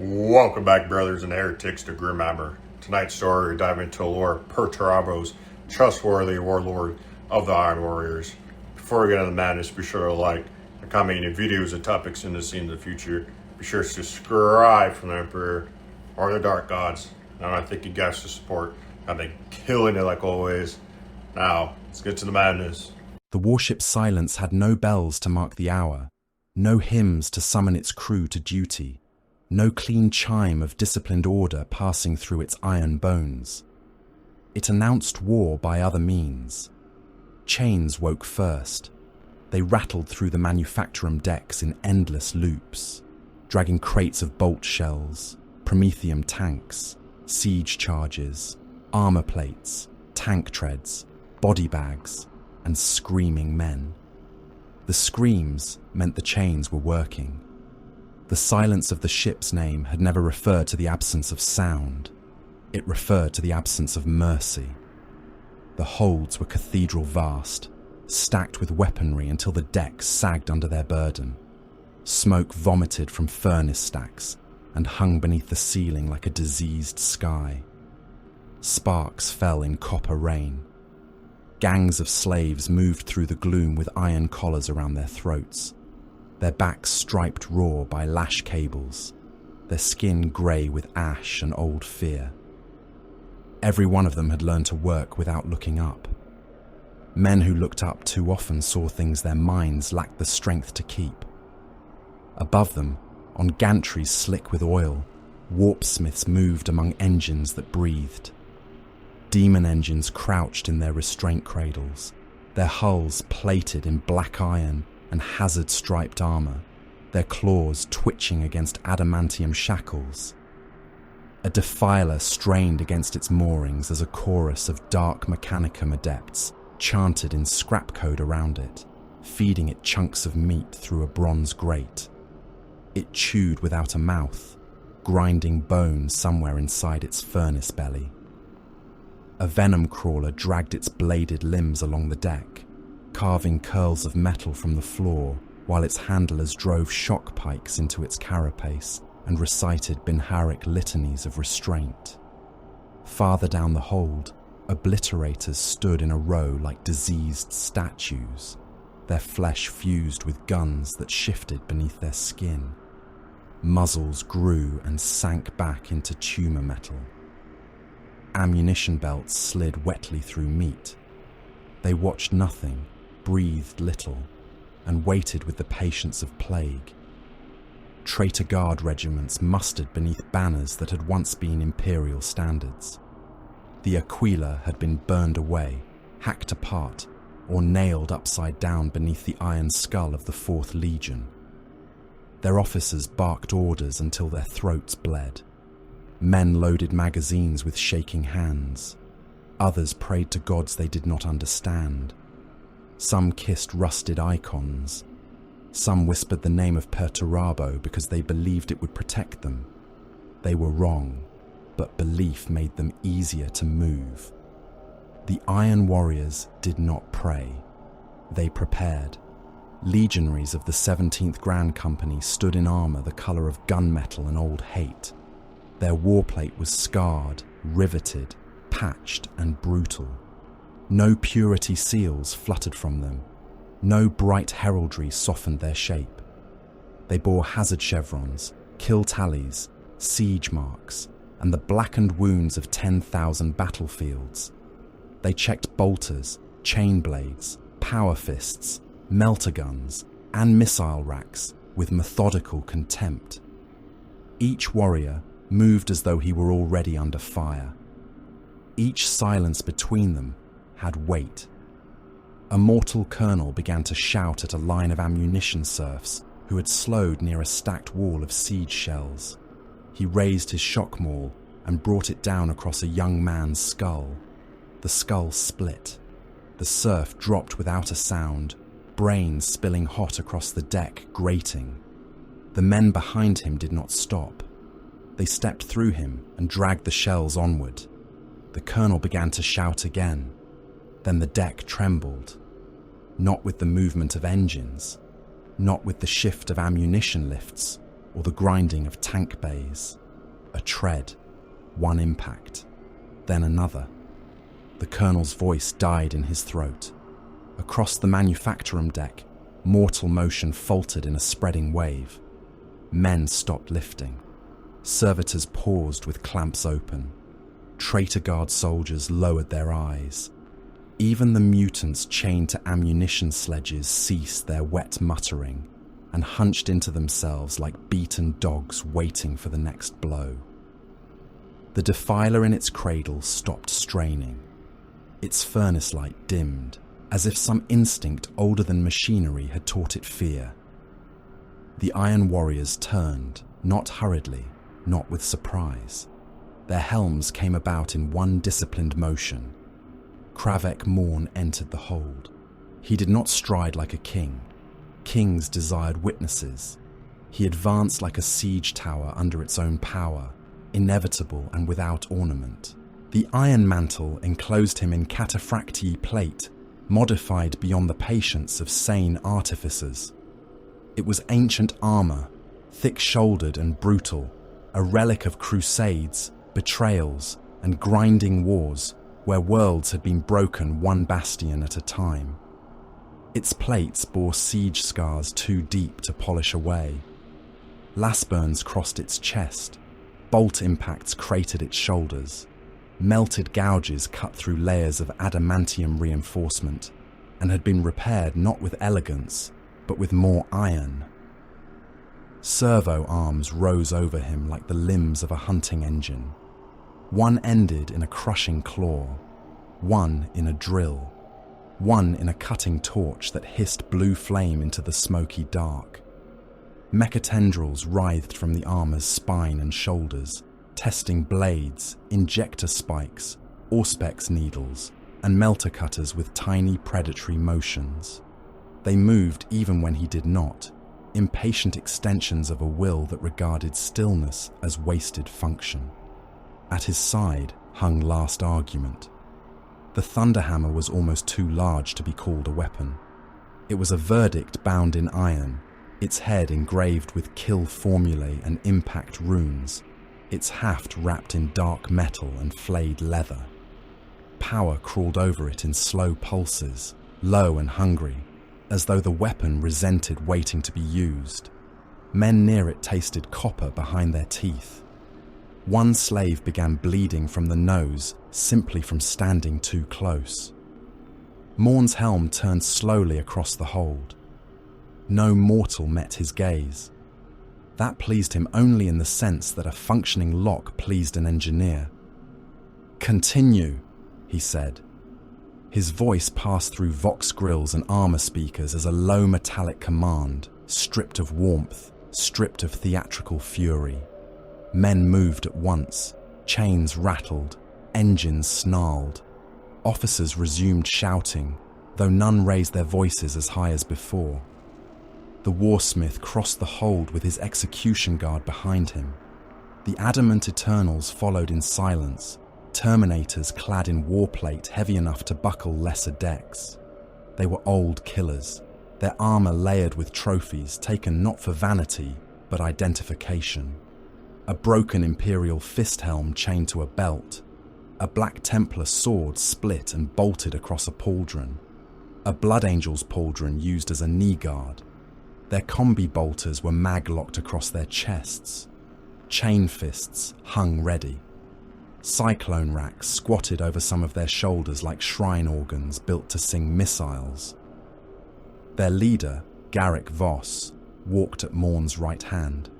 Welcome back, brothers and heretics, to Grimhammer. Tonight's story, we dive into Lord Perturabo's trustworthy warlord of the Iron Warriors. Before we get into the madness, be sure to like and comment any videos and topics in the scene in the future. Be sure to subscribe from the Emperor or the Dark Gods. And I thank you guys for support. I've been killing it like always. Now, let's get to the madness. The warship's silence had no bells to mark the hour, no hymns to summon its crew to duty, no clean chime of disciplined order passing through its iron bones. It announced war by other means. Chains woke first. They rattled through the manufactorum decks in endless loops, dragging crates of bolt shells, promethium tanks, siege charges, armor plates, tank treads, body bags, and screaming men. The screams meant the chains were working. The silence of the ship's name had never referred to the absence of sound. It referred to the absence of mercy. The holds were cathedral vast, stacked with weaponry until the decks sagged under their burden. Smoke vomited from furnace stacks and hung beneath the ceiling like a diseased sky. Sparks fell in copper rain. Gangs of slaves moved through the gloom with iron collars around their throats, their backs striped raw by lash cables, their skin grey with ash and old fear. Every one of them had learned to work without looking up. Men who looked up too often saw things their minds lacked the strength to keep. Above them, on gantries slick with oil, warpsmiths moved among engines that breathed. Demon engines crouched in their restraint cradles, their hulls plated in black iron and hazard-striped armor, their claws twitching against adamantium shackles. A defiler strained against its moorings as a chorus of dark mechanicum adepts chanted in scrap code around it, feeding it chunks of meat through a bronze grate. It chewed without a mouth, grinding bone somewhere inside its furnace belly. A venom crawler dragged its bladed limbs along the deck, carving curls of metal from the floor while its handlers drove shock pikes into its carapace and recited Binharic litanies of restraint. Farther down the hold, obliterators stood in a row like diseased statues, their flesh fused with guns that shifted beneath their skin. Muzzles grew and sank back into tumor metal. Ammunition belts slid wetly through meat. They watched nothing, breathed little, and waited with the patience of plague. Traitor guard regiments mustered beneath banners that had once been imperial standards. The Aquila had been burned away, hacked apart, or nailed upside down beneath the iron skull of the 4th Legion. Their officers barked orders until their throats bled. Men loaded magazines with shaking hands. Others prayed to gods they did not understand. Some kissed rusted icons. Some whispered the name of Perturabo because they believed it would protect them. They were wrong, but belief made them easier to move. The Iron Warriors did not pray. They prepared. Legionaries of the 17th Grand Company stood in armour the colour of gunmetal and old hate. Their warplate was scarred, riveted, patched and brutal. No purity seals fluttered from them. No bright heraldry softened their shape. They bore hazard chevrons, kill tallies, siege marks, and the blackened wounds of 10,000 battlefields. They checked bolters, chain blades, power fists, melter guns, and missile racks with methodical contempt. Each warrior moved as though he were already under fire. Each silence between them had weight. A mortal colonel began to shout at a line of ammunition serfs who had slowed near a stacked wall of siege shells. He raised his shock maul and brought it down across a young man's skull. The skull split. The serf dropped without a sound, brains spilling hot across the deck, grating. The men behind him did not stop. They stepped through him and dragged the shells onward. The colonel began to shout again. Then the deck trembled. Not with the movement of engines, not with the shift of ammunition lifts, or the grinding of tank bays. A tread, one impact, then another. The colonel's voice died in his throat. Across the manufactorum deck, mortal motion faltered in a spreading wave. Men stopped lifting. Servitors paused with clamps open. Traitor Guard soldiers lowered their eyes. Even the mutants chained to ammunition sledges ceased their wet muttering and hunched into themselves like beaten dogs waiting for the next blow. The defiler in its cradle stopped straining. Its furnace light dimmed, as if some instinct older than machinery had taught it fear. The Iron Warriors turned, not hurriedly, not with surprise. Their helms came about in one disciplined motion. Kravek Morne entered the hold. He did not stride like a king. Kings desired witnesses. He advanced like a siege tower under its own power, inevitable and without ornament. The iron mantle enclosed him in cataphractii plate, modified beyond the patience of sane artificers. It was ancient armor, thick-shouldered and brutal, a relic of crusades, betrayals, and grinding wars where worlds had been broken one bastion at a time. Its plates bore siege scars too deep to polish away. Lasburns crossed its chest, bolt impacts cratered its shoulders, melted gouges cut through layers of adamantium reinforcement, and had been repaired not with elegance, but with more iron. Servo arms rose over him like the limbs of a hunting engine. One ended in a crushing claw, one in a drill, one in a cutting torch that hissed blue flame into the smoky dark. Mechatendrils writhed from the armor's spine and shoulders, testing blades, injector spikes, auspex needles, and melter cutters with tiny predatory motions. They moved even when he did not, impatient extensions of a will that regarded stillness as wasted function. At his side hung Last Argument. The Thunderhammer was almost too large to be called a weapon. It was a verdict bound in iron, its head engraved with kill formulae and impact runes, its haft wrapped in dark metal and flayed leather. Power crawled over it in slow pulses, low and hungry, as though the weapon resented waiting to be used. Men near it tasted copper behind their teeth. One slave began bleeding from the nose simply from standing too close. Morne's helm turned slowly across the hold. No mortal met his gaze. That pleased him only in the sense that a functioning lock pleased an engineer. "Continue," he said. His voice passed through vox grills and armor speakers as a low metallic command, stripped of warmth, stripped of theatrical fury. Men moved at once, chains rattled, engines snarled. Officers resumed shouting, though none raised their voices as high as before. The warsmith crossed the hold with his execution guard behind him. The adamant Eternals followed in silence, Terminators clad in warplate heavy enough to buckle lesser decks. They were old killers, their armor layered with trophies taken not for vanity, but identification. A broken Imperial fist helm chained to a belt, a Black Templar sword split and bolted across a pauldron, a Blood Angel's pauldron used as a knee guard. Their combi bolters were mag-locked across their chests. Chain fists hung ready. Cyclone racks squatted over some of their shoulders like shrine organs built to sing missiles. Their leader, Garrick Voss, walked at Morne's right hand.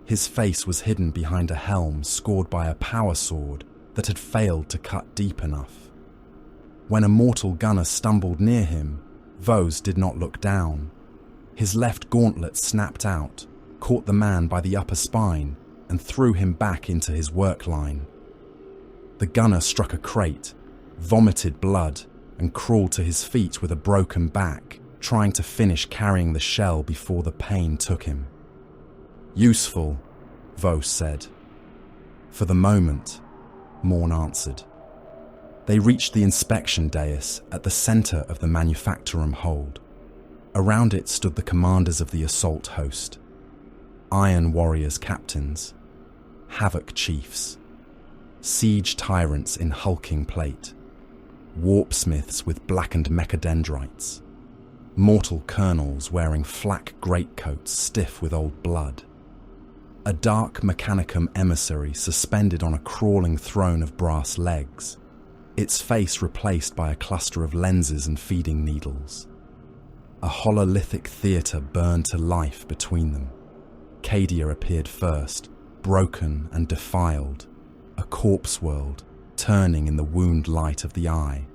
His face was hidden behind a helm scored by a power sword that had failed to cut deep enough. When a mortal gunner stumbled near him, Voss did not look down. His left gauntlet snapped out, caught the man by the upper spine, and threw him back into his work line. The gunner struck a crate, vomited blood, and crawled to his feet with a broken back, trying to finish carrying the shell before the pain took him. "Useful," Voss said. "For the moment," Morne answered. They reached the inspection dais at the center of the manufactorum hold. Around it stood the commanders of the assault host. Iron Warriors captains, Havoc chiefs, siege tyrants in hulking plate, warpsmiths with blackened mechadendrites, mortal colonels wearing flak greatcoats stiff with old blood, a dark mechanicum emissary suspended on a crawling throne of brass legs, its face replaced by a cluster of lenses and feeding needles. A hololithic theatre burned to life between them. Cadia appeared first, broken and defiled, a corpse world turning in the wound light of the eye.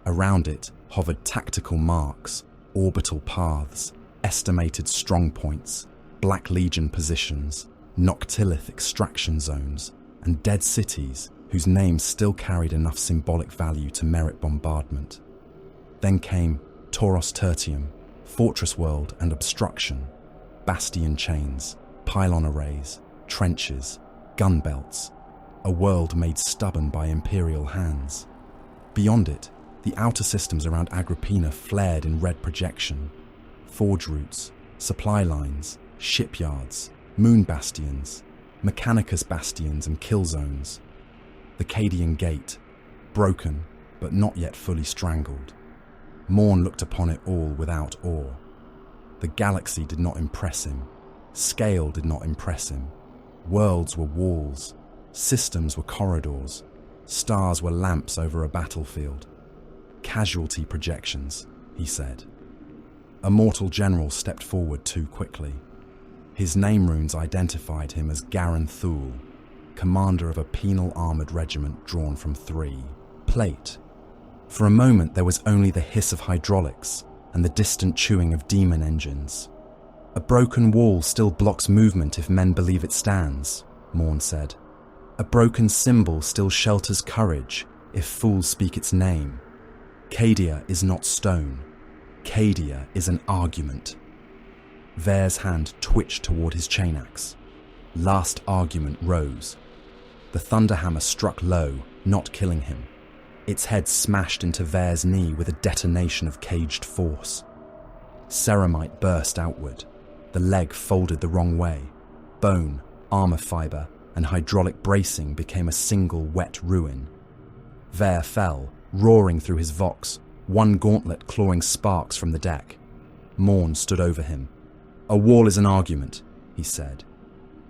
Around it hovered tactical marks, orbital paths, estimated strong points, Black Legion positions, Noctilith extraction zones, and dead cities whose names still carried enough symbolic value to merit bombardment. Then came Tauros Tertium, Fortress World and Obstruction, bastion chains, pylon arrays, trenches, gun belts, a world made stubborn by imperial hands. Beyond it, the outer systems around Agrippina flared in red projection. Forge routes, supply lines, shipyards, moon bastions, Mechanicus bastions and kill zones. The Cadian Gate, broken but not yet fully strangled. Morne looked upon it all without awe. The galaxy did not impress him. Scale did not impress him. Worlds were walls. Systems were corridors. Stars were lamps over a battlefield. Casualty projections, he said. A mortal general stepped forward too quickly. His name runes identified him as Garan Thule, commander of a penal armoured regiment drawn from 3 plate. For a moment there was only the hiss of hydraulics and the distant chewing of demon engines. A broken wall still blocks movement if men believe it stands, Morne said. A broken symbol still shelters courage if fools speak its name. Cadia is not stone. Cadia is an argument. Vare's hand twitched toward his chain axe. Last argument rose. The thunderhammer struck low, not killing him. Its head smashed into Vare's knee with a detonation of caged force. Ceramite burst outward. The leg folded the wrong way. Bone, armor fiber, and hydraulic bracing became a single wet ruin. Vare fell, roaring through his vox, one gauntlet clawing sparks from the deck. Morne stood over him. "A wall is an argument," he said.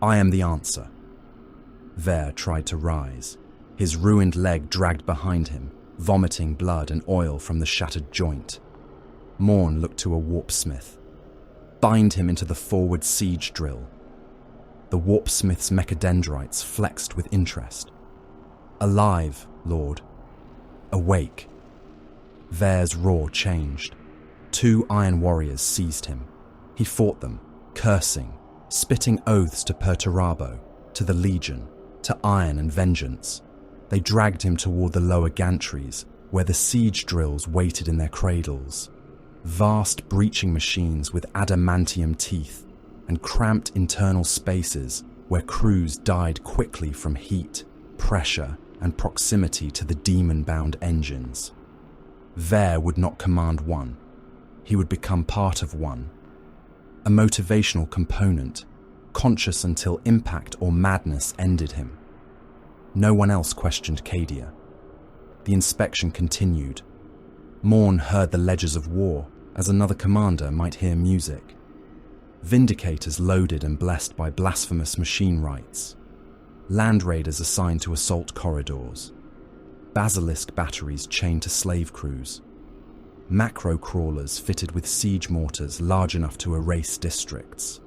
"I am the answer." Vare tried to rise. His ruined leg dragged behind him, vomiting blood and oil from the shattered joint. Morne looked to a warpsmith. "Bind him into the forward siege drill." The warpsmith's mechadendrites flexed with interest. "Alive, Lord. Awake." Vare's roar changed. 2 iron warriors seized him. He fought them, cursing, spitting oaths to Perturabo, to the Legion, to Iron and Vengeance. They dragged him toward the lower gantries, where the siege drills waited in their cradles. Vast breaching machines with adamantium teeth and cramped internal spaces where crews died quickly from heat, pressure, and proximity to the demon-bound engines. Vare would not command one. He would become part of one. A motivational component, conscious until impact or madness ended him. No one else questioned Cadia. The inspection continued. Morne heard the ledgers of war, as another commander might hear music. Vindicators loaded and blessed by blasphemous machine rights. Land raiders assigned to assault corridors. Basilisk batteries chained to slave crews. Macro crawlers fitted with siege mortars large enough to erase districts.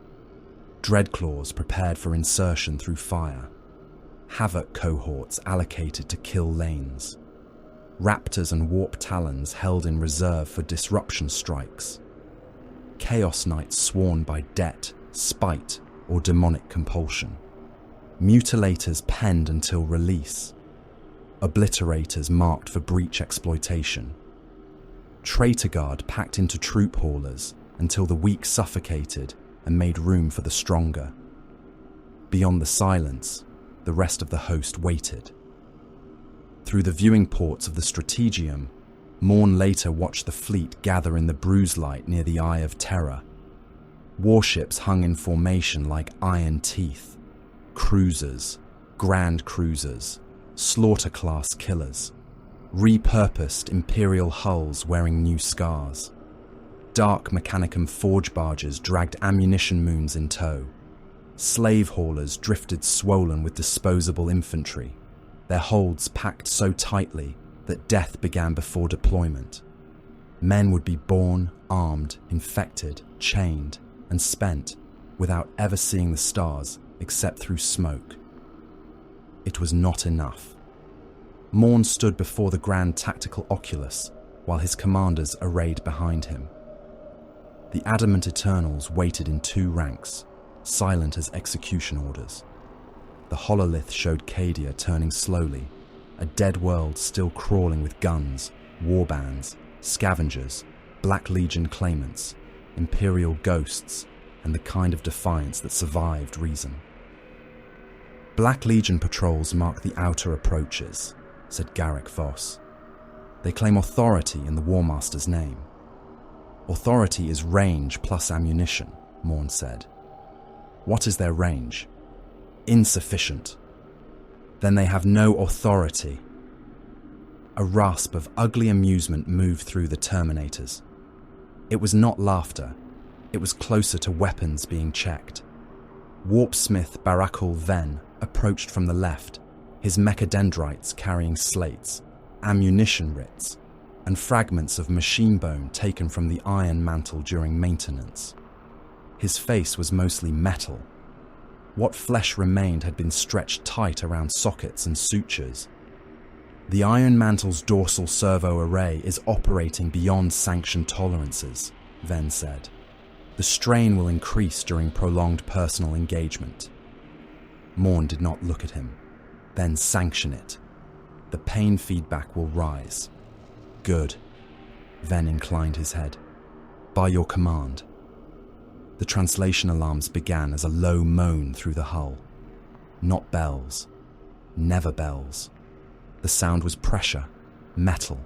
Dreadclaws prepared for insertion through fire. Havoc cohorts allocated to kill lanes. Raptors and warp talons held in reserve for disruption strikes. Chaos knights sworn by debt, spite, or demonic compulsion. Mutilators penned until release. Obliterators marked for breach exploitation. Traitor guard packed into troop haulers until the weak suffocated and made room for the stronger. Beyond the silence, the rest of the host waited. Through the viewing ports of the Strategium, Morne later watched the fleet gather in the bruise light near the Eye of Terror. Warships hung in formation like iron teeth. Cruisers, grand cruisers, slaughter-class killers. Repurposed Imperial hulls wearing new scars. Dark Mechanicum forge barges dragged ammunition moons in tow. Slave haulers drifted swollen with disposable infantry, their holds packed so tightly that death began before deployment. Men would be born, armed, infected, chained, and spent without ever seeing the stars except through smoke. It was not enough. Morne stood before the Grand Tactical Oculus while his commanders arrayed behind him. The Adamant Eternals waited in 2 ranks, silent as execution orders. The hololith showed Cadia turning slowly, a dead world still crawling with guns, warbands, scavengers, Black Legion claimants, Imperial ghosts, and the kind of defiance that survived reason. Black Legion patrols mark the outer approaches, said Garrick Voss. They claim authority in the War Master's name. Authority is range plus ammunition, Morne said. What is their range? Insufficient. Then they have no authority. A rasp of ugly amusement moved through the Terminators. It was not laughter. It was closer to weapons being checked. Warpsmith Barakul Ven approached from the left, his mechadendrites carrying slates, ammunition writs, and fragments of machine bone taken from the iron mantle during maintenance. His face was mostly metal. What flesh remained had been stretched tight around sockets and sutures. The iron mantle's dorsal servo array is operating beyond sanctioned tolerances, Ven said. The strain will increase during prolonged personal engagement. Morne did not look at him. Then sanction it. The pain feedback will rise. Good. Ven inclined his head. By your command. The translation alarms began as a low moan through the hull. Not bells. Never bells. The sound was pressure, metal,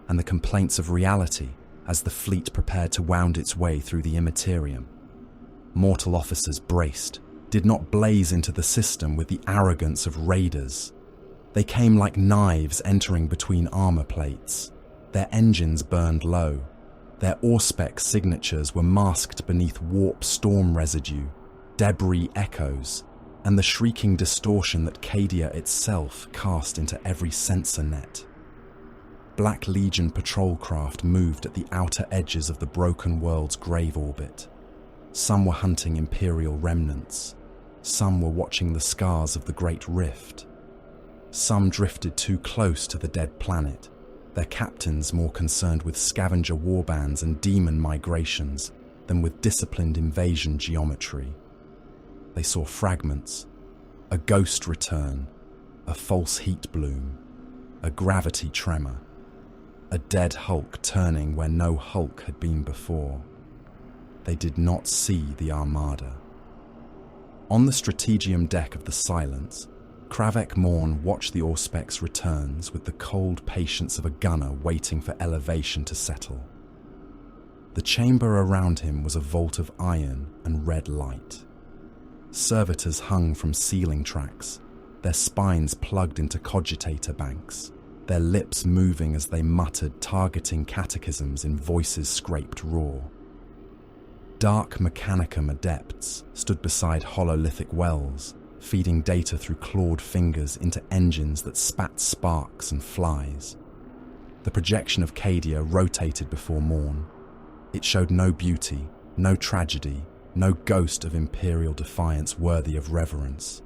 and the complaints of reality as the fleet prepared to wound its way through the immaterium. Mortal officers braced, did not blaze into the system with the arrogance of raiders. They came like knives entering between armor plates. Their engines burned low. Their Auspex signatures were masked beneath warp storm residue, debris echoes, and the shrieking distortion that Cadia itself cast into every sensor net. Black Legion patrol craft moved at the outer edges of the broken world's grave orbit. Some were hunting Imperial remnants. Some were watching the scars of the Great Rift. Some drifted too close to the dead planet, their captains more concerned with scavenger warbands and demon migrations than with disciplined invasion geometry. They saw fragments, a ghost return, a false heat bloom, a gravity tremor, a dead Hulk turning where no Hulk had been before. They did not see the Armada. On the strategium deck of the Silence, Kravek Morne watched the Auspex returns with the cold patience of a gunner waiting for elevation to settle. The chamber around him was a vault of iron and red light. Servitors hung from ceiling tracks, their spines plugged into cogitator banks, their lips moving as they muttered targeting catechisms in voices scraped raw. Dark Mechanicum adepts stood beside hololithic wells, feeding data through clawed fingers into engines that spat sparks and flies. The projection of Cadia rotated before Morne. It showed no beauty, no tragedy, no ghost of Imperial defiance worthy of reverence.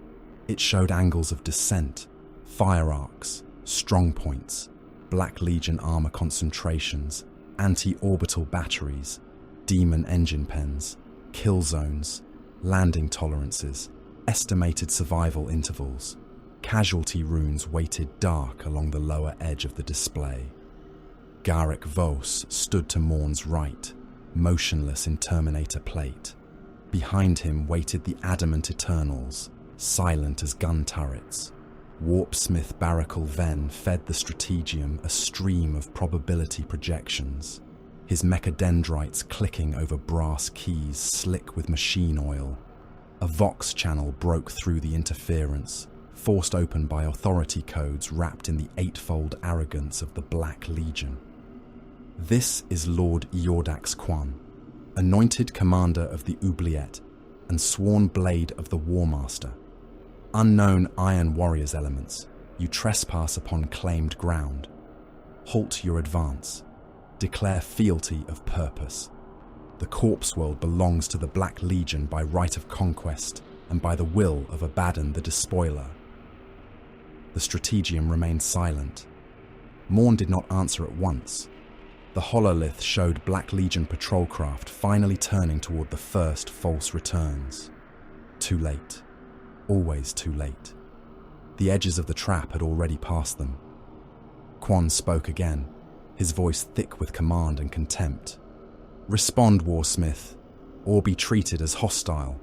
It showed angles of descent, fire arcs, strong points, Black Legion armor concentrations, anti-orbital batteries, demon engine pens, kill zones, landing tolerances, estimated survival intervals. Casualty runes weighted dark along the lower edge of the display. Garrick Voss stood to Morne's right, motionless in Terminator plate. Behind him waited the Adamant Eternals, silent as gun turrets. Warpsmith Barakul Ven fed the strategium a stream of probability projections. his mechadendrites clicking over brass keys slick with machine oil. A Vox channel broke through the interference, forced open by authority codes wrapped in the eightfold arrogance of the Black Legion. This is Lord Iordax Quan, anointed commander of the Oubliette and sworn blade of the War Master. Unknown Iron Warriors elements, you trespass upon claimed ground. Halt your advance. Declare fealty of purpose. The corpse world belongs to the Black Legion by right of conquest and by the will of Abaddon the Despoiler. The Strategium remained silent. Morne did not answer at once. The hololith showed Black Legion patrol craft finally turning toward the first false returns. Too late. Always too late. The edges of the trap had already passed them. Quan spoke again, his voice thick with command and contempt. "Respond, Warsmith, or be treated as hostile."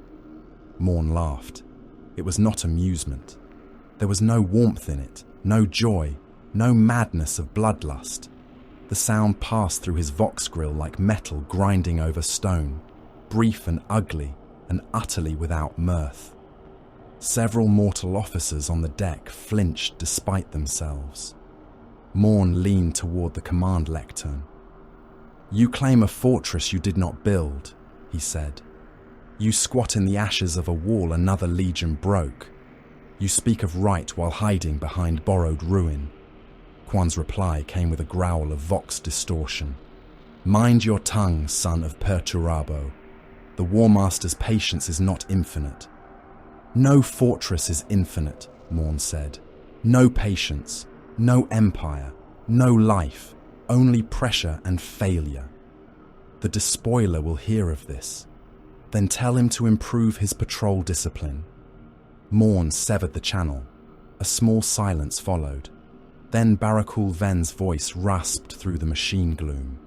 Morne laughed. It was not amusement. There was no warmth in it, no joy, no madness of bloodlust. The sound passed through his Vox grill like metal grinding over stone, brief and ugly and utterly without mirth. Several mortal officers on the deck flinched despite themselves. Morne leaned toward the command lectern. "You claim a fortress you did not build," he said. "You squat in the ashes of a wall another legion broke. You speak of right while hiding behind borrowed ruin." Quan's reply came with a growl of Vox distortion. "Mind your tongue, son of Perturabo. The War Master's patience is not infinite." "No fortress is infinite," Morne said. "No patience, no empire, no life, only pressure and failure. The Despoiler will hear of this. Then tell him to improve his patrol discipline." Morne severed the channel. A small silence followed. Then Barakul Ven's voice rasped through the machine gloom.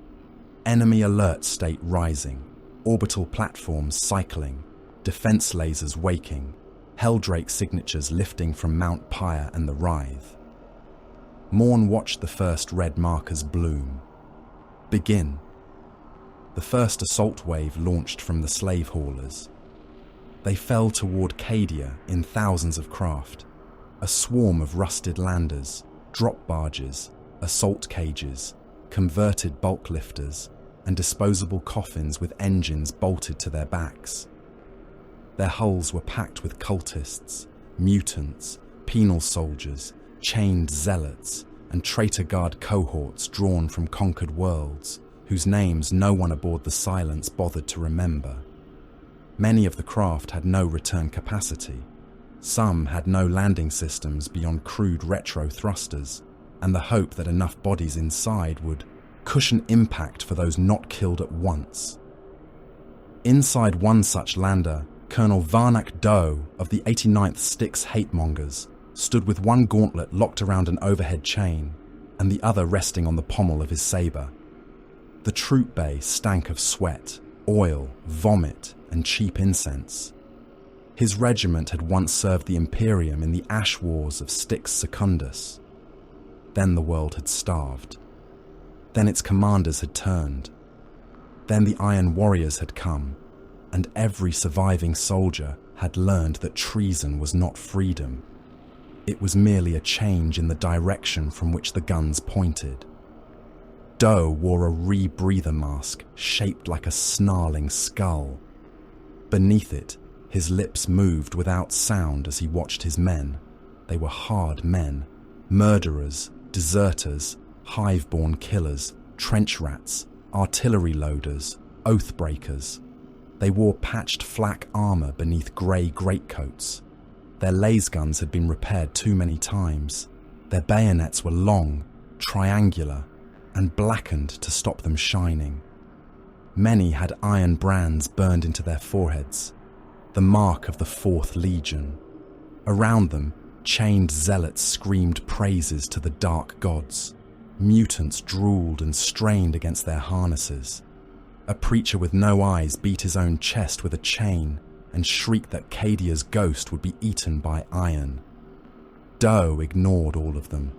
"Enemy alert state rising. Orbital platforms cycling. Defense lasers waking. Helldrake signatures lifting from Mount Pyre and the Writhe." Morne watched the first red markers bloom. "Begin." The first assault wave launched from the slave haulers. They fell toward Cadia in thousands of craft, a swarm of rusted landers, drop barges, assault cages, converted bulk lifters, and disposable coffins with engines bolted to their backs. Their hulls were packed with cultists, mutants, penal soldiers, chained zealots, and traitor guard cohorts drawn from conquered worlds, whose names no one aboard the Silence bothered to remember. Many of the craft had no return capacity. Some had no landing systems beyond crude retro thrusters, and the hope that enough bodies inside would cushion impact for those not killed at once. Inside one such lander, Colonel Varnak Doe of the 89th Styx Hatemongers stood with one gauntlet locked around an overhead chain and the other resting on the pommel of his saber. The troop bay stank of sweat, oil, vomit, and cheap incense. His regiment had once served the Imperium in the ash wars of Styx Secundus. Then the world had starved. Then its commanders had turned. Then the Iron Warriors had come, and every surviving soldier had learned that treason was not freedom. It was merely a change in the direction from which the guns pointed. Doe wore a rebreather mask shaped like a snarling skull. Beneath it, his lips moved without sound as he watched his men. They were hard men, murderers, deserters, hive-born killers, trench rats, artillery loaders, oath breakers. They wore patched flak armour beneath grey greatcoats. Their laser guns had been repaired too many times. Their bayonets were long, triangular, and blackened to stop them shining. Many had iron brands burned into their foreheads, the mark of the 4th Legion. Around them, chained zealots screamed praises to the dark gods. Mutants drooled and strained against their harnesses. A preacher with no eyes beat his own chest with a chain and shrieked that Cadia's ghost would be eaten by iron. Doe ignored all of them.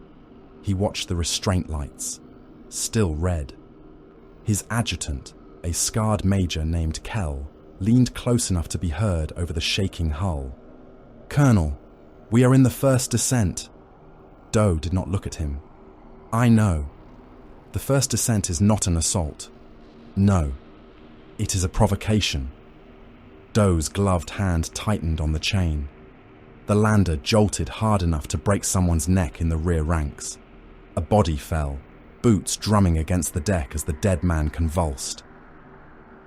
He watched the restraint lights, still red. His adjutant, a scarred major named Kell, leaned close enough to be heard over the shaking hull. "Colonel, we are in the first descent." Doe did not look at him. "I know. The first descent is not an assault. No, it is a provocation." Doe's gloved hand tightened on the chain. The lander jolted hard enough to break someone's neck in the rear ranks. A body fell, boots drumming against the deck as the dead man convulsed.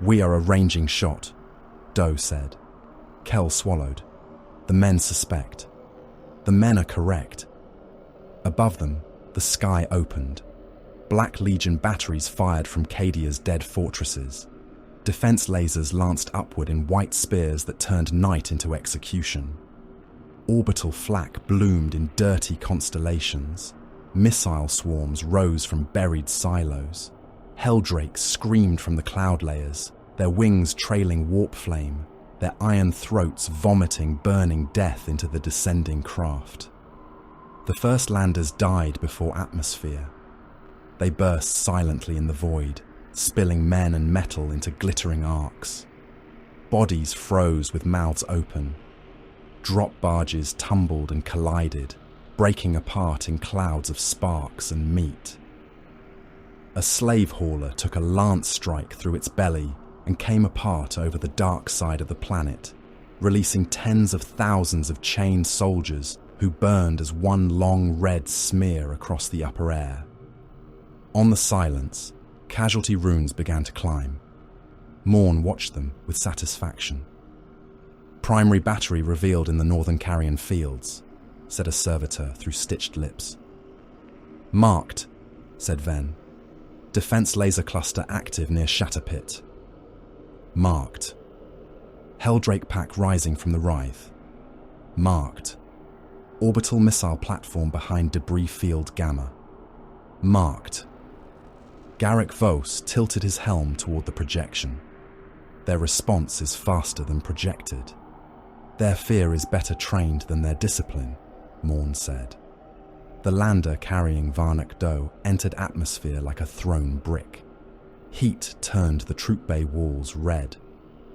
"We are a ranging shot," Doe said. Kell swallowed. "The men suspect. The men are correct." Above them, the sky opened. Black Legion batteries fired from Cadia's dead fortresses. Defense lasers lanced upward in white spears that turned night into execution. Orbital flak bloomed in dirty constellations. Missile swarms rose from buried silos. Helldrakes screamed from the cloud layers, their wings trailing warp flame, their iron throats vomiting burning death into the descending craft. The first landers died before atmosphere. They burst silently in the void, spilling men and metal into glittering arcs. Bodies froze with mouths open. Drop barges tumbled and collided, breaking apart in clouds of sparks and meat. A slave hauler took a lance strike through its belly and came apart over the dark side of the planet, releasing tens of thousands of chained soldiers who burned as one long red smear across the upper air. On the silence, casualty runes began to climb. Morne watched them with satisfaction. "Primary battery revealed in the northern Carrion fields," said a servitor through stitched lips. "Marked," said Venn. "Defense laser cluster active near Shatterpit." "Marked." Helldrake pack rising from the Writhe. "Marked." Orbital missile platform behind debris field Gamma. "Marked." Garrick Vos tilted his helm toward the projection. "Their response is faster than projected. Their fear is better trained than their discipline," Morne said. The lander carrying Varnock Doe entered atmosphere like a thrown brick. Heat turned the troop bay walls red.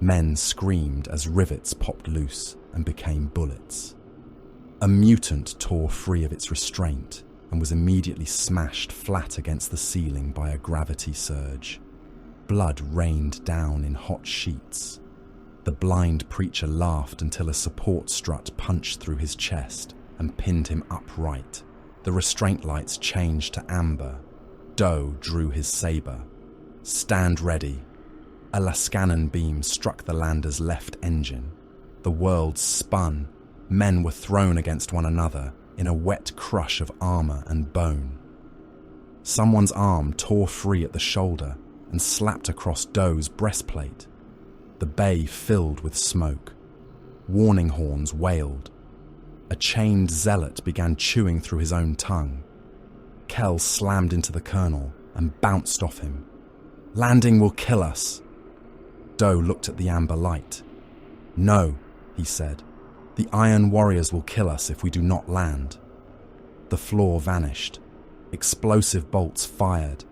Men screamed as rivets popped loose and became bullets. A mutant tore free of its restraint and was immediately smashed flat against the ceiling by a gravity surge. Blood rained down in hot sheets. The blind preacher laughed until a support strut punched through his chest and pinned him upright. The restraint lights changed to amber. Doe drew his saber. "Stand ready." A Lascanon beam struck the lander's left engine. The world spun. Men were thrown against one another in a wet crush of armor and bone. Someone's arm tore free at the shoulder and slapped across Doe's breastplate. The bay filled with smoke. Warning horns wailed. A chained zealot began chewing through his own tongue. Kell slammed into the colonel and bounced off him. "Landing will kill us." Doe looked at the amber light. "No," he said. "The Iron Warriors will kill us if we do not land." The floor vanished. Explosive bolts fired.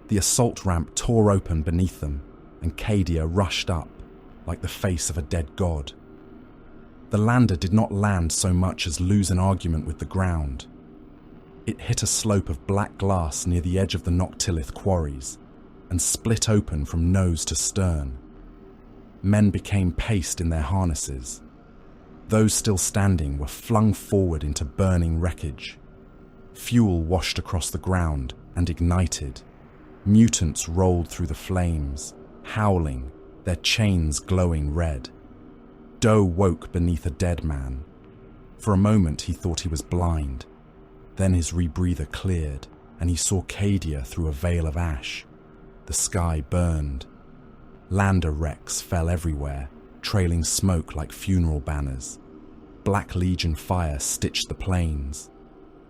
The assault ramp tore open beneath them, and Cadia rushed up, like the face of a dead god. The lander did not land so much as lose an argument with the ground. It hit a slope of black glass near the edge of the Noctilith quarries, and split open from nose to stern. Men became paced in their harnesses. Those still standing were flung forward into burning wreckage. Fuel washed across the ground and ignited. Mutants rolled through the flames, howling, their chains glowing red. Doe woke beneath a dead man. For a moment he thought he was blind. Then his rebreather cleared, and he saw Cadia through a veil of ash. The sky burned. Lander wrecks fell everywhere, trailing smoke like funeral banners. Black Legion fire stitched the plains.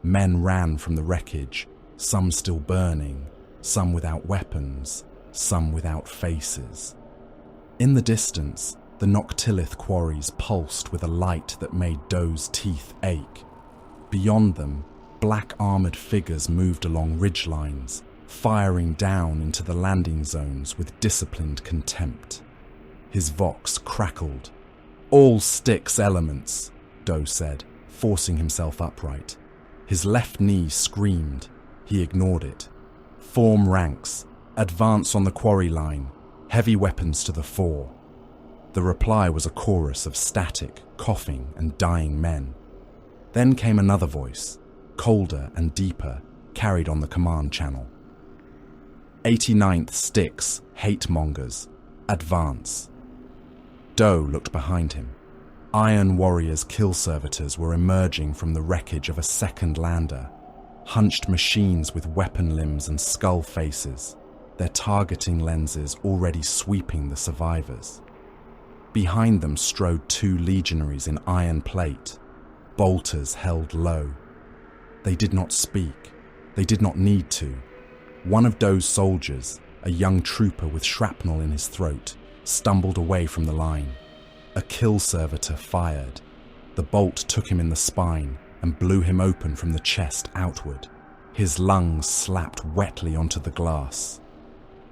Men ran from the wreckage, some still burning, some without weapons, some without faces. In the distance, the Noctilith quarries pulsed with a light that made Doe's teeth ache. Beyond them, black armoured figures moved along ridgelines, firing down into the landing zones with disciplined contempt. His vox crackled. "All sticks elements," Doe said, forcing himself upright. His left knee screamed. He ignored it. "Form ranks. Advance on the quarry line. Heavy weapons to the fore." The reply was a chorus of static, coughing, and dying men. Then came another voice, colder and deeper, carried on the command channel. 89th Sticks, hate-mongers. Advance. Doe looked behind him. Iron Warriors kill servitors were emerging from the wreckage of a second lander, hunched machines with weapon limbs and skull faces, their targeting lenses already sweeping the survivors. Behind them strode 2 legionaries in iron plate, bolters held low. They did not speak. They did not need to. One of Doe's soldiers, a young trooper with shrapnel in his throat, stumbled away from the line. A kill servitor fired. The bolt took him in the spine and blew him open from the chest outward. His lungs slapped wetly onto the glass.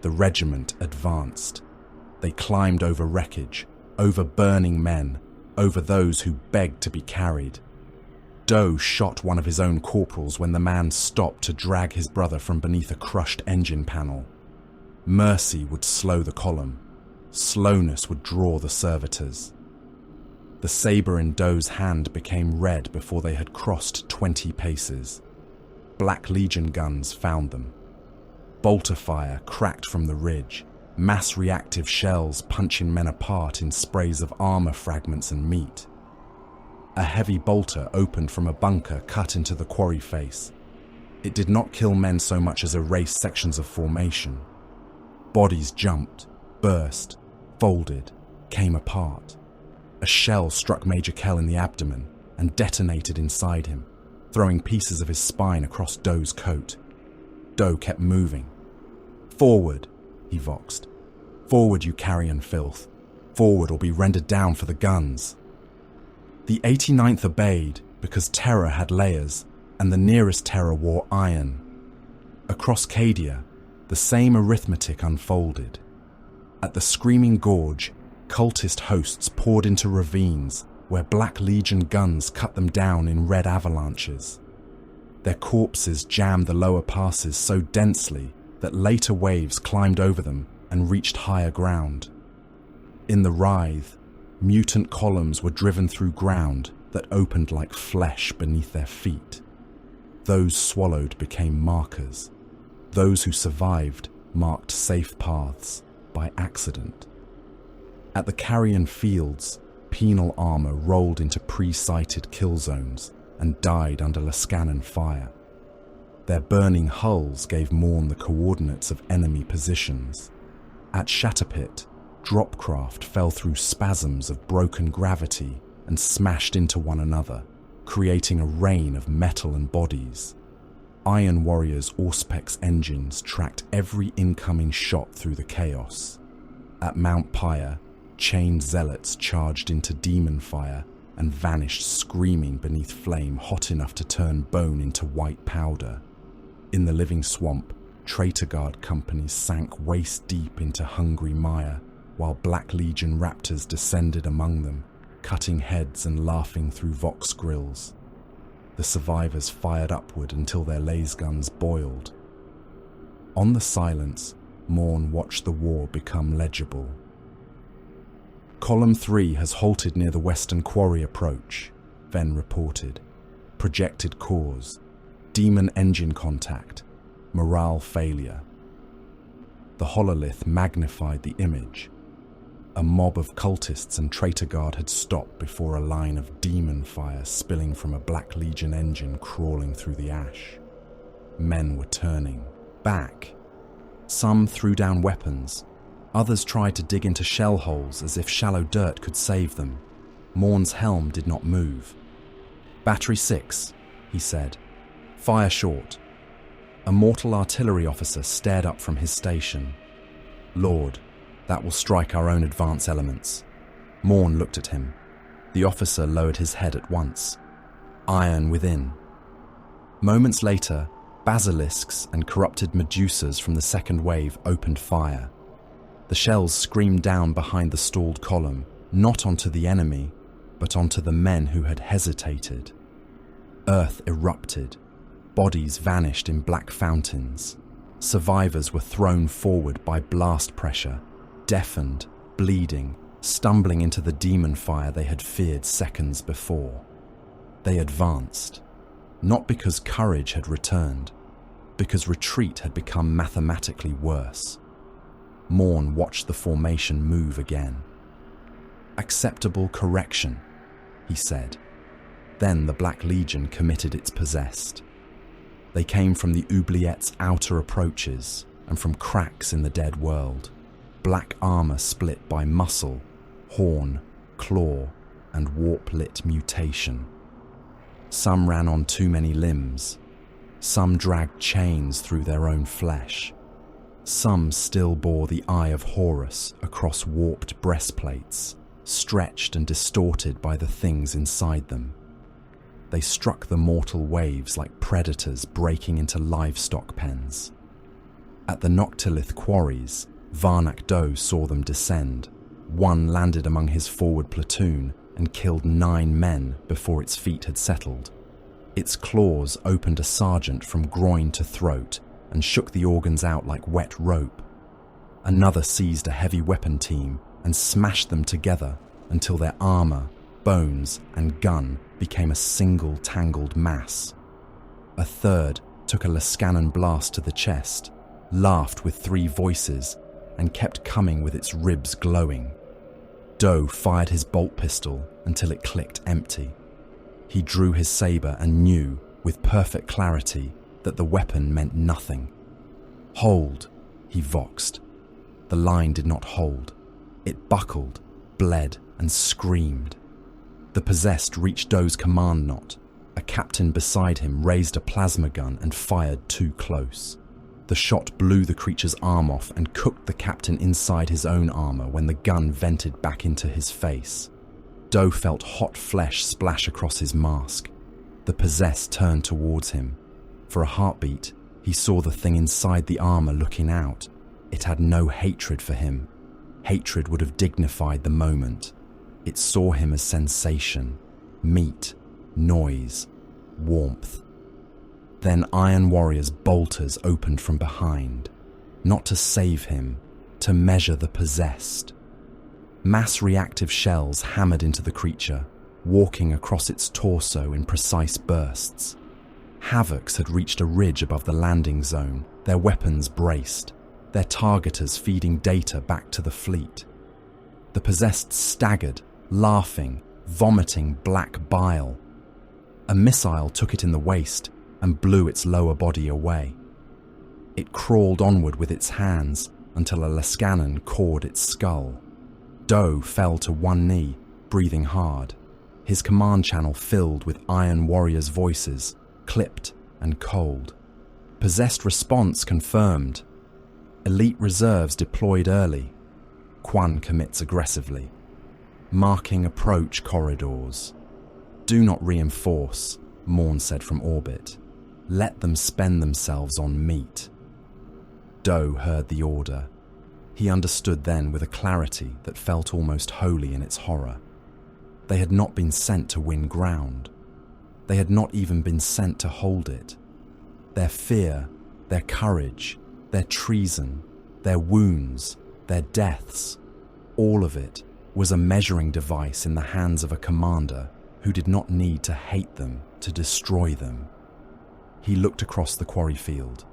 The regiment advanced. They climbed over wreckage, over burning men, over those who begged to be carried. Doe shot one of his own corporals when the man stopped to drag his brother from beneath a crushed engine panel. Mercy would slow the column. Slowness would draw the servitors. The saber in Doe's hand became red before they had crossed 20 paces. Black Legion guns found them. Bolter fire cracked from the ridge, mass reactive shells punching men apart in sprays of armor fragments and meat. A heavy bolter opened from a bunker cut into the quarry face. It did not kill men so much as erase sections of formation. Bodies jumped, burst, folded, came apart. A shell struck Major Kell in the abdomen and detonated inside him, throwing pieces of his spine across Doe's coat. Doe kept moving. "Forward," he voxed. "Forward, you carrion filth. Forward or be rendered down for the guns." The 89th obeyed because terror had layers, and the nearest terror wore iron. Across Cadia, the same arithmetic unfolded. At the Screaming Gorge, cultist hosts poured into ravines where Black Legion guns cut them down in red avalanches. Their corpses jammed the lower passes so densely that later waves climbed over them and reached higher ground. In the Writhe, mutant columns were driven through ground that opened like flesh beneath their feet. Those swallowed became markers. Those who survived marked safe paths by accident. At the Carrion Fields, penal armor rolled into pre-sighted kill zones and died under Lascanan fire. Their burning hulls gave Morne the coordinates of enemy positions. At Shatterpit, dropcraft fell through spasms of broken gravity and smashed into one another, creating a rain of metal and bodies. Iron Warrior's Auspex engines tracked every incoming shot through the chaos. At Mount Pyre, chained zealots charged into demon fire and vanished screaming beneath flame hot enough to turn bone into white powder. In the living swamp, traitor guard companies sank waist-deep into hungry mire, while Black Legion raptors descended among them, cutting heads and laughing through vox grills. The survivors fired upward until their laser guns boiled. On the silence, Morne watched the war become legible. Column 3 has halted near the Western Quarry approach, Venn reported. Projected cause, demon engine contact, morale failure. The hololith magnified the image. A mob of cultists and traitor guard had stopped before a line of demon fire spilling from a Black Legion engine crawling through the ash. Men were turning back. Some threw down weapons. Others tried to dig into shell holes as if shallow dirt could save them. Morne's helm did not move. "Battery 6, he said. "Fire short." A mortal artillery officer stared up from his station. "Lord, that will strike our own advance elements." Morne looked at him. The officer lowered his head at once. Iron within. Moments later, Basilisks and corrupted Medusas from the second wave opened fire. The shells screamed down behind the stalled column, not onto the enemy, but onto the men who had hesitated. Earth erupted. Bodies vanished in black fountains. Survivors were thrown forward by blast pressure, deafened, bleeding, stumbling into the demon fire they had feared seconds before. They advanced, not because courage had returned, because retreat had become mathematically worse. Morne watched the formation move again. "Acceptable correction," he said. Then the Black Legion committed its possessed. They came from the oubliettes' outer approaches and from cracks in the dead world, black armor split by muscle, horn, claw, and warp-lit mutation. Some ran on too many limbs. Some dragged chains through their own flesh. Some still bore the Eye of Horus across warped breastplates, stretched and distorted by the things inside them. They struck the mortal waves like predators breaking into livestock pens. At the Noctilith quarries, Varnak Doe saw them descend. One landed among his forward platoon and killed 9 men before its feet had settled. Its claws opened a sergeant from groin to throat and shook the organs out like wet rope. Another seized a heavy weapon team and smashed them together until their armor, bones, and gun became a single tangled mass. A third took a Lascanon blast to the chest, laughed with 3 voices, and kept coming with its ribs glowing. Doe fired his bolt pistol until it clicked empty. He drew his saber and knew, with perfect clarity, that the weapon meant nothing. "Hold," he voxed. The line did not hold. It buckled, bled, and screamed. The possessed reached Doe's command knot. A captain beside him raised a plasma gun and fired too close. The shot blew the creature's arm off and cooked the captain inside his own armor when the gun vented back into his face. Doe felt hot flesh splash across his mask. The possessed turned towards him. For a heartbeat, he saw the thing inside the armor looking out. It had no hatred for him. Hatred would have dignified the moment. It saw him as sensation, meat, noise, warmth. Then Iron Warrior's bolters opened from behind, not to save him, to measure the possessed. Mass reactive shells hammered into the creature, walking across its torso in precise bursts. Havocs had reached a ridge above the landing zone, their weapons braced, their targeters feeding data back to the fleet. The possessed staggered, laughing, vomiting black bile. A missile took it in the waist and blew its lower body away. It crawled onward with its hands until a Lascanon cawed its skull. Doe fell to one knee, breathing hard. His command channel filled with Iron Warriors' voices, clipped and cold. Possessed response confirmed. Elite reserves deployed early. Quan commits aggressively. Marking approach corridors. "Do not reinforce," Morne said from orbit. "Let them spend themselves on meat." Doe heard the order. He understood then with a clarity that felt almost holy in its horror. They had not been sent to win ground. They had not even been sent to hold it. Their fear, their courage, their treason, their wounds, their deaths, all of it was a measuring device in the hands of a commander who did not need to hate them to destroy them. He looked across the quarry field.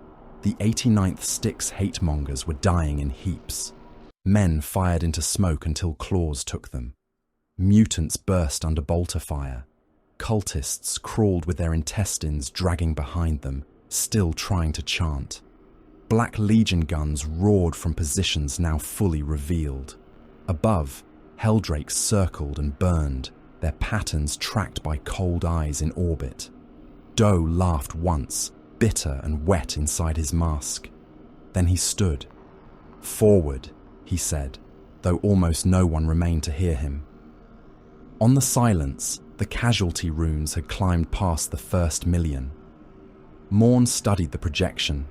The 89th Styx hate-mongers were dying in heaps. Men fired into smoke until claws took them. Mutants burst under bolter fire. Cultists crawled with their intestines dragging behind them, still trying to chant. Black Legion guns roared from positions now fully revealed. Above, Helldrakes circled and burned, their patterns tracked by cold eyes in orbit. Doe laughed once, bitter and wet inside his mask. Then he stood. "Forward," he said, though almost no one remained to hear him. On the silence, the casualty runes had climbed past the first million. Morne studied the projection.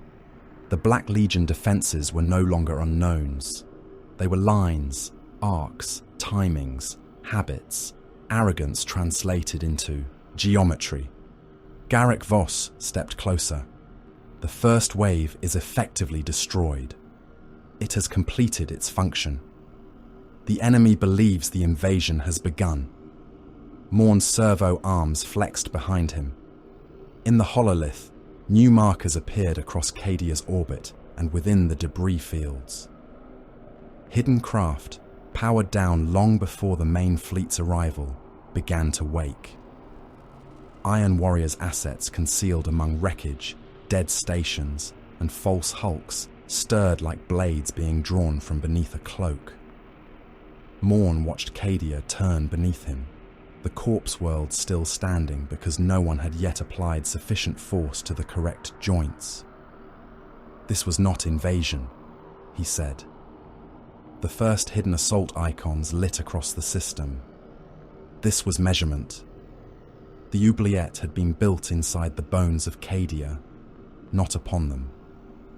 The Black Legion defenses were no longer unknowns. They were lines, arcs, timings, habits, arrogance translated into geometry. Garrick Voss stepped closer. The first wave is effectively destroyed. It has completed its function. The enemy believes the invasion has begun. Morne's servo arms flexed behind him. In the hololith, new markers appeared across Cadia's orbit and within the debris fields. Hidden craft, powered down long before the main fleet's arrival, began to wake. Iron Warrior's assets concealed among wreckage, dead stations, and false hulks stirred like blades being drawn from beneath a cloak. Morne watched Cadia turn beneath him, the corpse world still standing because no one had yet applied sufficient force to the correct joints. This was not invasion, he said. The first hidden assault icons lit across the system. This was measurement. The oubliette had been built inside the bones of Cadia, not upon them,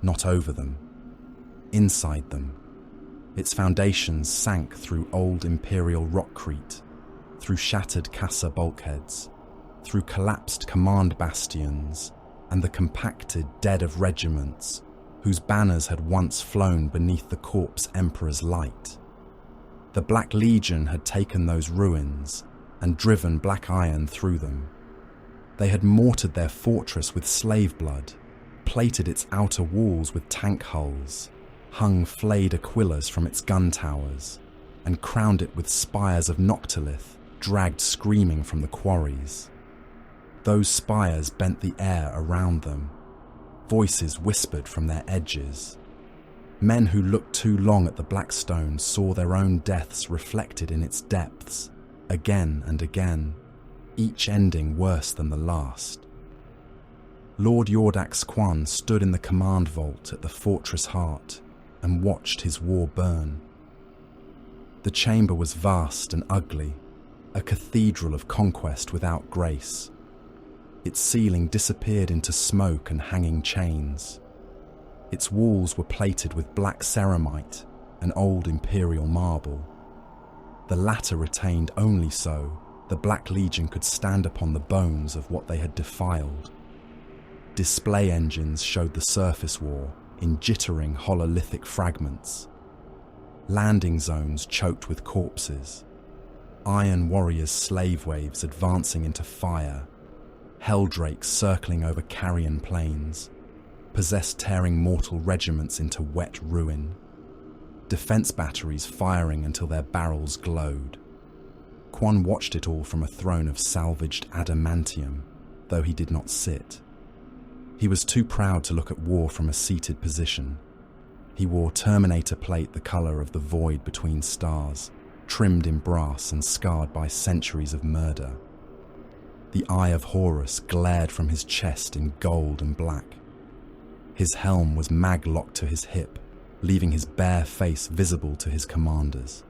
not over them, inside them. Its foundations sank through old imperial rockcrete, through shattered Casa bulkheads, through collapsed command bastions, and the compacted dead of regiments whose banners had once flown beneath the corpse emperor's light. The Black Legion had taken those ruins and driven black iron through them. They had mortared their fortress with slave blood, plated its outer walls with tank hulls, hung flayed aquillas from its gun towers, and crowned it with spires of noctilith dragged screaming from the quarries. Those spires bent the air around them. Voices whispered from their edges. Men who looked too long at the Blackstone saw their own deaths reflected in its depths, again and again, each ending worse than the last. Lord Yordax Quan stood in the command vault at the fortress heart and watched his war burn. The chamber was vast and ugly, a cathedral of conquest without grace. Its ceiling disappeared into smoke and hanging chains. Its walls were plated with black ceramite and old imperial marble. The latter retained only so the Black Legion could stand upon the bones of what they had defiled. Display engines showed the surface war in jittering hololithic fragments. Landing zones choked with corpses. Iron Warriors' slave waves advancing into fire. Helldrakes circling over carrion plains. Possessed tearing mortal regiments into wet ruin. Defense batteries firing until their barrels glowed. Quan watched it all from a throne of salvaged adamantium, though he did not sit. He was too proud to look at war from a seated position. He wore Terminator plate the colour of the void between stars, trimmed in brass and scarred by centuries of murder. The eye of Horus glared from his chest in gold and black. His helm was mag-locked to his hip, leaving his bare face visible to his commanders.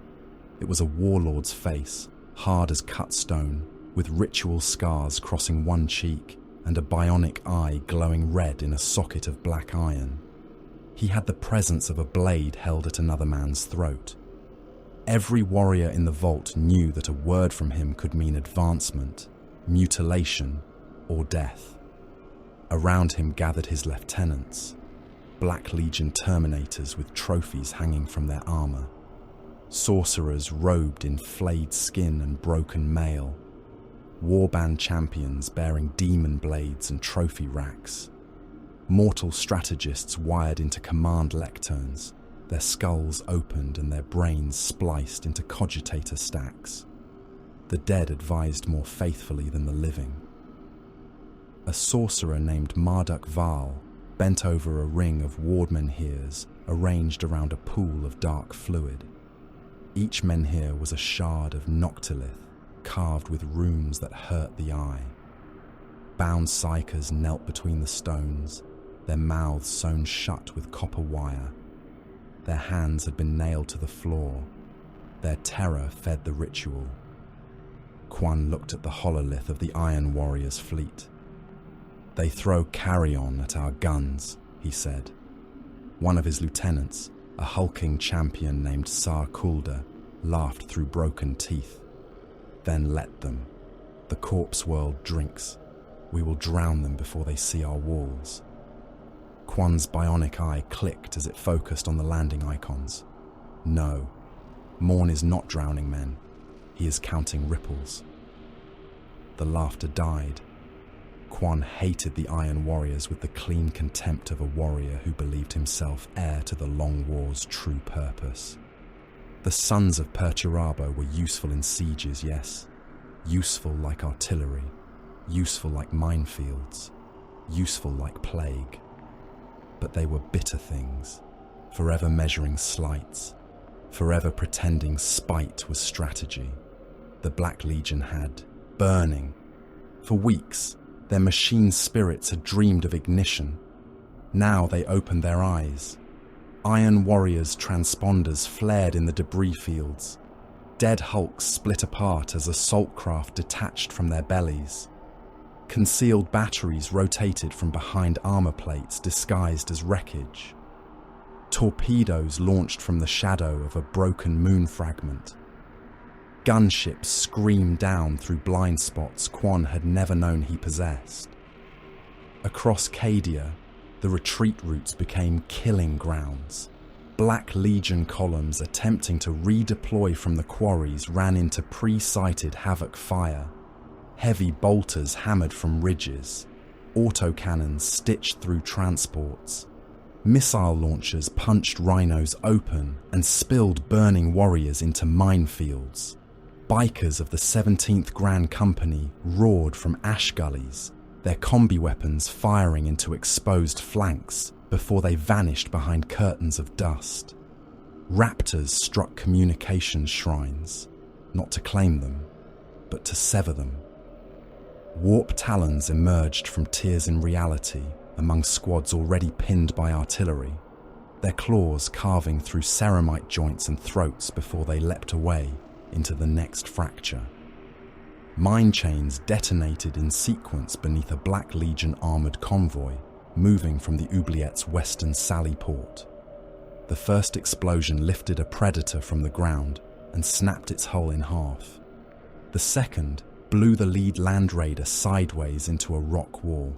It was a warlord's face, hard as cut stone, with ritual scars crossing one cheek and a bionic eye glowing red in a socket of black iron. He had the presence of a blade held at another man's throat. Every warrior in the vault knew that a word from him could mean advancement, mutilation, or death. Around him gathered his lieutenants, Black Legion Terminators with trophies hanging from their armor, sorcerers robed in flayed skin and broken mail, warband champions bearing demon blades and trophy racks, mortal strategists wired into command lecterns, their skulls opened and their brains spliced into cogitator stacks. The dead advised more faithfully than the living. A sorcerer named Marduk Val bent over a ring of ward menhirs arranged around a pool of dark fluid. Each menhir was a shard of noctilith carved with runes that hurt the eye. Bound psychers knelt between the stones, their mouths sewn shut with copper wire. Their hands had been nailed to the floor. Their terror fed the ritual. Quan looked at the hololith of the Iron Warriors' fleet. "They throw carrion at our guns," he said. One of his lieutenants, a hulking champion named Sar Kulda, laughed through broken teeth. "Then let them. The corpse world drinks. We will drown them before they see our walls." Quan's bionic eye clicked as it focused on the landing icons. No, Morne is not drowning men. He is counting ripples. The laughter died. Quan hated the Iron Warriors with the clean contempt of a warrior who believed himself heir to the Long War's true purpose. The sons of Perturabo were useful in sieges, yes. Useful like artillery. Useful like minefields. Useful like plague. But they were bitter things, forever measuring slights, forever pretending spite was strategy. The Black Legion had, burning. For weeks, their machine spirits had dreamed of ignition. Now they opened their eyes. Iron Warriors' transponders flared in the debris fields. Dead hulks split apart as assault craft detached from their bellies. Concealed batteries rotated from behind armor plates disguised as wreckage. Torpedoes launched from the shadow of a broken moon fragment. Gunships screamed down through blind spots Quan had never known he possessed. Across Cadia, the retreat routes became killing grounds. Black Legion columns attempting to redeploy from the quarries ran into pre-sighted Havoc fire. Heavy bolters hammered from ridges. Autocannons stitched through transports. Missile launchers punched rhinos open and spilled burning warriors into minefields. Bikers of the 17th Grand Company roared from ash gullies, their combi weapons firing into exposed flanks before they vanished behind curtains of dust. Raptors struck communications shrines, not to claim them, but to sever them. Warp talons emerged from tears in reality among squads already pinned by artillery, their claws carving through ceramite joints and throats before they leapt away into the next fracture. Mine chains detonated in sequence beneath a Black Legion armoured convoy moving from the Oubliette's western sally port. The first explosion lifted a predator from the ground and snapped its hull in half. The second blew the lead land raider sideways into a rock wall.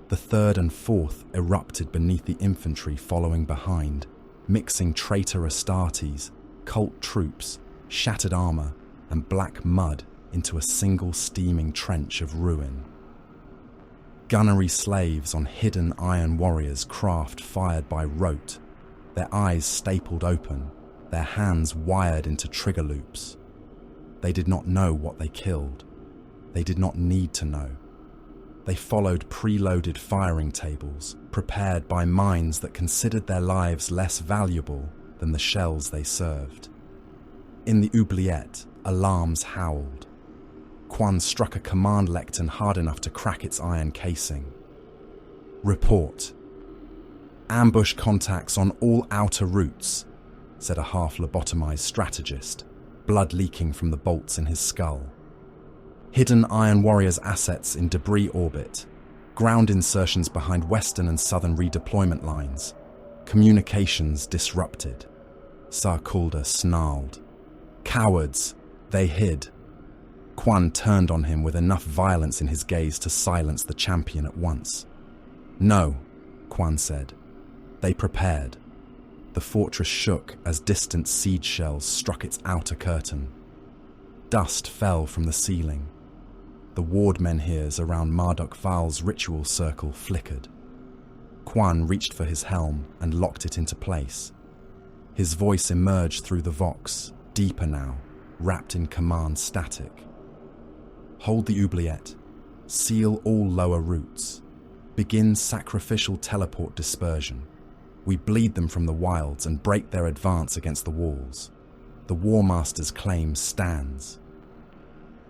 The third and fourth erupted beneath the infantry following behind, mixing traitor Astartes, cult troops, shattered armour, and black mud into a single steaming trench of ruin. Gunnery slaves on hidden Iron Warriors' craft fired by rote, their eyes stapled open, their hands wired into trigger loops. They did not know what they killed. They did not need to know. They followed preloaded firing tables, prepared by minds that considered their lives less valuable than the shells they served. In the oubliette, alarms howled. Quan struck a command lectern hard enough to crack its iron casing. "Report. Ambush contacts on all outer routes," said a half-lobotomized strategist, blood leaking from the bolts in his skull. "Hidden Iron Warriors assets in debris orbit. Ground insertions behind western and southern redeployment lines. Communications disrupted." Sar Kulda snarled. "Cowards! They hid." Quan turned on him with enough violence in his gaze to silence the champion at once. "No," Quan said. "They prepared." The fortress shook as distant siege shells struck its outer curtain. Dust fell from the ceiling. The ward menhirs around Marduk Val's ritual circle flickered. Quan reached for his helm and locked it into place. His voice emerged through the vox, deeper now, wrapped in command static. "Hold the oubliette. Seal all lower routes. Begin sacrificial teleport dispersion. We bleed them from the wilds and break their advance against the walls. The War Master's claim stands."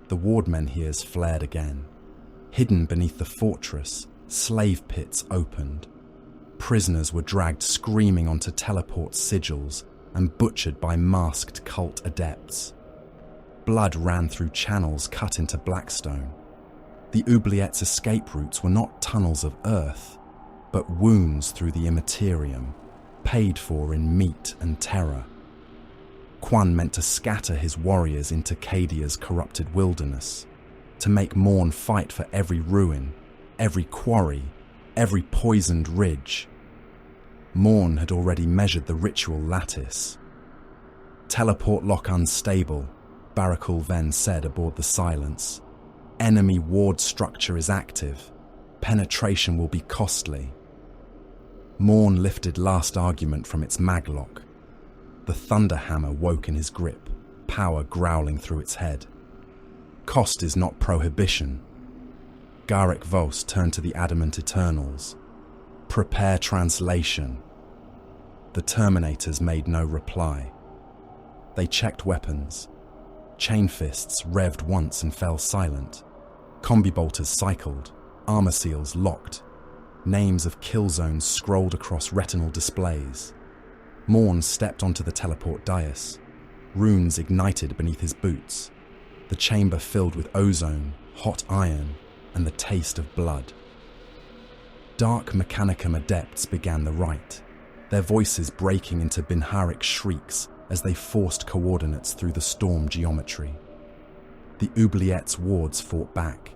The ward menhirs flared again. Hidden beneath the fortress, slave pits opened. Prisoners were dragged screaming onto teleport sigils and butchered by masked cult adepts. Blood ran through channels cut into blackstone. The oubliettes' escape routes were not tunnels of earth, but wounds through the immaterium, paid for in meat and terror. Quan meant to scatter his warriors into Cadia's corrupted wilderness, to make Morne fight for every ruin, every quarry, every poisoned ridge. Morne had already measured the ritual lattice. "Teleport lock unstable," Barakul Ven said aboard the Silence. "Enemy ward structure is active. Penetration will be costly." Morne lifted last argument from its maglock. The thunder hammer woke in his grip, power growling through its head. Cost is not prohibition. Garek Vos turned to the Adamant Eternals. "Prepare translation." The Terminators made no reply. They checked weapons. Chain fists revved once and fell silent. Combi bolters cycled, armor seals locked. Names of kill zones scrolled across retinal displays. Morne stepped onto the teleport dais. Runes ignited beneath his boots. The chamber filled with ozone, hot iron, and the taste of blood. Dark Mechanicum adepts began the rite, their voices breaking into Binharic shrieks as they forced coordinates through the storm geometry. The oubliettes' wards fought back.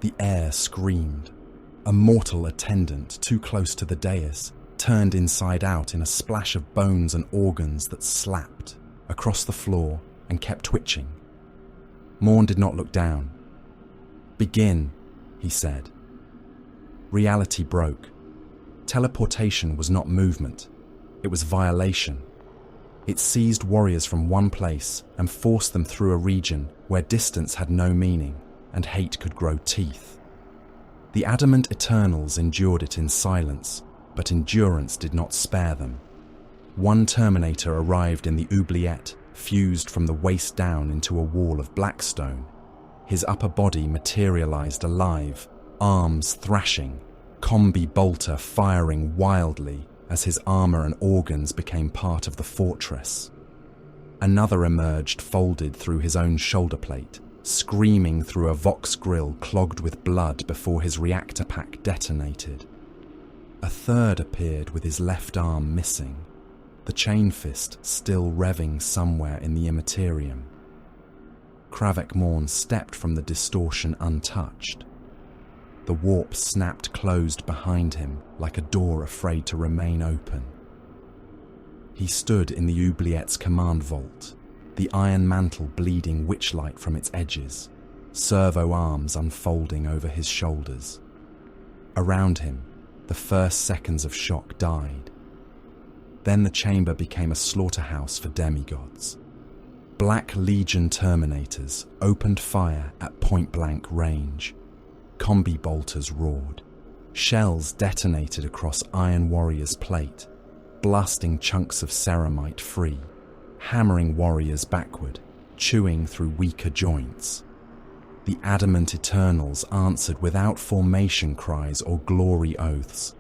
The air screamed. A mortal attendant, too close to the dais, turned inside out in a splash of bones and organs that slapped across the floor and kept twitching. Morne did not look down. "Begin," he said. Reality broke. Teleportation was not movement. It was violation. It seized warriors from one place and forced them through a region where distance had no meaning and hate could grow teeth. The Adamant Eternals endured it in silence, but endurance did not spare them. One Terminator arrived in the oubliette, fused from the waist down into a wall of blackstone. His upper body materialized alive, arms thrashing, combi bolter firing wildly as his armor and organs became part of the fortress. Another emerged folded through his own shoulder plate, screaming through a Vox grill clogged with blood before his reactor pack detonated. A third appeared with his left arm missing, the chain fist still revving somewhere in the immaterium. Kravek Morne stepped from the distortion untouched. The warp snapped closed behind him like a door afraid to remain open. He stood in the oubliette's command vault, the iron mantle bleeding witchlight from its edges, servo arms unfolding over his shoulders. Around him, the first seconds of shock died. Then the chamber became a slaughterhouse for demigods. Black Legion Terminators opened fire at point-blank range. Combi bolters roared. Shells detonated across Iron Warrior's plate, blasting chunks of ceramite free, hammering warriors backward, chewing through weaker joints. The Adamant Eternals answered without formation cries or glory oaths.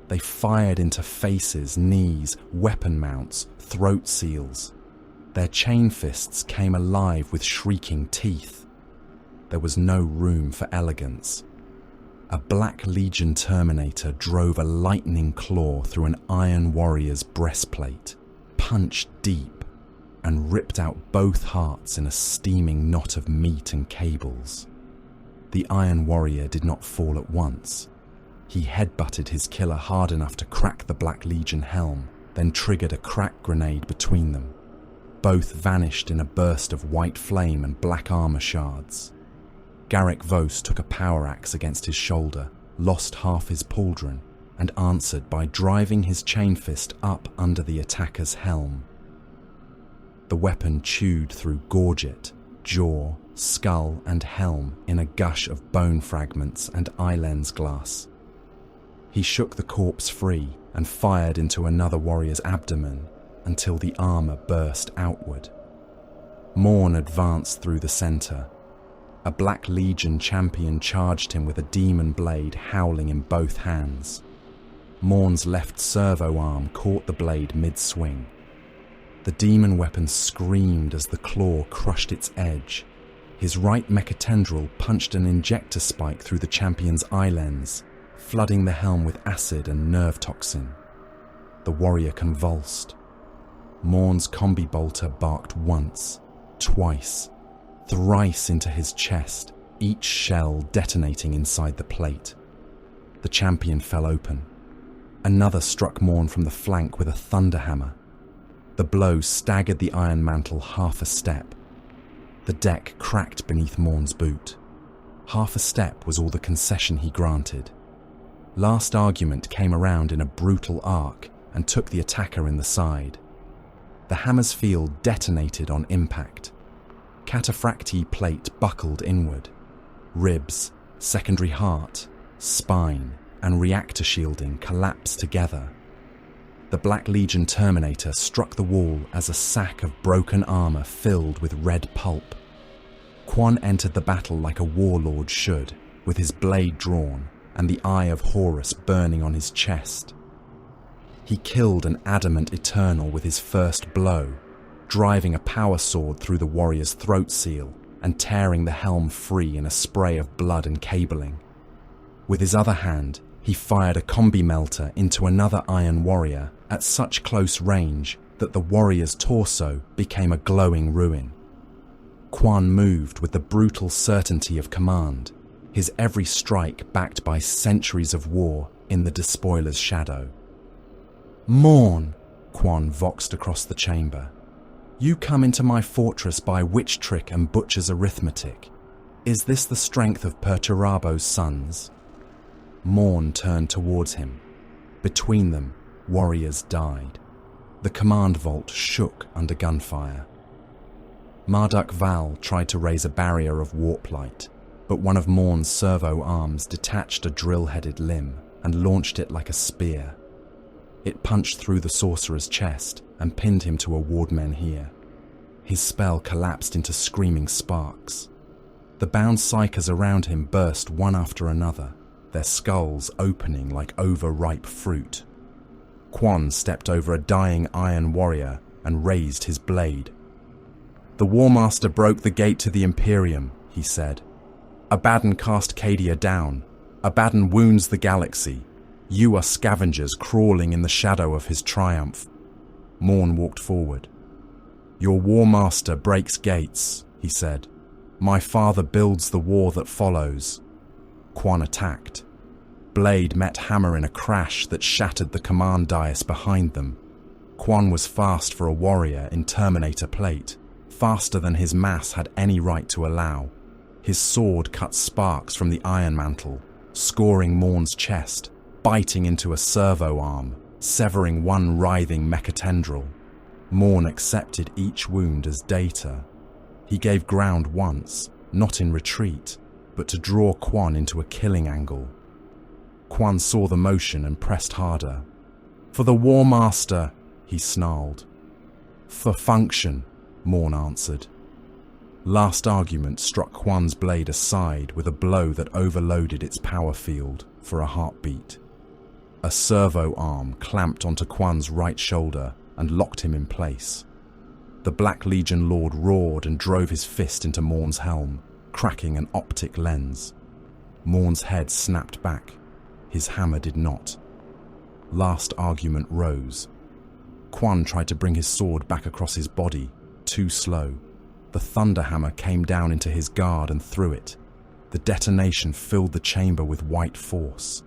They fired into faces, knees, weapon mounts, throat seals. Their chain fists came alive with shrieking teeth. There was no room for elegance. A Black Legion Terminator drove a lightning claw through an Iron Warrior's breastplate, punched deep, and ripped out both hearts in a steaming knot of meat and cables. The Iron Warrior did not fall at once. He headbutted his killer hard enough to crack the Black Legion helm, then triggered a crack grenade between them. Both vanished in a burst of white flame and black armor shards. Garek Vos took a power axe against his shoulder, lost half his pauldron, and answered by driving his chain fist up under the attacker's helm. The weapon chewed through gorget, jaw, skull, and helm in a gush of bone fragments and eye lens glass. He shook the corpse free and fired into another warrior's abdomen until the armor burst outward. Morne advanced through the center. A Black Legion champion charged him with a demon blade howling in both hands. Morne's left servo arm caught the blade mid-swing. The demon weapon screamed as the claw crushed its edge. His right mechatendril punched an injector spike through the champion's eye lens, flooding the helm with acid and nerve toxin. The warrior convulsed. Morne's combi bolter barked once, twice, thrice into his chest, each shell detonating inside the plate. The champion fell open. Another struck Morne from the flank with a thunderhammer. The blow staggered the iron mantle half a step. The deck cracked beneath Morne's boot. Half a step was all the concession he granted. Last Argument came around in a brutal arc and took the attacker in the side. The hammer's field detonated on impact. Cataphractii plate buckled inward. Ribs, secondary heart, spine, and reactor shielding collapsed together. The Black Legion Terminator struck the wall as a sack of broken armor filled with red pulp. Quan entered the battle like a warlord should, with his blade drawn and the eye of Horus burning on his chest. He killed an adamant Eternal with his first blow, driving a power sword through the warrior's throat seal and tearing the helm free in a spray of blood and cabling. With his other hand, he fired a combi melter into another iron warrior at such close range that the warrior's torso became a glowing ruin. Quan moved with the brutal certainty of command, his every strike backed by centuries of war in the despoiler's shadow. "Morne," Quan voxed across the chamber. "You come into my fortress by witch trick and butcher's arithmetic. Is this the strength of Perturabo's sons?" Morne turned towards him. Between them, warriors died. The command vault shook under gunfire. Marduk Val tried to raise a barrier of warp light, but one of Morne's servo arms detached a drill-headed limb and launched it like a spear. It punched through the sorcerer's chest and pinned him to a wardmen here. His spell collapsed into screaming sparks. The bound psychers around him burst one after another, their skulls opening like overripe fruit. Quan stepped over a dying iron warrior and raised his blade. "The Warmaster broke the gate to the Imperium," he said. "Abaddon cast Cadia down. Abaddon wounds the galaxy. You are scavengers crawling in the shadow of his triumph." Morne walked forward. "Your Warmaster breaks gates," he said. "My father builds the war that follows." Quan attacked. Blade met hammer in a crash that shattered the command dais behind them. Quan was fast for a warrior in Terminator plate, faster than his mass had any right to allow. His sword cut sparks from the iron mantle, scoring Morne's chest, biting into a servo arm, severing one writhing mechatendril. Morne accepted each wound as data. He gave ground once, not in retreat, but to draw Quan into a killing angle. Quan saw the motion and pressed harder. "For the Warmaster," he snarled. "For function," Morne answered. Last Argument struck Quan's blade aside with a blow that overloaded its power field for a heartbeat. A servo arm clamped onto Quan's right shoulder and locked him in place. The Black Legion Lord roared and drove his fist into Morne's helm, cracking an optic lens. Morne's head snapped back. His hammer did not. Last Argument rose. Quan tried to bring his sword back across his body, too slow. The thunderhammer came down into his guard and through it. The detonation filled the chamber with white force.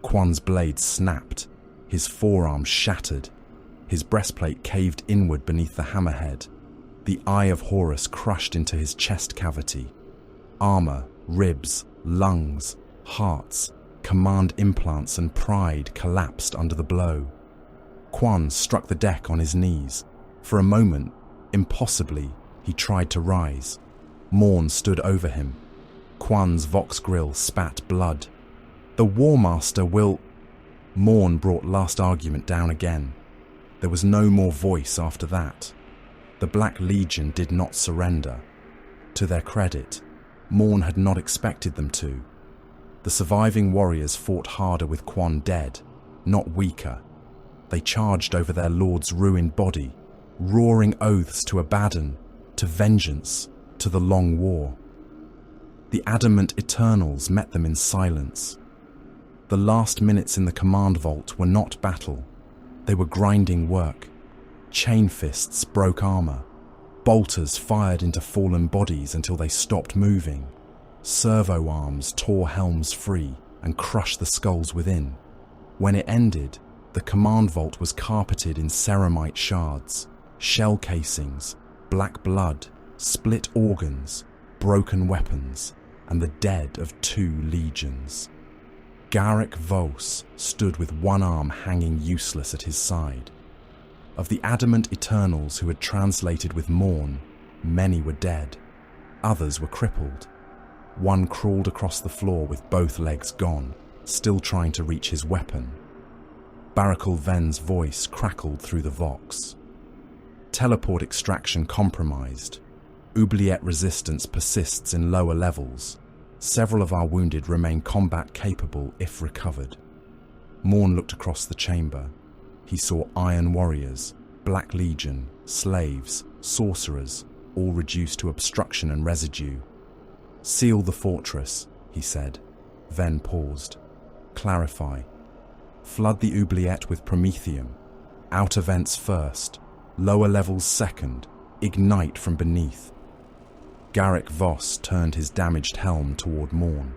Quan's blade snapped. His forearm shattered. His breastplate caved inward beneath the hammerhead. The eye of Horus crushed into his chest cavity. Armor, ribs, lungs, hearts, command implants and pride collapsed under the blow. Quan struck the deck on his knees. For a moment, impossibly, he tried to rise. Morne stood over him. Quan's Vox grill spat blood. "The Warmaster will..." Morne brought Last Argument down again. There was no more voice after that. The Black Legion did not surrender. To their credit, Morne had not expected them to. The surviving warriors fought harder with Quan dead, not weaker. They charged over their lord's ruined body, roaring oaths to Abaddon, to vengeance. to the long war. The adamant Eternals met them in silence. The last minutes in the command vault were not battle. They were grinding work. Chain fists broke armor. Bolters fired into fallen bodies until they stopped moving. Servo arms tore helms free and crushed the skulls within. When it ended, the command vault was carpeted in ceramite shards, shell casings, black blood, split organs, broken weapons, and the dead of 2 legions. Kravek Morne stood with one arm hanging useless at his side. Of the adamant Eternals who had translated with Morne, many were dead. Others were crippled. One crawled across the floor with both legs gone, still trying to reach his weapon. Barakel Ven's voice crackled through the vox. Teleport extraction compromised. Oubliette resistance persists in lower levels. Several of our wounded remain combat capable if recovered. Morne looked across the chamber. He saw Iron Warriors, Black Legion, slaves, sorcerers, all reduced to obstruction and residue. Seal the fortress, he said. Ven paused. Clarify. Flood the oubliette with promethium. Outer vents first, lower levels second. Ignite from beneath. Kravek Morne turned his damaged helm toward Morne.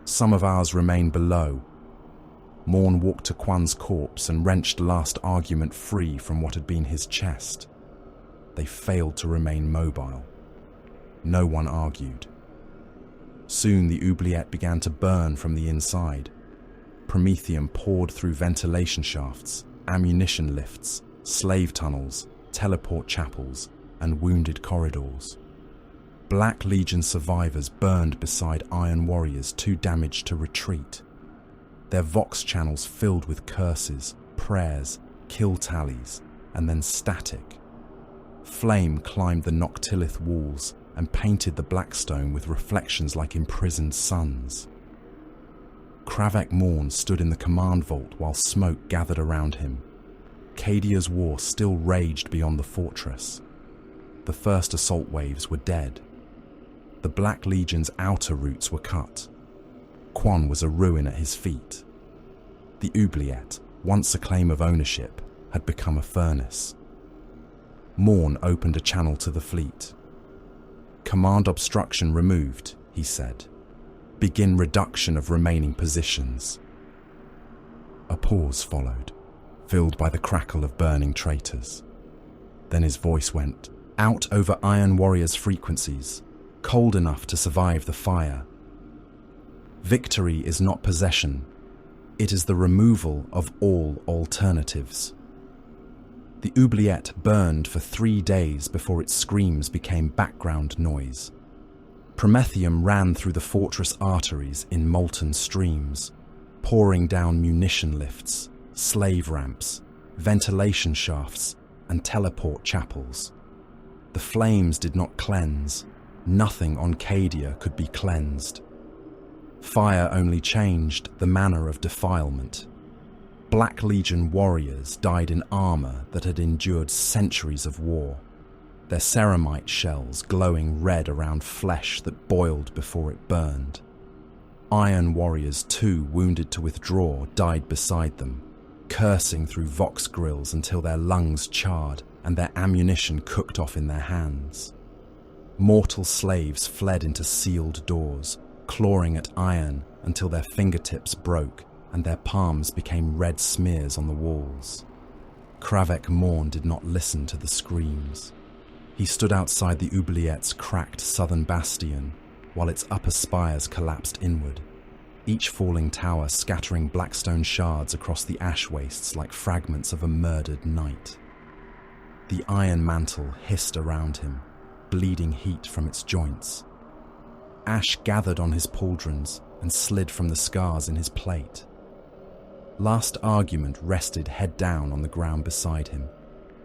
Some of ours remain below. Morne walked to Quan's corpse and wrenched last argument free from what had been his chest. They failed to remain mobile. No one argued. Soon the oubliette began to burn from the inside. Promethium poured through ventilation shafts, ammunition lifts, slave tunnels, teleport chapels, and wounded corridors. Black Legion survivors burned beside Iron Warriors too damaged to retreat. Their vox channels filled with curses, prayers, kill tallies, and then static. Flame climbed the Noctilith walls and painted the Blackstone with reflections like imprisoned suns. Kravek Morne stood in the command vault while smoke gathered around him. Cadia's war still raged beyond the fortress. The first assault waves were dead. The Black Legion's outer routes were cut. Quan was a ruin at his feet. The oubliette, once a claim of ownership, had become a furnace. Morne opened a channel to the fleet. Command obstruction removed, he said. Begin reduction of remaining positions. A pause followed, filled by the crackle of burning traitors. Then his voice went, out over Iron Warrior's frequencies, cold enough to survive the fire. Victory is not possession. It is the removal of all alternatives. The oubliette burned for 3 days before its screams became background noise. Promethium ran through the fortress arteries in molten streams, pouring down munition lifts, slave ramps, ventilation shafts, and teleport chapels. The flames did not cleanse. Nothing on Cadia could be cleansed. Fire only changed the manner of defilement. Black Legion warriors died in armor that had endured centuries of war, their ceramite shells glowing red around flesh that boiled before it burned. Iron warriors too, wounded to withdraw, died beside them, cursing through vox grills until their lungs charred and their ammunition cooked off in their hands. Mortal slaves fled into sealed doors, clawing at iron until their fingertips broke and their palms became red smears on the walls. Kravek Morne did not listen to the screams. He stood outside the oubliette's cracked southern bastion while its upper spires collapsed inward, each falling tower scattering blackstone shards across the ash wastes like fragments of a murdered knight. The iron mantle hissed around him, bleeding heat from its joints. Ash gathered on his pauldrons and slid from the scars in his plate. Last argument rested head down on the ground beside him,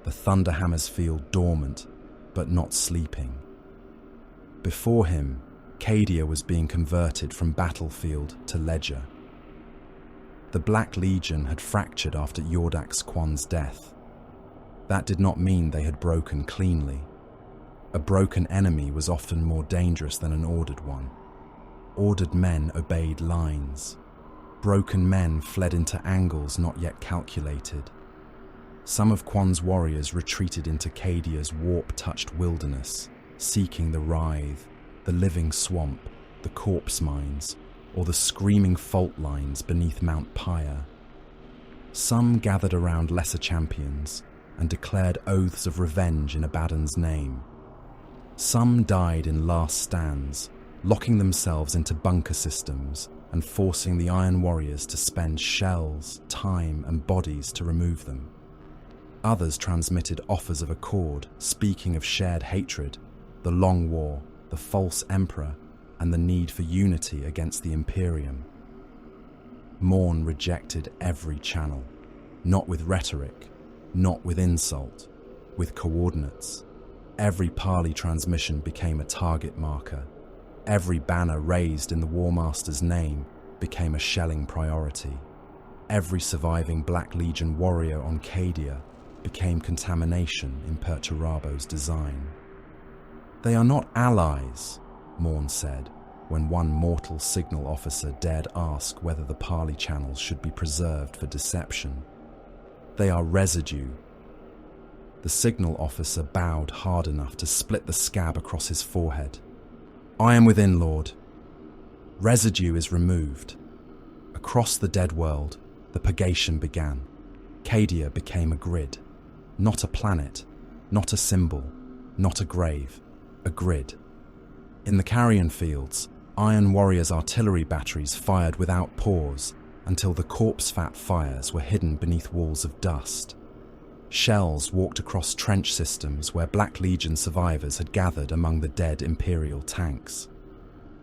the Thunderhammer's field dormant, but not sleeping. Before him, Cadia was being converted from battlefield to ledger. The Black Legion had fractured after Yordax Quan's death. That did not mean they had broken cleanly. A broken enemy was often more dangerous than an ordered one. Ordered men obeyed lines. Broken men fled into angles not yet calculated. Some of Quan's warriors retreated into Cadia's warp-touched wilderness, seeking the writhe, the living swamp, the corpse mines, or the screaming fault lines beneath Mount Pyre. Some gathered around lesser champions and declared oaths of revenge in Abaddon's name. Some died in last stands, locking themselves into bunker systems and forcing the Iron Warriors to spend shells, time, and bodies to remove them. Others transmitted offers of accord, speaking of shared hatred, the Long War, the false emperor, and the need for unity against the Imperium. Morne rejected every channel, not with rhetoric, not with insult, with coordinates. Every parley transmission became a target marker. Every banner raised in the War Master's name became a shelling priority. Every surviving Black Legion warrior on Cadia became contamination in Perturabo's design. "They are not allies," Morne said, when one mortal signal officer dared ask whether the parley channels should be preserved for deception. "They are residue." The signal officer bowed hard enough to split the scab across his forehead. "I am within, Lord." Residue is removed. Across the dead world, the purgation began. Cadia became a grid. Not a planet, not a symbol, not a grave, a grid. In the carrion fields, Iron Warriors' artillery batteries fired without pause until the corpse-fat fires were hidden beneath walls of dust. Shells walked across trench systems where Black Legion survivors had gathered among the dead Imperial tanks.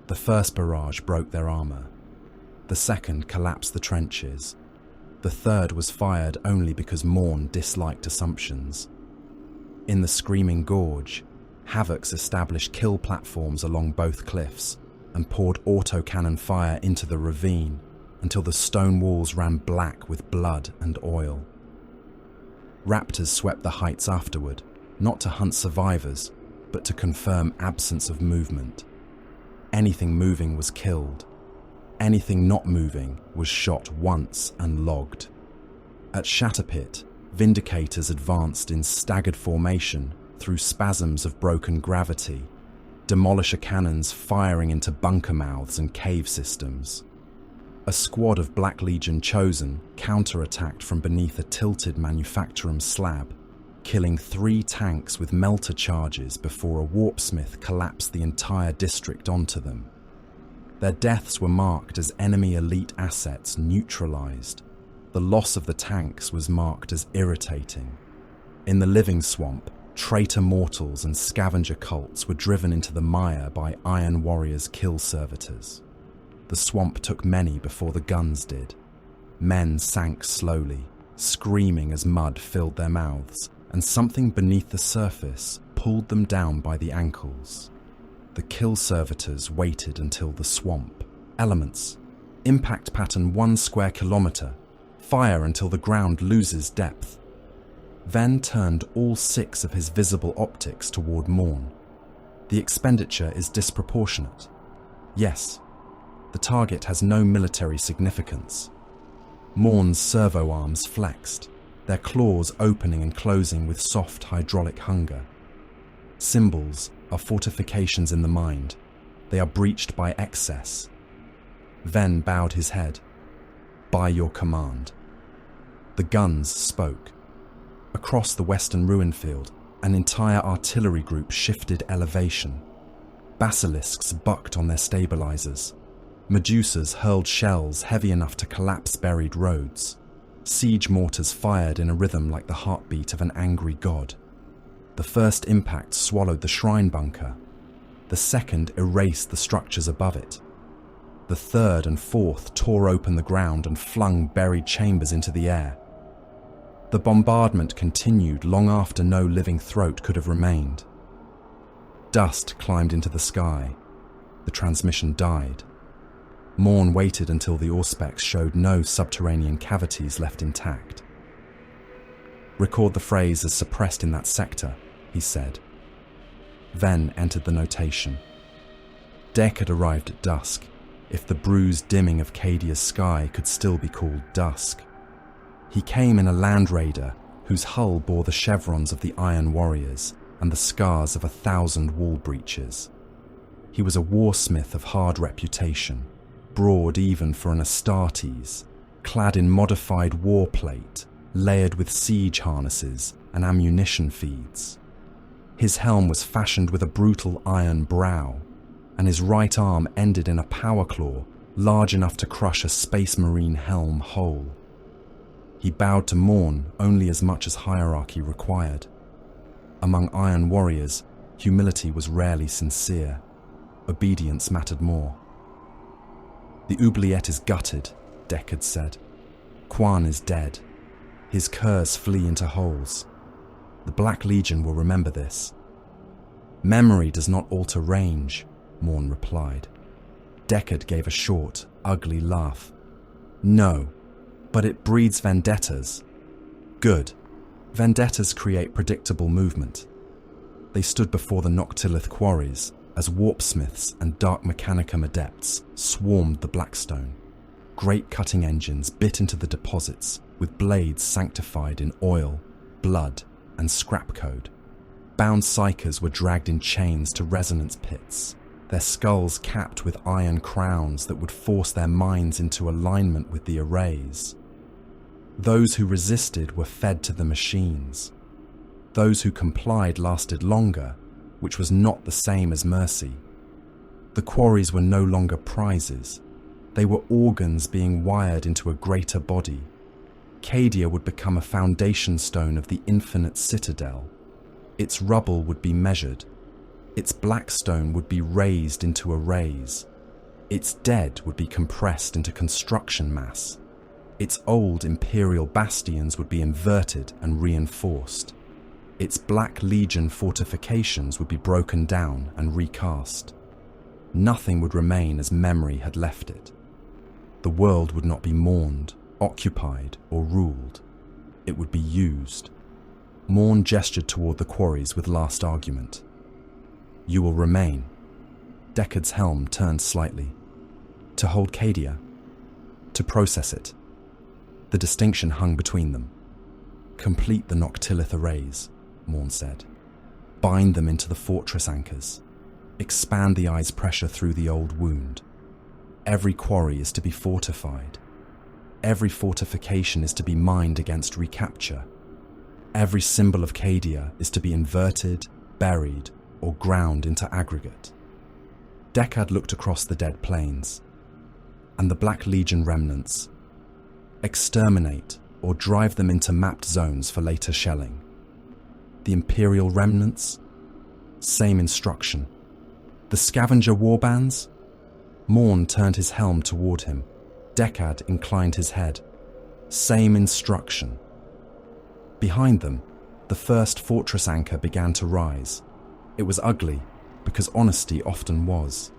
The first barrage broke their armor. The second collapsed the trenches. The third was fired only because Morne disliked assumptions. In the Screaming Gorge, Havocs established kill platforms along both cliffs and poured autocannon fire into the ravine until the stone walls ran black with blood and oil. Raptors swept the heights afterward, not to hunt survivors, but to confirm absence of movement. Anything moving was killed. Anything not moving was shot once and logged. At Shatterpit, Vindicators advanced in staggered formation through spasms of broken gravity, Demolisher cannons firing into bunker mouths and cave systems. A squad of Black Legion Chosen counterattacked from beneath a tilted Manufactorum slab, killing 3 tanks with melter charges before a warpsmith collapsed the entire district onto them. Their deaths were marked as enemy elite assets neutralized. The loss of the tanks was marked as irritating. In the living swamp, traitor mortals and scavenger cults were driven into the mire by Iron Warriors' kill servitors. The swamp took many before the guns did. Men sank slowly, screaming as mud filled their mouths, and something beneath the surface pulled them down by the ankles. The kill servitors waited until the swamp. Elements. Impact pattern 1 square kilometer. Fire until the ground loses depth. Ven turned all 6 of his visible optics toward Morne. The expenditure is disproportionate. Yes, the target has no military significance. Morne's servo arms flexed, their claws opening and closing with soft hydraulic hunger. Symbols are fortifications in the mind. They are breached by excess. Ven bowed his head. "By your command." The guns spoke. Across the western ruin field, an entire artillery group shifted elevation. Basilisks bucked on their stabilizers. Medusas hurled shells heavy enough to collapse buried roads. Siege mortars fired in a rhythm like the heartbeat of an angry god. The first impact swallowed the shrine bunker. The second erased the structures above it. The third and fourth tore open the ground and flung buried chambers into the air. The bombardment continued long after no living throat could have remained. Dust climbed into the sky. The transmission died. Morne waited until the Auspex showed no subterranean cavities left intact. "Record the phrase as suppressed in that sector," he said. Then entered the notation. Deck had arrived at dusk, if the bruised dimming of Cadia's sky could still be called dusk. He came in a Land Raider whose hull bore the chevrons of the Iron Warriors and the scars of 1,000 wall breaches. He was a warsmith of hard reputation, broad even for an Astartes, clad in modified war plate, layered with siege harnesses and ammunition feeds. His helm was fashioned with a brutal iron brow, and his right arm ended in a power claw large enough to crush a Space Marine helm whole. He bowed to Morne only as much as hierarchy required. Among Iron Warriors, humility was rarely sincere. Obedience mattered more. "The oubliette is gutted," Deckard said. "Quan is dead. His curs flee into holes. The Black Legion will remember this." "Memory does not alter range," Morne replied. Deckard gave a short, ugly laugh. "No, but it breeds vendettas." "Good. Vendettas create predictable movement." They stood before the Noctilith quarries as warpsmiths and Dark Mechanicum adepts swarmed the Blackstone. Great cutting engines bit into the deposits with blades sanctified in oil, blood, and scrap code. Bound psychers were dragged in chains to resonance pits, their skulls capped with iron crowns that would force their minds into alignment with the arrays. Those who resisted were fed to the machines. Those who complied lasted longer, which was not the same as mercy. The quarries were no longer prizes. They were organs being wired into a greater body. Cadia would become a foundation stone of the infinite citadel. Its rubble would be measured. Its blackstone would be raised into arrays. Its dead would be compressed into construction mass. Its old imperial bastions would be inverted and reinforced. Its Black Legion fortifications would be broken down and recast. Nothing would remain as memory had left it. The world would not be mourned, occupied, or ruled. It would be used. Morne gestured toward the quarries with last argument. "You will remain." Deckard's helm turned slightly. "To hold Cadia? To process it?" The distinction hung between them. "Complete the Noctilith arrays," Morne said. "Bind them into the fortress anchors. Expand the eye's pressure through the old wound. Every quarry is to be fortified. Every fortification is to be mined against recapture. Every symbol of Cadia is to be inverted, buried, or ground into aggregate." Deckard looked across the dead plains. "And the Black Legion remnants? Exterminate or drive them into mapped zones for later shelling. The Imperial remnants? Same instruction. The scavenger warbands?" Morne turned his helm toward him. Deckard inclined his head. "Same instruction." Behind them, the first fortress anchor began to rise. It was ugly, because honesty often was.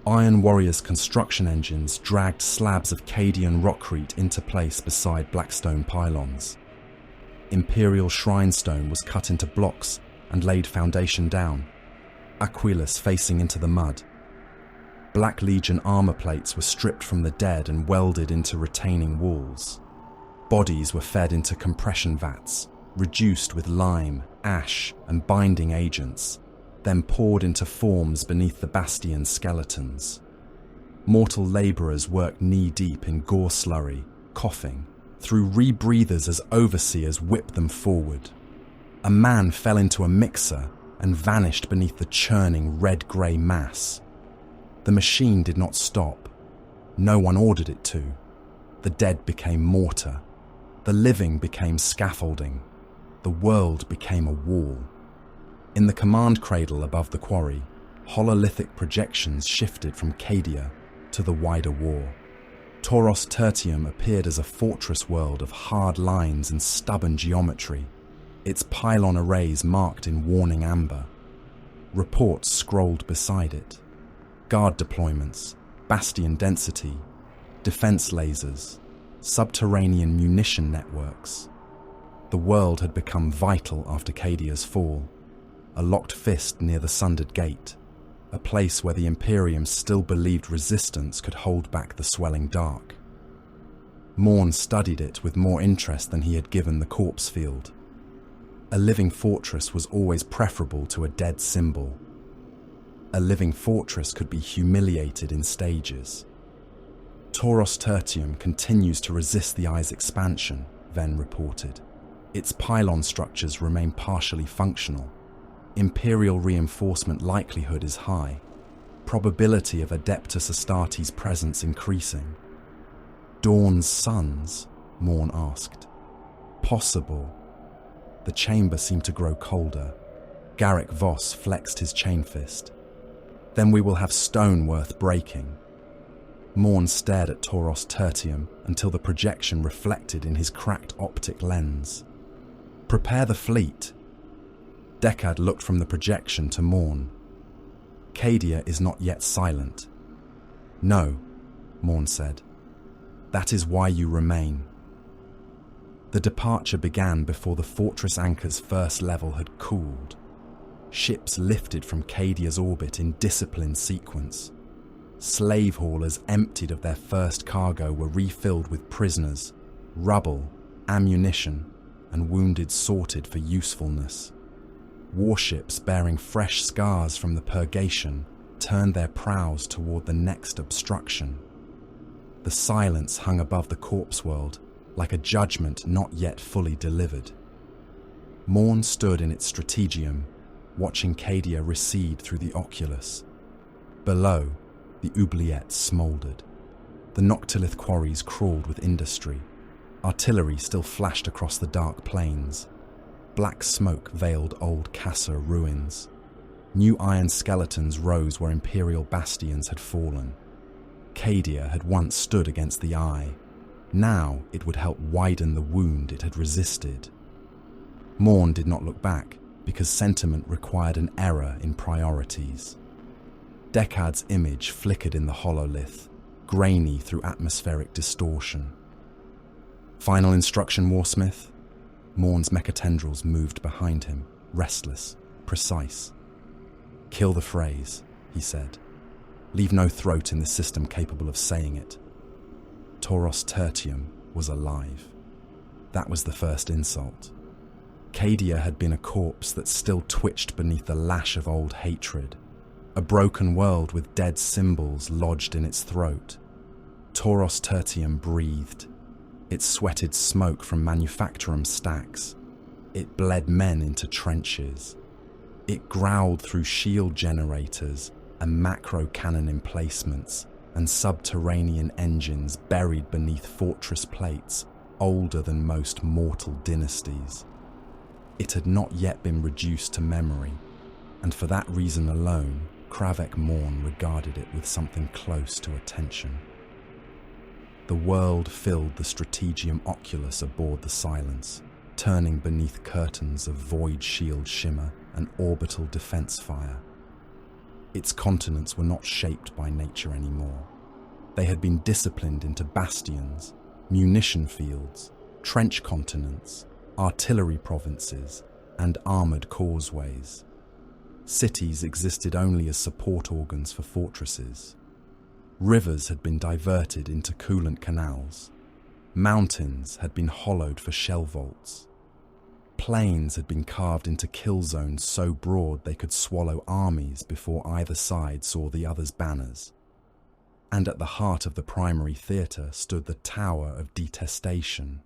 Iron Warriors' construction engines dragged slabs of Cadian rockcrete into place beside Blackstone pylons. Imperial shrinestone was cut into blocks and laid foundation down, aquilus facing into the mud. Black Legion armor plates were stripped from the dead and welded into retaining walls. Bodies were fed into compression vats, reduced with lime, ash, and binding agents, then poured into forms beneath the bastion skeletons. Mortal labourers worked knee-deep in gore slurry, coughing, through rebreathers as overseers whipped them forward. A man fell into a mixer and vanished beneath the churning red-grey mass. The machine did not stop. No one ordered it to. The dead became mortar. The living became scaffolding. The world became a wall. In the command cradle above the quarry, hololithic projections shifted from Cadia to the wider war. Tauros Tertium appeared as a fortress world of hard lines and stubborn geometry, its pylon arrays marked in warning amber. Reports scrolled beside it. Guard deployments, bastion density, defense lasers, subterranean munition networks. The world had become vital after Cadia's fall. a locked fist near the sundered gate, a place where the Imperium still believed resistance could hold back the swelling dark. Morne studied it with more interest than he had given the corpse field. A living fortress was always preferable to a dead symbol. A living fortress could be humiliated in stages. Tauros Tertium continues to resist the eye's expansion, Venn reported. Its pylon structures remain partially functional. Imperial reinforcement likelihood is high. Probability of Adeptus Astartes' presence increasing. Dawn's sons? Morne asked. Possible. The chamber seemed to grow colder. Garrick Voss flexed his chain fist. Then we will have stone worth breaking. Morne stared at Tauros Tertium until the projection reflected in his cracked optic lens. Prepare the fleet. Deckard looked from the projection to Morne. Cadia is not yet silent. No, Morne said. That is why you remain. The departure began before the fortress anchor's first level had cooled. Ships lifted from Cadia's orbit in disciplined sequence. Slave haulers emptied of their first cargo were refilled with prisoners, rubble, ammunition, and wounded sorted for usefulness. Warships bearing fresh scars from the purgation turned their prows toward the next obstruction. The silence hung above the corpse world like a judgment not yet fully delivered. Morne stood in its strategium, watching Cadia recede through the oculus. Below, the oubliettes smouldered. The Noctilith quarries crawled with industry. Artillery still flashed across the dark plains. Black smoke veiled old Casa ruins. New iron skeletons rose where Imperial bastions had fallen. Cadia had once stood against the eye. Now it would help widen the wound it had resisted. Morne did not look back, because sentiment required an error in priorities. Deckard's image flickered in the hololith, grainy through atmospheric distortion. Final instruction, Warsmith? Morne's mechatendrils moved behind him, restless, precise. Kill the phrase, he said. Leave no throat in the system capable of saying it. Tauros Tertium was alive. That was the first insult. Cadia had been a corpse that still twitched beneath the lash of old hatred. A broken world with dead symbols lodged in its throat. Tauros Tertium breathed. It sweated smoke from manufactorum stacks. It bled men into trenches. It growled through shield generators and macro cannon emplacements and subterranean engines buried beneath fortress plates older than most mortal dynasties. It had not yet been reduced to memory, and for that reason alone, Kravek Morne regarded it with something close to attention. The world filled the strategium oculus aboard the Silence, turning beneath curtains of void shield shimmer and orbital defense fire. Its continents were not shaped by nature anymore. They had been disciplined into bastions, munition fields, trench continents, artillery provinces, and armoured causeways. Cities existed only as support organs for fortresses. Rivers had been diverted into coolant canals. Mountains had been hollowed for shell vaults. Plains had been carved into kill zones so broad they could swallow armies before either side saw the other's banners. And at the heart of the primary theatre stood the Tower of Detestation.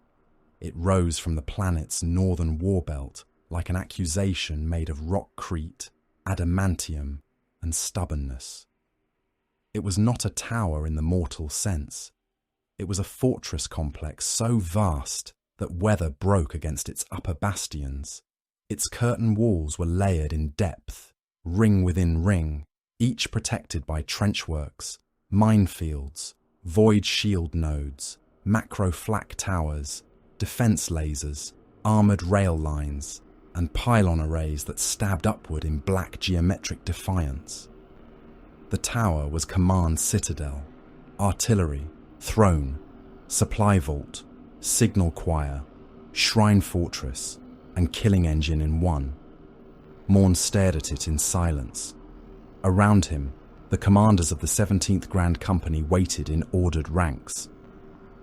It rose from the planet's northern warbelt like an accusation made of rockcrete, adamantium, and stubbornness. It was not a tower in the mortal sense. It was a fortress complex so vast that weather broke against its upper bastions. Its curtain walls were layered in depth, ring within ring, each protected by trenchworks, minefields, void shield nodes, macro flak towers, defense lasers, armored rail lines, and pylon arrays that stabbed upward in black geometric defiance. The tower was command citadel, artillery, throne, supply vault, signal choir, shrine fortress, and killing engine in one. Morne stared at it in silence. Around him, the commanders of the 17th Grand Company waited in ordered ranks.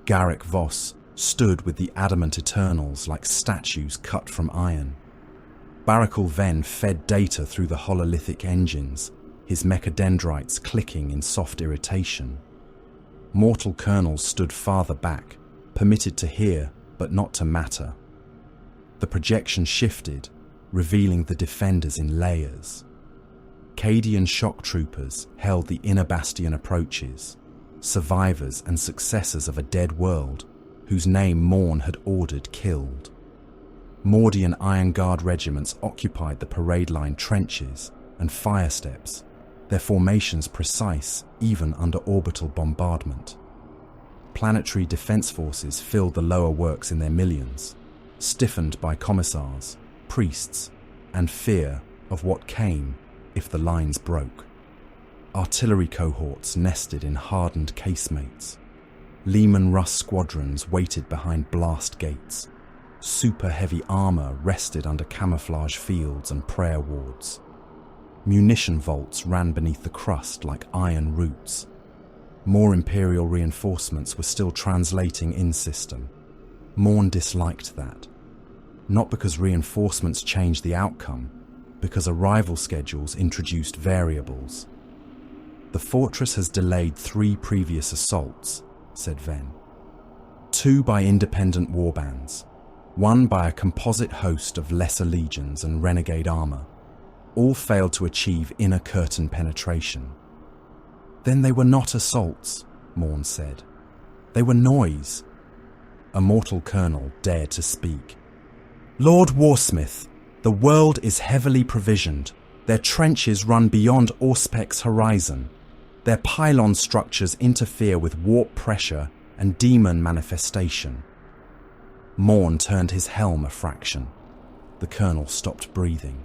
Kravek Voss stood with the adamant Eternals like statues cut from iron. Barakul Ven fed data through the hololithic engines, his mechadendrites clicking in soft irritation. Mortal colonels stood farther back, permitted to hear but not to matter. The projection shifted, revealing the defenders in layers. Cadian shock troopers held the inner bastion approaches, survivors and successors of a dead world whose name Morne had ordered killed. Mordian Iron Guard regiments occupied the parade line trenches and fire steps, their formations precise even under orbital bombardment. Planetary defense forces filled the lower works in their millions, stiffened by commissars, priests, and fear of what came if the lines broke. Artillery cohorts nested in hardened casemates. Lehman Russ squadrons waited behind blast gates. Super heavy armor rested under camouflage fields and prayer wards. Munition vaults ran beneath the crust like iron roots. More Imperial reinforcements were still translating in-system. Morne disliked that. Not because reinforcements changed the outcome, because arrival schedules introduced variables. "The fortress has delayed 3 previous assaults," said Ven. 2 by independent warbands, 1 by a composite host of lesser legions and renegade armor. All failed to achieve inner curtain penetration. "Then they were not assaults," Morne said. "They were noise." A mortal colonel dared to speak. "Lord Warsmith, the world is heavily provisioned. Their trenches run beyond Auspec's horizon. Their pylon structures interfere with warp pressure and demon manifestation." Morne turned his helm a fraction. The colonel stopped breathing.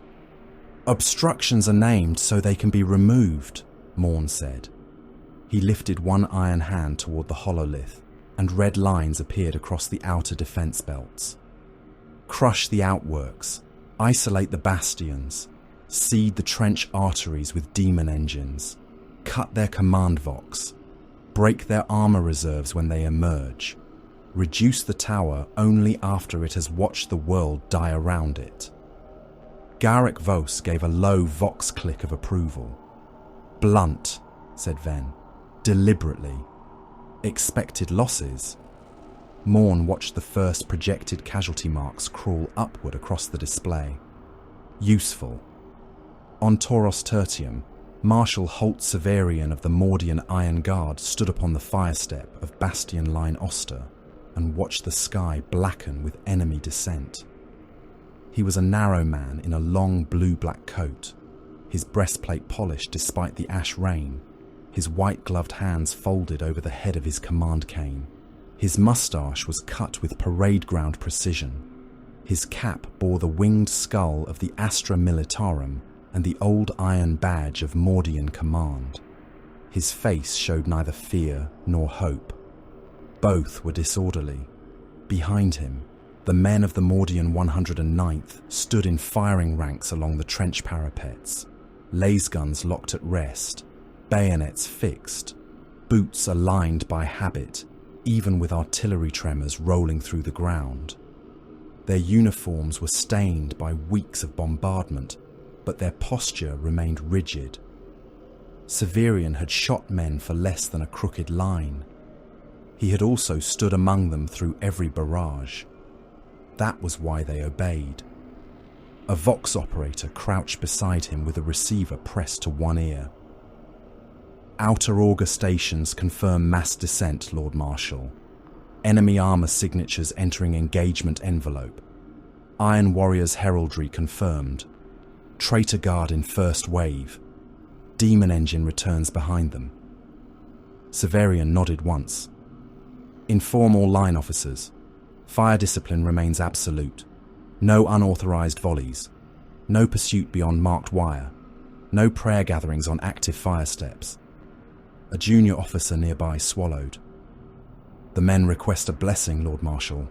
"Obstructions are named so they can be removed," Morne said. He lifted one iron hand toward the hololith, and red lines appeared across the outer defense belts. "Crush the outworks, isolate the bastions, seed the trench arteries with demon engines, cut their command vox, break their armor reserves when they emerge, reduce the tower only after it has watched the world die around it." Kravek Voss gave a low vox click of approval. "Blunt," said Ven, "deliberately. Expected losses?" Morne watched the first projected casualty marks crawl upward across the display. "Useful." On Tauros Tertium, Marshal Holt Severian of the Mordian Iron Guard stood upon the firestep of Bastion Line Oster and watched the sky blacken with enemy descent. He was a narrow man in a long blue-black coat, his breastplate polished despite the ash rain, his white-gloved hands folded over the head of his command cane. His moustache was cut with parade ground precision. His cap bore the winged skull of the Astra Militarum and the old iron badge of Mordian command. His face showed neither fear nor hope. Both were disorderly. Behind him, the men of the Mordian 109th stood in firing ranks along the trench parapets, laser guns locked at rest, bayonets fixed, boots aligned by habit, even with artillery tremors rolling through the ground. Their uniforms were stained by weeks of bombardment, but their posture remained rigid. Severian had shot men for less than a crooked line. He had also stood among them through every barrage. That was why they obeyed. A Vox operator crouched beside him with a receiver pressed to one ear. "Outer auger stations confirm mass descent, Lord Marshal. Enemy armor signatures entering engagement envelope. Iron Warriors heraldry confirmed. Traitor Guard in first wave. Demon engine returns behind them." Severian nodded once. "Inform all line officers. Fire discipline remains absolute. No unauthorized volleys. No pursuit beyond marked wire. No prayer gatherings on active fire steps." A junior officer nearby swallowed. "The men request a blessing, Lord Marshal."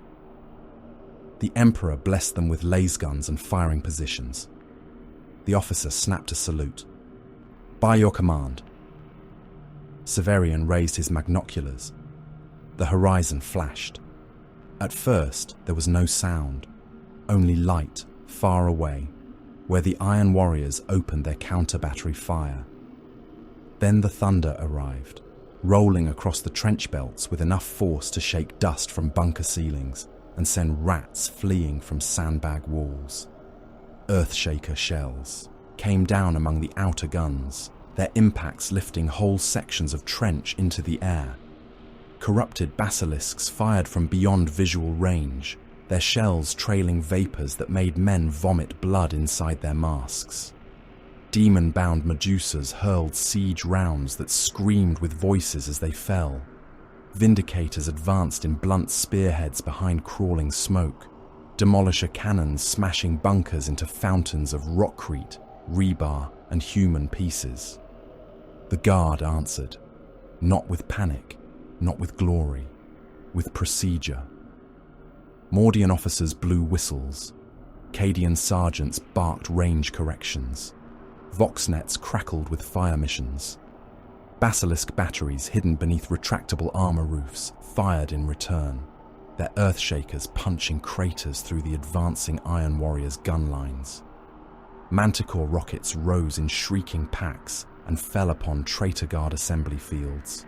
The Emperor blessed them with laser guns and firing positions. The officer snapped a salute. "By your command." Severian raised his magnoculars. The horizon flashed. At first, there was no sound, only light far away, where the Iron Warriors opened their counter-battery fire. Then the thunder arrived, rolling across the trench belts with enough force to shake dust from bunker ceilings and send rats fleeing from sandbag walls. Earthshaker shells came down among the outer guns, their impacts lifting whole sections of trench into the air. Corrupted basilisks fired from beyond visual range, their shells trailing vapors that made men vomit blood inside their masks. Demon-bound Medusas hurled siege rounds that screamed with voices as they fell. Vindicators advanced in blunt spearheads behind crawling smoke, demolisher cannons smashing bunkers into fountains of rockcrete, rebar, and human pieces. The guard answered, not with panic, not with glory, with procedure. Mordian officers blew whistles. Cadian sergeants barked range corrections. Voxnets crackled with fire missions. Basilisk batteries hidden beneath retractable armor roofs fired in return, their earthshakers punching craters through the advancing Iron Warriors' gun lines. Manticore rockets rose in shrieking packs and fell upon Traitor Guard assembly fields.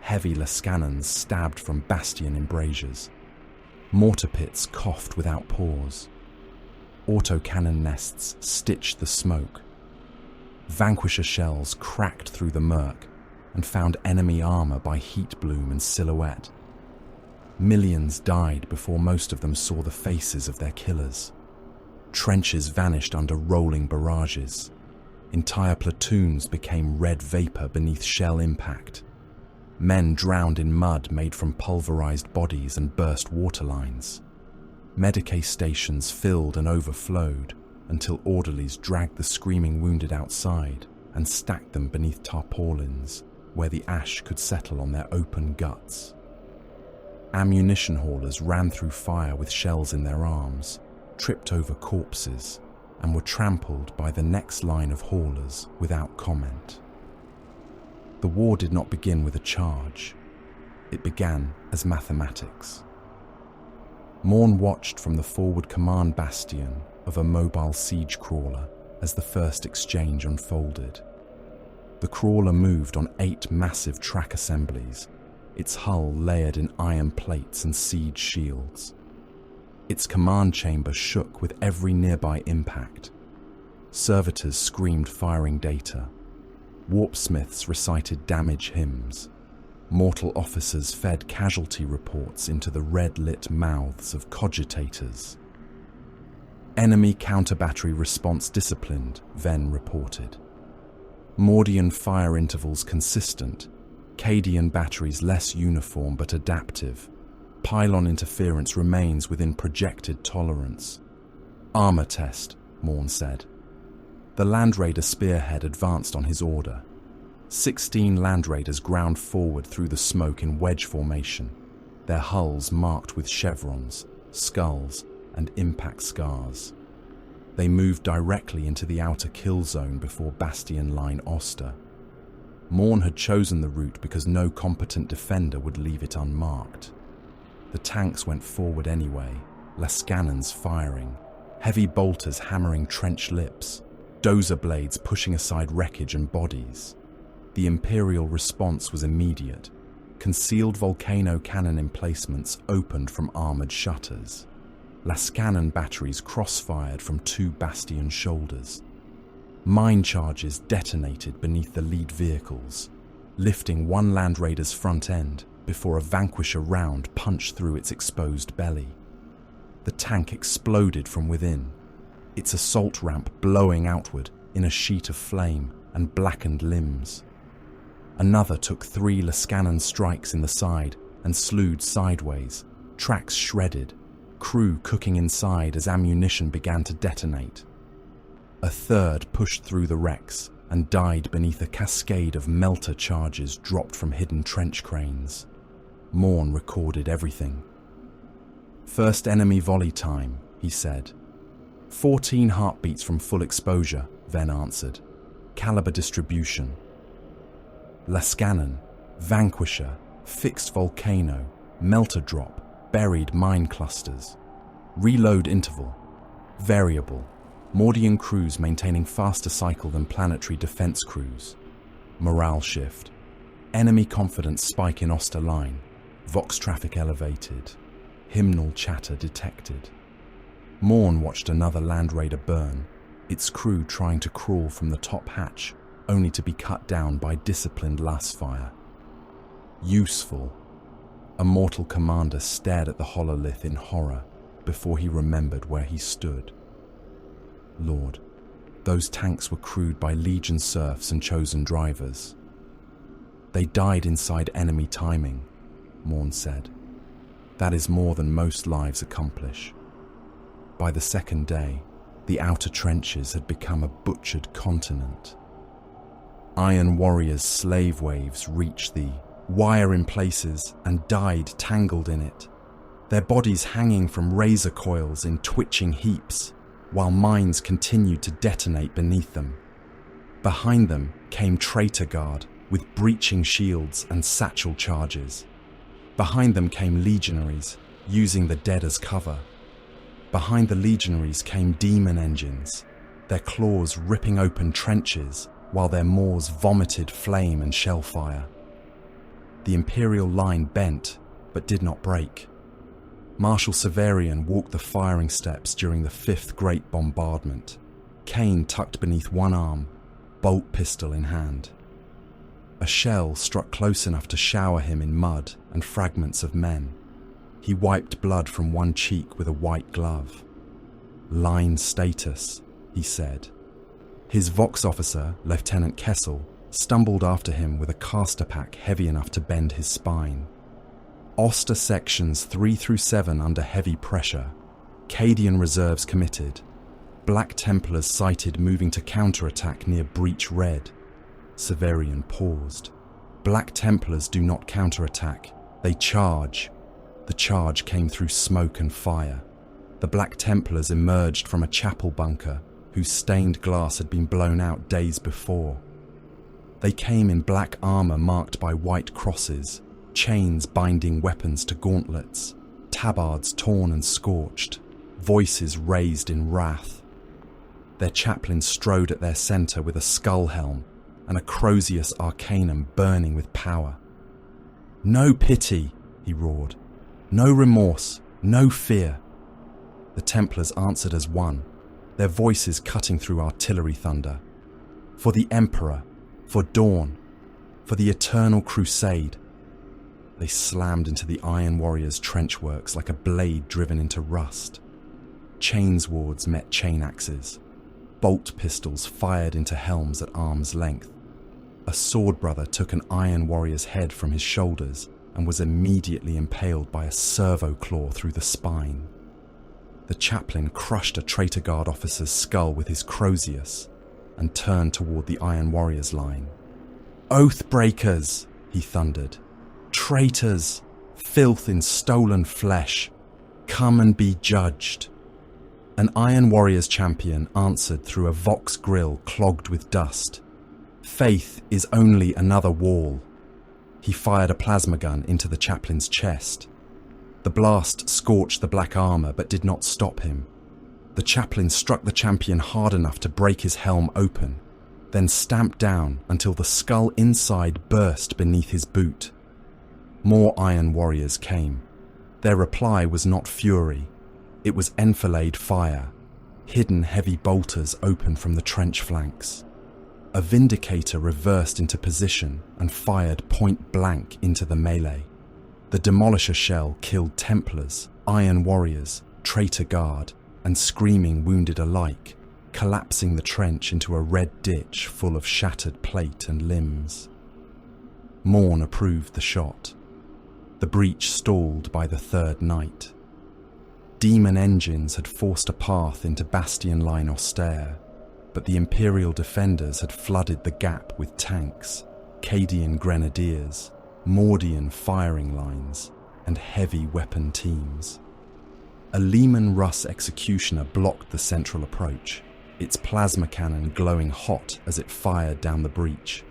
Heavy Lascannons stabbed from bastion embrasures. Mortar pits coughed without pause. Autocannon nests stitched the smoke. Vanquisher shells cracked through the murk and found enemy armor by heat bloom and silhouette. Millions died before most of them saw the faces of their killers. Trenches vanished under rolling barrages. Entire platoons became red vapor beneath shell impact. Men drowned in mud made from pulverized bodies and burst water lines. Medicae stations filled and overflowed until orderlies dragged the screaming wounded outside and stacked them beneath tarpaulins where the ash could settle on their open guts. Ammunition haulers ran through fire with shells in their arms, tripped over corpses, and were trampled by the next line of haulers without comment. The war did not begin with a charge. It began as mathematics. Morne watched from the forward command bastion of a mobile siege crawler as the first exchange unfolded. The crawler moved on 8 massive track assemblies, its hull layered in iron plates and siege shields. Its command chamber shook with every nearby impact. Servitors screamed firing data. Warpsmiths recited damage hymns. Mortal officers fed casualty reports into the red-lit mouths of cogitators. Enemy counter-battery response disciplined, Venn reported. Mordian fire intervals consistent, Cadian batteries less uniform but adaptive. Pylon interference remains within projected tolerance. Armor test, Morne said. The Land Raider spearhead advanced on his order. 16 Land Raiders ground forward through the smoke in wedge formation, their hulls marked with chevrons, skulls, and impact scars. They moved directly into the outer kill zone before Bastion Line Oster. Morne had chosen the route because no competent defender would leave it unmarked. The tanks went forward anyway, Lascannons firing, heavy bolters hammering trench lips, dozer blades pushing aside wreckage and bodies. The Imperial response was immediate. Concealed volcano cannon emplacements opened from armoured shutters. Lascannon batteries crossfired from 2 bastion shoulders. Mine charges detonated beneath the lead vehicles, lifting one Land Raider's front end before a Vanquisher round punched through its exposed belly. The tank exploded from within, its assault ramp blowing outward in a sheet of flame and blackened limbs. Another took 3 Lascannon strikes in the side and slewed sideways, tracks shredded, crew cooking inside as ammunition began to detonate. A third pushed through the wrecks and died beneath a cascade of melter charges dropped from hidden trench cranes. Morne recorded everything. "First enemy volley time," he said. 14 heartbeats from full exposure, Ven answered. Caliber distribution. Lascannon, Vanquisher, Fixed Volcano, Melter Drop, Buried Mine Clusters. Reload interval. Variable. Mordian crews maintaining faster cycle than planetary defense crews. Morale shift. Enemy confidence spike in Oster line. Vox traffic elevated. Hymnal chatter detected. Morne watched another Land Raider burn, its crew trying to crawl from the top hatch, only to be cut down by disciplined lass fire. Useful. A mortal commander stared at the hololith in horror before he remembered where he stood. Lord, those tanks were crewed by Legion serfs and chosen drivers. They died inside enemy timing, Morne said. That is more than most lives accomplish. By the second day, the outer trenches had become a butchered continent. Iron warriors' slave waves reached the wire in places and died tangled in it, their bodies hanging from razor coils in twitching heaps, while mines continued to detonate beneath them. Behind them came Traitor Guard with breaching shields and satchel charges. Behind them came legionaries, using the dead as cover. Behind the legionaries came demon engines, their claws ripping open trenches while their maws vomited flame and shellfire. The Imperial line bent, but did not break. Marshal Severian walked the firing steps during the 5th Great Bombardment, cane tucked beneath one arm, bolt pistol in hand. A shell struck close enough to shower him in mud and fragments of men. He wiped blood from one cheek with a white glove. Line status, he said. His Vox officer, Lieutenant Kessel, stumbled after him with a caster pack heavy enough to bend his spine. Oster sections 3 through 7 under heavy pressure. Cadian reserves committed. Black Templars sighted moving to counterattack near Breach Red. Severian paused. Black Templars do not counterattack. They charge. The charge came through smoke and fire. The Black Templars emerged from a chapel bunker whose stained glass had been blown out days before. They came in black armor marked by white crosses, chains binding weapons to gauntlets, tabards torn and scorched, voices raised in wrath. Their chaplain strode at their centre with a skull helm and a Crozius Arcanum burning with power. "No pity," he roared. "No remorse, no fear." The Templars answered as one, their voices cutting through artillery thunder. For the Emperor, for Dawn, for the eternal crusade. They slammed into the Iron Warriors' trenchworks like a blade driven into rust. Chainswords met chain axes. Bolt pistols fired into helms at arm's length. A sword brother took an Iron Warrior's head from his shoulders and was immediately impaled by a servo claw through the spine. The chaplain crushed a Traitor Guard officer's skull with his Crozius and turned toward the Iron Warriors line. "Oath breakers!" he thundered. "Traitors! Filth in stolen flesh! Come and be judged!" An Iron Warriors champion answered through a Vox grill clogged with dust. "Faith is only another wall." He fired a plasma gun into the chaplain's chest. The blast scorched the black armor but did not stop him. The chaplain struck the champion hard enough to break his helm open, then stamped down until the skull inside burst beneath his boot. More Iron Warriors came. Their reply was not fury. It was enfilade fire. Hidden heavy bolters opened from the trench flanks. A Vindicator reversed into position and fired point blank into the melee. The Demolisher shell killed Templars, Iron Warriors, Traitor Guard, and screaming wounded alike, collapsing the trench into a red ditch full of shattered plate and limbs. Morne approved the shot. The breach stalled by the third night. Demon engines had forced a path into Bastion Line Austere, but the Imperial defenders had flooded the gap with tanks, Cadian grenadiers, Mordian firing lines, and heavy weapon teams. A Lehman Russ executioner blocked the central approach, its plasma cannon glowing hot as it fired down the breach.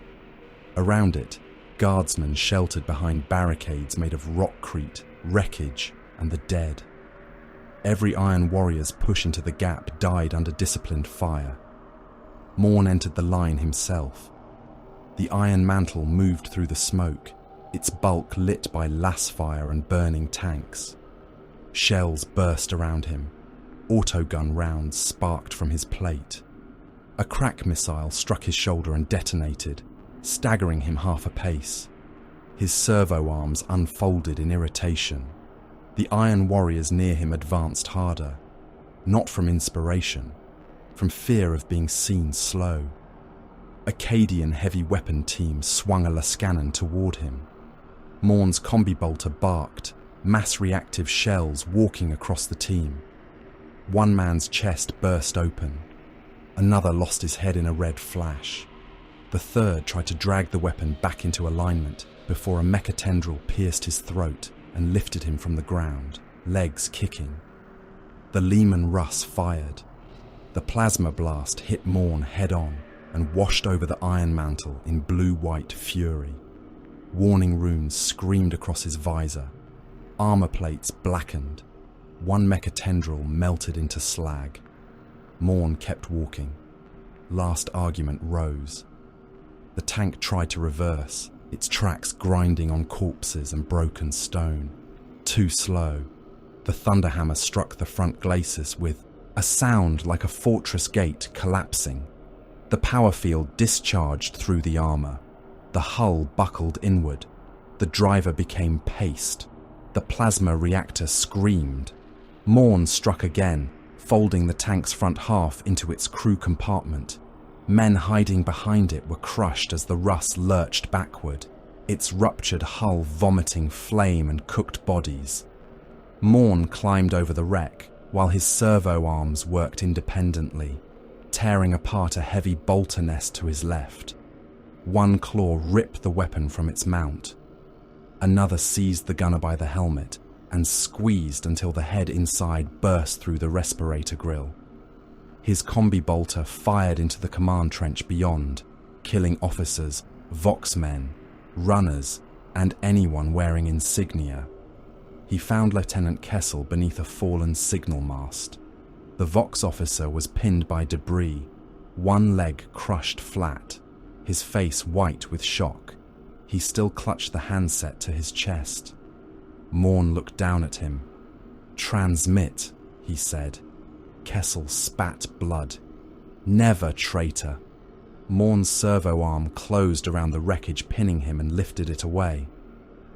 Around it, guardsmen sheltered behind barricades made of rockcrete, wreckage, and the dead. Every Iron Warrior's push into the gap died under disciplined fire. Morne entered the line himself. The Iron Mantle moved through the smoke, its bulk lit by lass fire and burning tanks. Shells burst around him. Autogun rounds sparked from his plate. A crack missile struck his shoulder and detonated, staggering him half a pace. His servo arms unfolded in irritation. The Iron Warriors near him advanced harder, not from inspiration, from fear of being seen slow. Acadian heavy weapon team swung a Lascannon toward him. Morne's combi bolter barked, mass reactive shells walking across the team. One man's chest burst open. Another lost his head in a red flash. The third tried to drag the weapon back into alignment before a mecha tendril pierced his throat and lifted him from the ground, legs kicking. The Lehman Russ fired. The plasma blast hit Morne head-on and washed over the Iron Mantle in blue-white fury. Warning runes screamed across his visor. Armor plates blackened. One mecha tendril melted into slag. Morne kept walking. Last argument rose. The tank tried to reverse, its tracks grinding on corpses and broken stone. Too slow. The thunderhammer struck the front glacis with a sound like a fortress gate collapsing. The power field discharged through the armor. The hull buckled inward. The driver became paste. The plasma reactor screamed. Morne struck again, folding the tank's front half into its crew compartment. Men hiding behind it were crushed as the Russ lurched backward, its ruptured hull vomiting flame and cooked bodies. Morne climbed over the wreck, while his servo arms worked independently, tearing apart a heavy bolter nest to his left. One claw ripped the weapon from its mount. Another seized the gunner by the helmet and squeezed until the head inside burst through the respirator grill. His combi bolter fired into the command trench beyond, killing officers, voxmen, runners, and anyone wearing insignia. He found Lieutenant Kessel beneath a fallen signal mast. The Vox officer was pinned by debris, one leg crushed flat, his face white with shock. He still clutched the handset to his chest. Morne looked down at him. "Transmit," he said. Kessel spat blood. "Never, traitor." Morne's servo arm closed around the wreckage, pinning him, and lifted it away.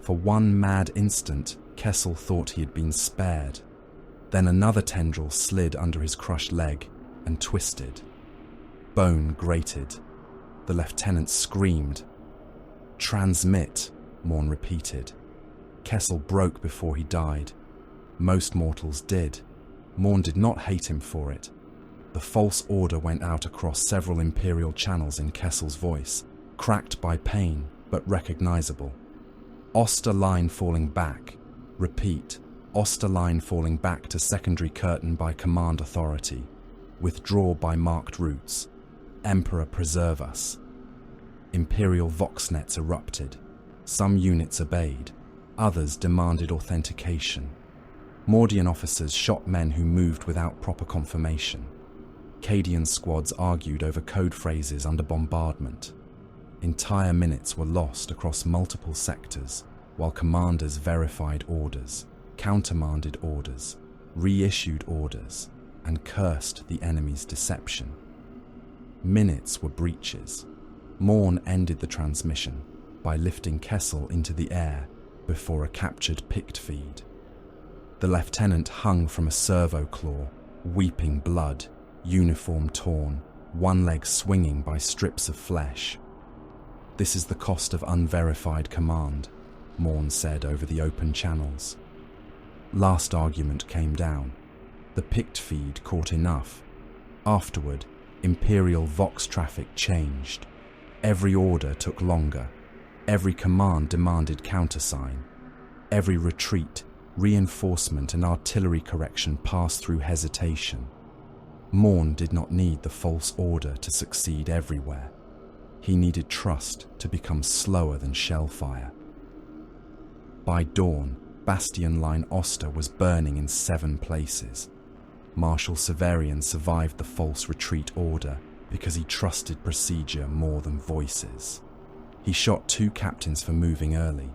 For one mad instant, Kessel thought he had been spared. Then another tendril slid under his crushed leg and twisted. Bone grated. The lieutenant screamed. "Transmit," Morne repeated. Kessel broke before he died. Most mortals did. Morne did not hate him for it. The false order went out across several Imperial channels in Kessel's voice, cracked by pain, but recognizable. Oster line falling back. Repeat. Oster line falling back to secondary curtain by command authority. Withdraw by marked routes. Emperor preserve us. Imperial voxnets erupted. Some units obeyed. Others demanded authentication. Mordian officers shot men who moved without proper confirmation. Cadian squads argued over code phrases under bombardment. Entire minutes were lost across multiple sectors, while commanders verified orders, countermanded orders, reissued orders, and cursed the enemy's deception. Minutes were breaches. Morne ended the transmission by lifting Kessel into the air before a captured picked feed. The lieutenant hung from a servo claw, weeping blood, uniform torn, one leg swinging by strips of flesh. "This is the cost of unverified command," Morne said over the open channels. Last argument came down. The picked feed caught enough. Afterward, Imperial Vox traffic changed. Every order took longer. Every command demanded countersign. Every retreat Reinforcement and artillery correction passed through hesitation. Morne did not need the false order to succeed everywhere. He needed trust to become slower than shellfire. By dawn, Bastion Line Oster was burning in 7 places. Marshal Severian survived the false retreat order because he trusted procedure more than voices. He shot 2 captains for moving early,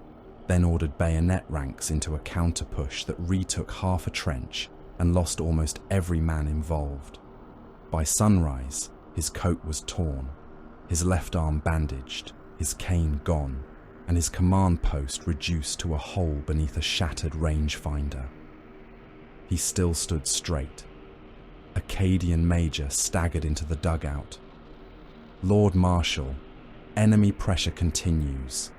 then ordered bayonet ranks into a counter-push that retook half a trench and lost almost every man involved. By sunrise, his coat was torn, his left arm bandaged, his cane gone, and his command post reduced to a hole beneath a shattered rangefinder. He still stood straight. A Cadian major staggered into the dugout. "Lord Marshal, enemy pressure continues.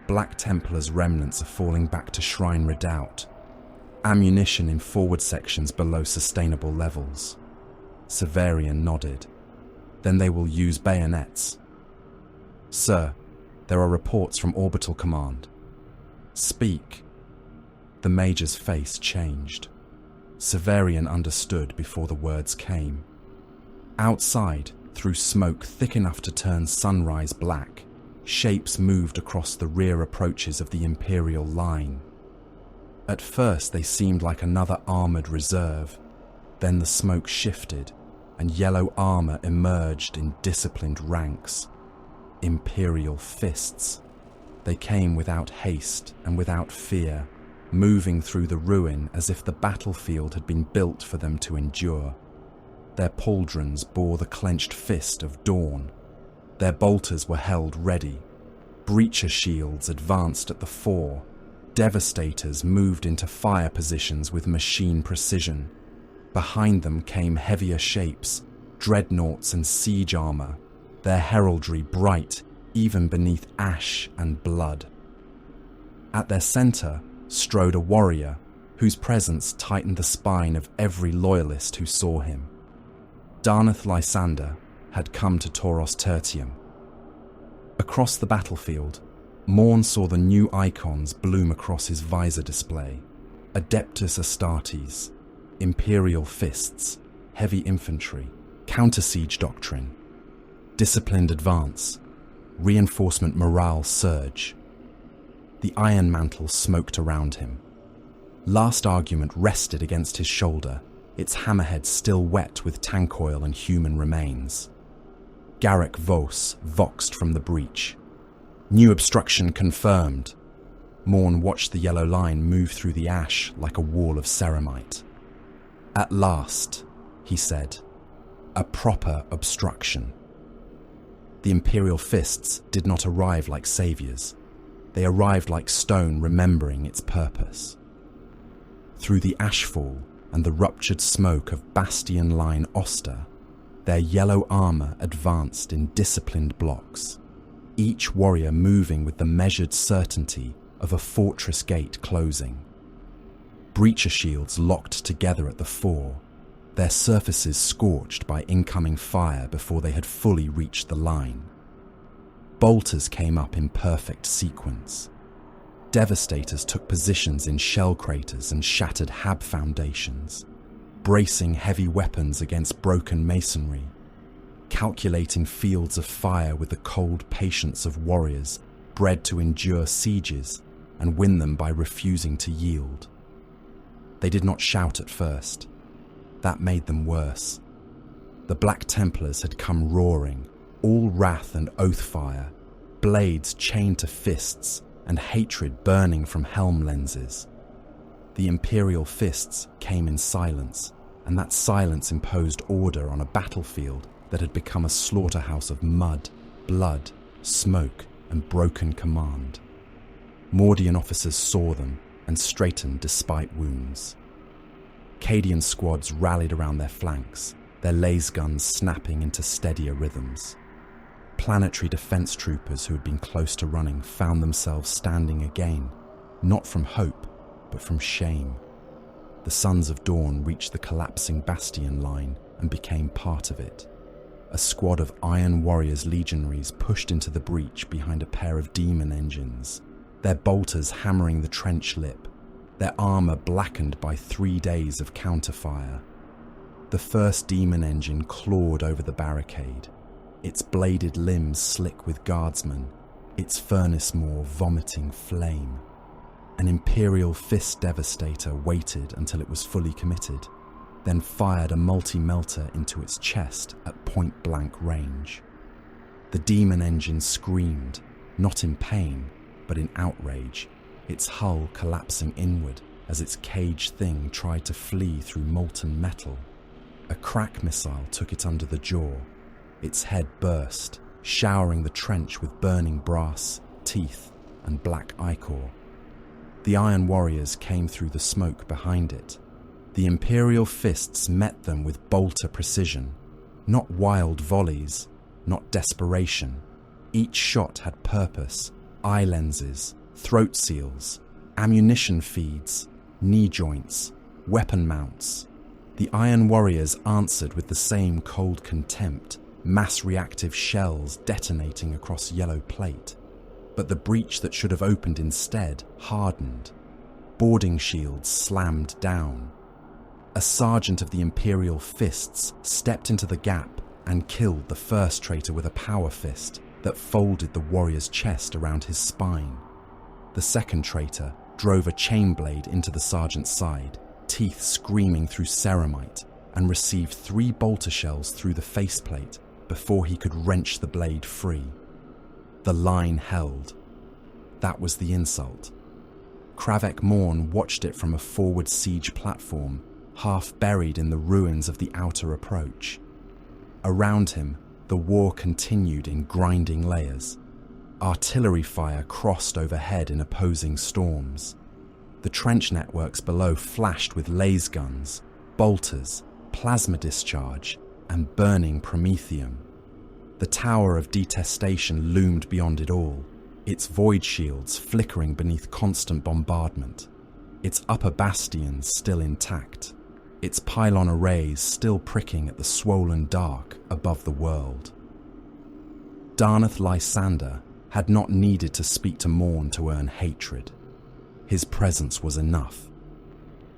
Black Templars' remnants are falling back to Shrine Redoubt. Ammunition in forward sections below sustainable levels." Severian nodded. "Then they will use bayonets." "Sir, there are reports from Orbital Command." "Speak." The Major's face changed. Severian understood before the words came. Outside, through smoke thick enough to turn sunrise black, shapes moved across the rear approaches of the Imperial line. At first they seemed like another armoured reserve. Then the smoke shifted, and yellow armour emerged in disciplined ranks. Imperial fists. They came without haste and without fear, moving through the ruin as if the battlefield had been built for them to endure. Their pauldrons bore the clenched fist of dawn. Their bolters were held ready. Breacher shields advanced at the fore. Devastators moved into fire positions with machine precision. Behind them came heavier shapes, dreadnoughts and siege armour, their heraldry bright even beneath ash and blood. At their centre strode a warrior whose presence tightened the spine of every loyalist who saw him. Darnath Lysander had come to Tauros Tertium. Across the battlefield, Morne saw the new icons bloom across his visor display. Adeptus Astartes, Imperial Fists, Heavy Infantry, Counter-Siege Doctrine, Disciplined Advance, Reinforcement Morale Surge. The Iron Mantle smoked around him. Last Argument rested against his shoulder, its hammerhead still wet with tank oil and human remains. Garrick Vos voxed from the breach. "New obstruction confirmed." Morne watched the yellow line move through the ash like a wall of ceramite. "At last," he said, "a proper obstruction." The Imperial Fists did not arrive like saviours. They arrived like stone remembering its purpose. Through the ashfall and the ruptured smoke of Bastion Line Oster, their yellow armour advanced in disciplined blocks, each warrior moving with the measured certainty of a fortress gate closing. Breacher shields locked together at the fore, their surfaces scorched by incoming fire before they had fully reached the line. Bolters came up in perfect sequence. Devastators took positions in shell craters and shattered hab foundations, bracing heavy weapons against broken masonry, calculating fields of fire with the cold patience of warriors bred to endure sieges and win them by refusing to yield. They did not shout at first. That made them worse. The Black Templars had come roaring, all wrath and oath fire, blades chained to fists and hatred burning from helm lenses. The Imperial Fists came in silence, and that silence imposed order on a battlefield that had become a slaughterhouse of mud, blood, smoke, and broken command. Mordian officers saw them and straightened despite wounds. Cadian squads rallied around their flanks, their laser guns snapping into steadier rhythms. Planetary defense troopers who had been close to running found themselves standing again, not from hope, but from shame. The Sons of Dawn reached the collapsing Bastion line and became part of it. A squad of Iron Warriors legionaries pushed into the breach behind a pair of demon engines, their bolters hammering the trench lip, their armor blackened by 3 days of counterfire. The first demon engine clawed over the barricade, its bladed limbs slick with guardsmen, its furnace maw vomiting flame. An Imperial Fist Devastator waited until it was fully committed, then fired a multi-melter into its chest at point-blank range. The demon engine screamed, not in pain, but in outrage, its hull collapsing inward as its caged thing tried to flee through molten metal. A crack missile took it under the jaw. Its head burst, showering the trench with burning brass, teeth, and black ichor. The Iron Warriors came through the smoke behind it. The Imperial fists met them with bolter precision, not wild volleys, not desperation. Each shot had purpose: eye lenses, throat seals, ammunition feeds, knee joints, weapon mounts. The Iron Warriors answered with the same cold contempt, mass-reactive shells detonating across yellow plate. But the breach that should have opened instead hardened. Boarding shields slammed down. A sergeant of the Imperial Fists stepped into the gap and killed the first traitor with a power fist that folded the warrior's chest around his spine. The second traitor drove a chain blade into the sergeant's side, teeth screaming through ceramite, and received 3 bolter shells through the faceplate before he could wrench the blade free. The line held. That was the insult. Kravek Morne watched it from a forward siege platform, half buried in the ruins of the outer approach. Around him, the war continued in grinding layers. Artillery fire crossed overhead in opposing storms. The trench networks below flashed with laser guns, bolters, plasma discharge, and burning promethium. The Tower of Detestation loomed beyond it all, its void shields flickering beneath constant bombardment, its upper bastions still intact, its pylon arrays still pricking at the swollen dark above the world. Darnath Lysander had not needed to speak to Morne to earn hatred. His presence was enough.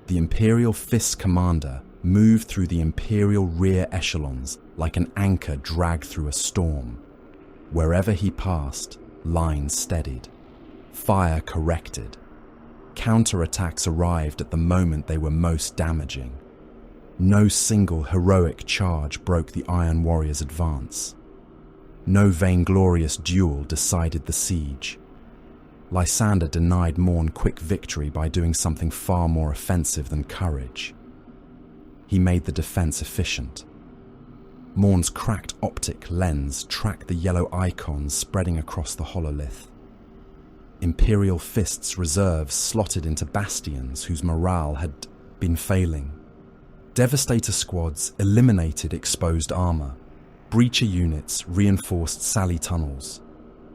The Imperial Fist commander moved through the Imperial rear echelons like an anchor dragged through a storm. Wherever he passed, lines steadied. Fire corrected. Counterattacks arrived at the moment they were most damaging. No single heroic charge broke the Iron Warriors' advance. No vainglorious duel decided the siege. Lysander denied Morne quick victory by doing something far more offensive than courage. He made the defense efficient. Morne's cracked optic lens tracked the yellow icons spreading across the hololith. Imperial Fist's reserves slotted into bastions whose morale had been failing. Devastator squads eliminated exposed armor. Breacher units reinforced sally tunnels.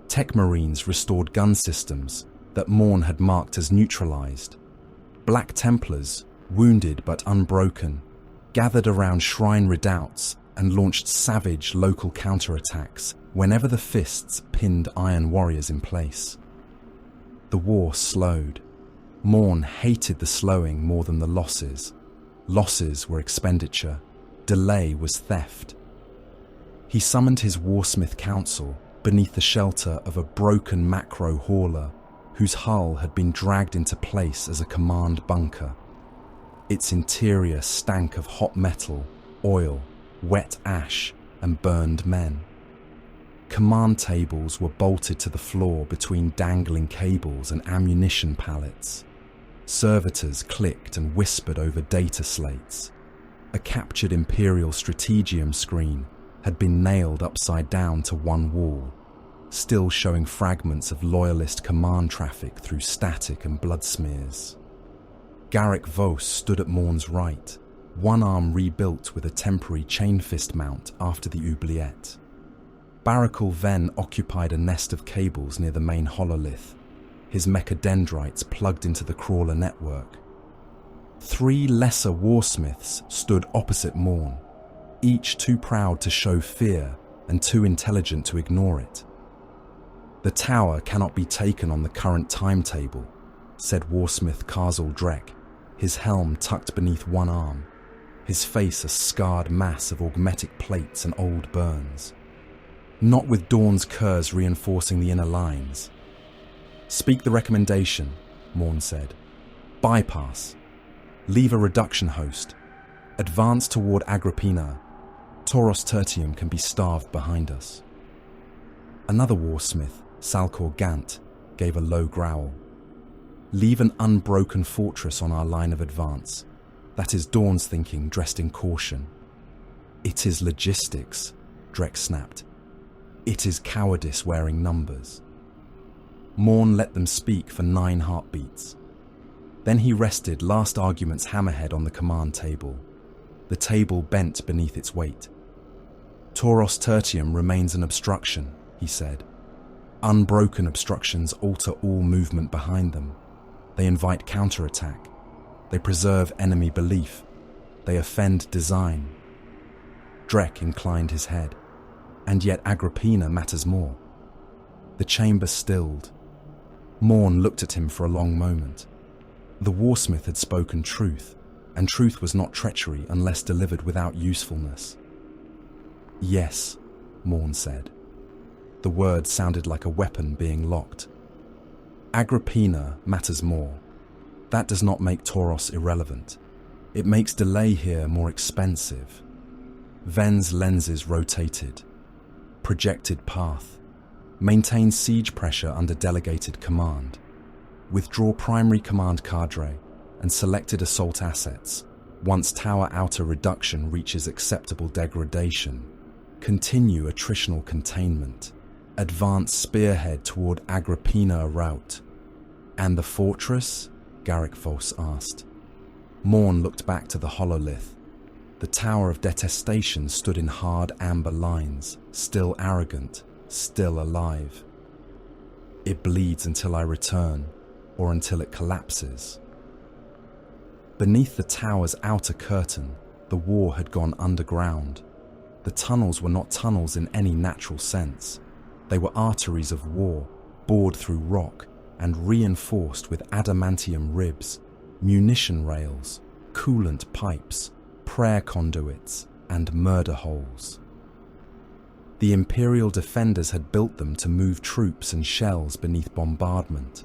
Tech Marines restored gun systems that Morne had marked as neutralized. Black Templars, wounded but unbroken, gathered around shrine redoubts and launched savage local counterattacks whenever the Fists pinned Iron Warriors in place. The war slowed. Morne hated the slowing more than the losses. Losses were expenditure. Delay was theft. He summoned his Warsmith Council beneath the shelter of a broken macro hauler whose hull had been dragged into place as a command bunker. Its interior stank of hot metal, oil, wet ash, and burned men. Command tables were bolted to the floor between dangling cables and ammunition pallets. Servitors clicked and whispered over data slates. A captured Imperial Strategium screen had been nailed upside down to one wall, still showing fragments of loyalist command traffic through static and blood smears. Garrick Vos stood at Morne's right, one arm rebuilt with a temporary chain fist mount after the oubliette. Barakul Ven occupied a nest of cables near the main hololith, his mechadendrites plugged into the crawler network. 3 lesser warsmiths stood opposite Morne, each too proud to show fear and too intelligent to ignore it. The tower cannot be taken on the current timetable, said Warsmith Karzal Drek, his helm tucked beneath one arm, his face a scarred mass of augmetic plates and old burns. Not with Dawn's curse reinforcing the inner lines. Speak the recommendation, Morne said. Bypass. Leave a reduction host. Advance toward Agrippina. Tauros Tertium can be starved behind us. Another warsmith, Salcor Gant, gave a low growl. Leave an unbroken fortress on our line of advance. That is Dawn's thinking, dressed in caution. It is logistics, Drek snapped. It is cowardice wearing numbers. Morne let them speak for 9 heartbeats. Then he rested last argument's hammerhead on the command table. The table bent beneath its weight. Tauros Tertium remains an obstruction, he said. Unbroken obstructions alter all movement behind them. They invite counterattack. They preserve enemy belief. They offend design. Drek inclined his head. And yet Agrippina matters more. The chamber stilled. Morne looked at him for a long moment. The warsmith had spoken truth, and truth was not treachery unless delivered without usefulness. Yes, Morne said. The word sounded like a weapon being locked. Agrippina matters more. That does not make Tauros irrelevant. It makes delay here more expensive. Ven's lenses rotated. Projected path. Maintain siege pressure under delegated command. Withdraw primary command cadre and selected assault assets once tower outer reduction reaches acceptable degradation. Continue attritional containment. Advance spearhead toward Agrippina route. And the fortress? Garrick Voss asked. Morne looked back to the hololith. The Tower of Detestation stood in hard amber lines, still arrogant, still alive. It bleeds until I return, or until it collapses. Beneath the tower's outer curtain, the war had gone underground. The tunnels were not tunnels in any natural sense. They were arteries of war, bored through rock and reinforced with adamantium ribs, munition rails, coolant pipes, prayer conduits, and murder holes. The Imperial defenders had built them to move troops and shells beneath bombardment.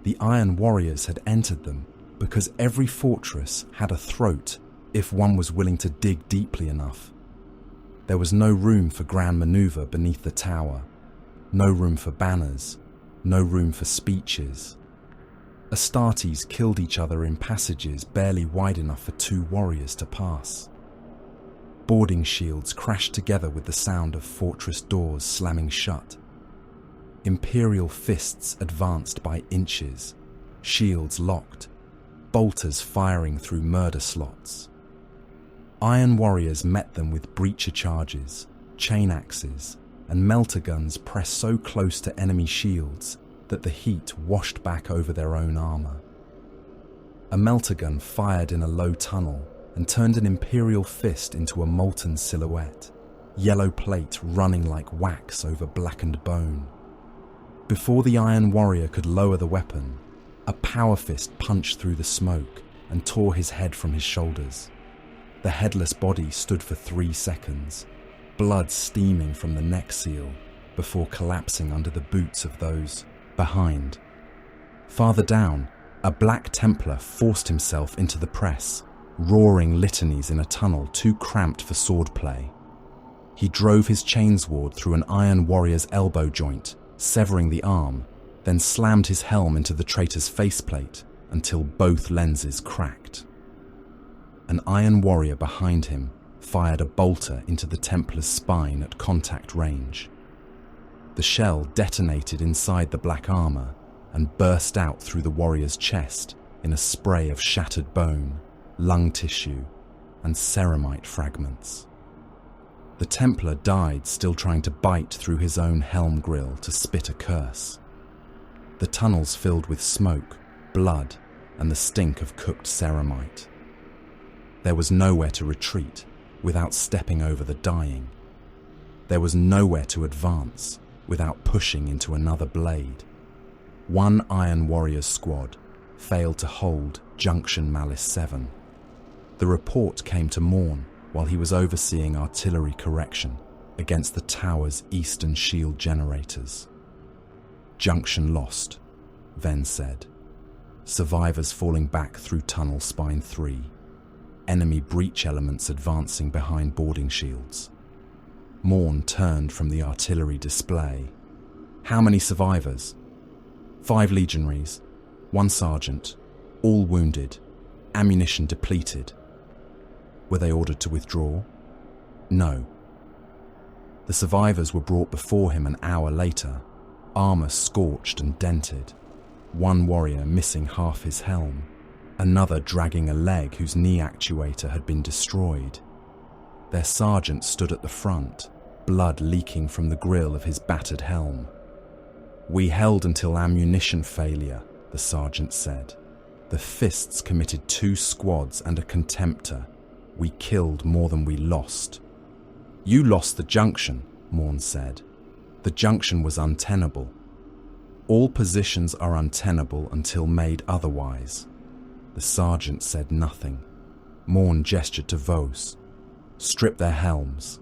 The Iron Warriors had entered them because every fortress had a throat if one was willing to dig deeply enough. There was no room for grand maneuver beneath the tower, no room for banners, no room for speeches. Astartes killed each other in passages barely wide enough for 2 warriors to pass. Boarding shields crashed together with the sound of fortress doors slamming shut. Imperial fists advanced by inches, shields locked, bolters firing through murder slots. Iron warriors met them with breacher charges, chain axes, and melter guns pressed so close to enemy shields that the heat washed back over their own armor. A melter gun fired in a low tunnel and turned an Imperial fist into a molten silhouette, yellow plate running like wax over blackened bone. Before the Iron Warrior could lower the weapon, a power fist punched through the smoke and tore his head from his shoulders. The headless body stood for 3 seconds, blood steaming from the neck seal, before collapsing under the boots of those behind. Farther down, a Black Templar forced himself into the press, roaring litanies in a tunnel too cramped for swordplay. He drove his chainsword through an Iron Warrior's elbow joint, severing the arm, then slammed his helm into the traitor's faceplate until both lenses cracked. An Iron Warrior behind him fired a bolter into the Templar's spine at contact range. The shell detonated inside the black armor and burst out through the warrior's chest in a spray of shattered bone, lung tissue, and ceramite fragments. The Templar died still trying to bite through his own helm grill to spit a curse. The tunnels filled with smoke, blood, and the stink of cooked ceramite. There was nowhere to retreat without stepping over the dying. There was nowhere to advance without pushing into another blade. One Iron Warrior's squad failed to hold Junction Malice 7. The report came to Morne while he was overseeing artillery correction against the tower's eastern shield generators. Junction lost, Venn said. Survivors falling back through tunnel spine 3. Enemy breach elements advancing behind boarding shields. Morne turned from the artillery display. How many survivors? 5 legionaries, 1 sergeant, all wounded, ammunition depleted. Were they ordered to withdraw? No. The survivors were brought before him an hour later, armor scorched and dented, 1 warrior missing half his helm, another dragging a leg whose knee actuator had been destroyed. Their sergeant stood at the front, blood leaking from the grill of his battered helm. "We held until ammunition failure," the sergeant said. "The fists committed 2 squads and a contemptor. We killed more than we lost." "You lost the junction," Morne said. "The junction was untenable." "All positions are untenable until made otherwise." The sergeant said nothing. Morne gestured to Vos. "Strip their helms."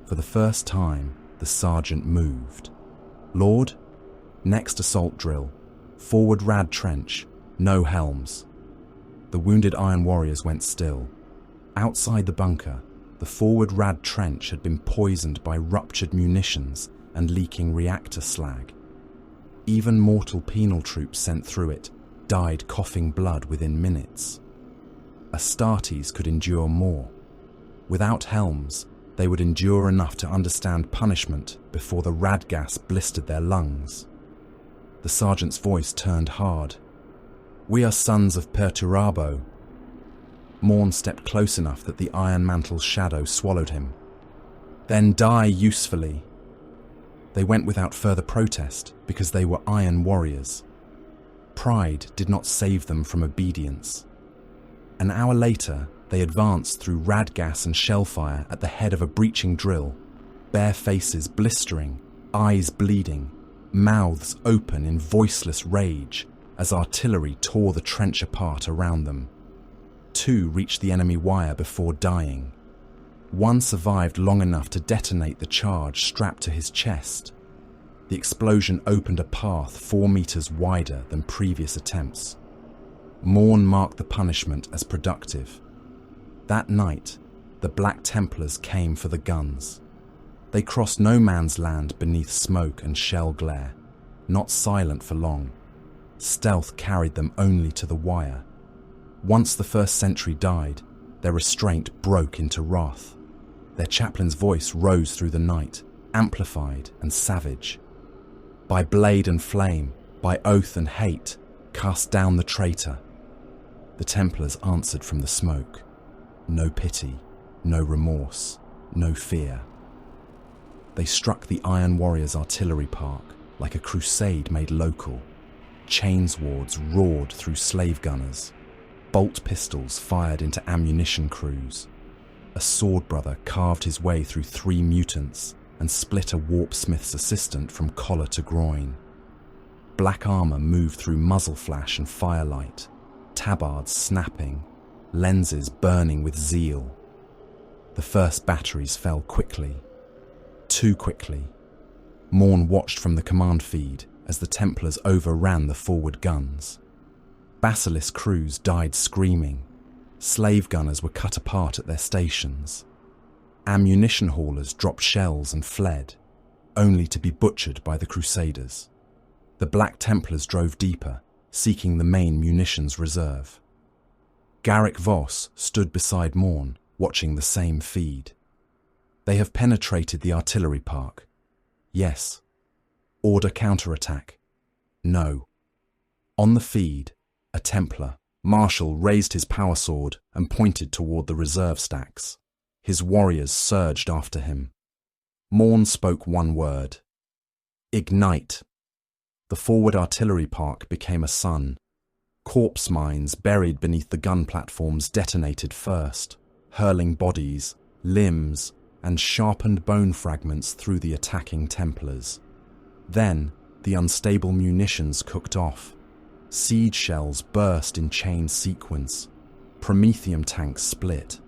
For the first time, the sergeant moved. "Lord, next assault drill. Forward rad trench. No helms." The wounded Iron Warriors went still. Outside the bunker, the forward rad trench had been poisoned by ruptured munitions and leaking reactor slag. Even mortal penal troops sent through it died coughing blood within minutes. Astartes could endure more. Without helms, they would endure enough to understand punishment before the rad gas blistered their lungs. The sergeant's voice turned hard. "We are sons of Perturabo." Morne stepped close enough that the Iron Mantle's shadow swallowed him. "Then die usefully." They went without further protest because they were Iron Warriors. Pride did not save them from obedience. An hour later, they advanced through rad gas and shellfire at the head of a breaching drill, bare faces blistering, eyes bleeding, mouths open in voiceless rage as artillery tore the trench apart around them. 2 reached the enemy wire before dying. 1 survived long enough to detonate the charge strapped to his chest. The explosion opened a path 4 meters wider than previous attempts. Morne marked the punishment as productive. That night, the Black Templars came for the guns. They crossed no man's land beneath smoke and shell glare, not silent for long. Stealth carried them only to the wire. Once the first sentry died, their restraint broke into wrath. Their chaplain's voice rose through the night, amplified and savage. "By blade and flame, by oath and hate, cast down the traitor." The Templars answered from the smoke. No pity, no remorse, no fear. They struck the Iron Warriors' artillery park like a crusade made local. Chainswords roared through slave gunners. Bolt pistols fired into ammunition crews. A sword brother carved his way through 3 mutants and split a warpsmith's assistant from collar to groin. Black armor moved through muzzle flash and firelight, tabards snapping, lenses burning with zeal. The first batteries fell quickly. Too quickly. Morne watched from the command feed as the Templars overran the forward guns. Basilisk crews died screaming. Slave gunners were cut apart at their stations. Ammunition haulers dropped shells and fled, only to be butchered by the Crusaders. The Black Templars drove deeper, seeking the main munitions reserve. Garrick Voss stood beside Morne, watching the same feed. "They have penetrated the artillery park." "Yes." "Order counterattack." "No." On the feed, a Templar, Marshall, raised his power sword and pointed toward the reserve stacks. His warriors surged after him. Morne spoke 1 word. "Ignite." The forward artillery park became a sun. Corpse mines buried beneath the gun platforms detonated first, hurling bodies, limbs, and sharpened bone fragments through the attacking Templars. Then, the unstable munitions cooked off. Siege shells burst in chain sequence. Promethium tanks split.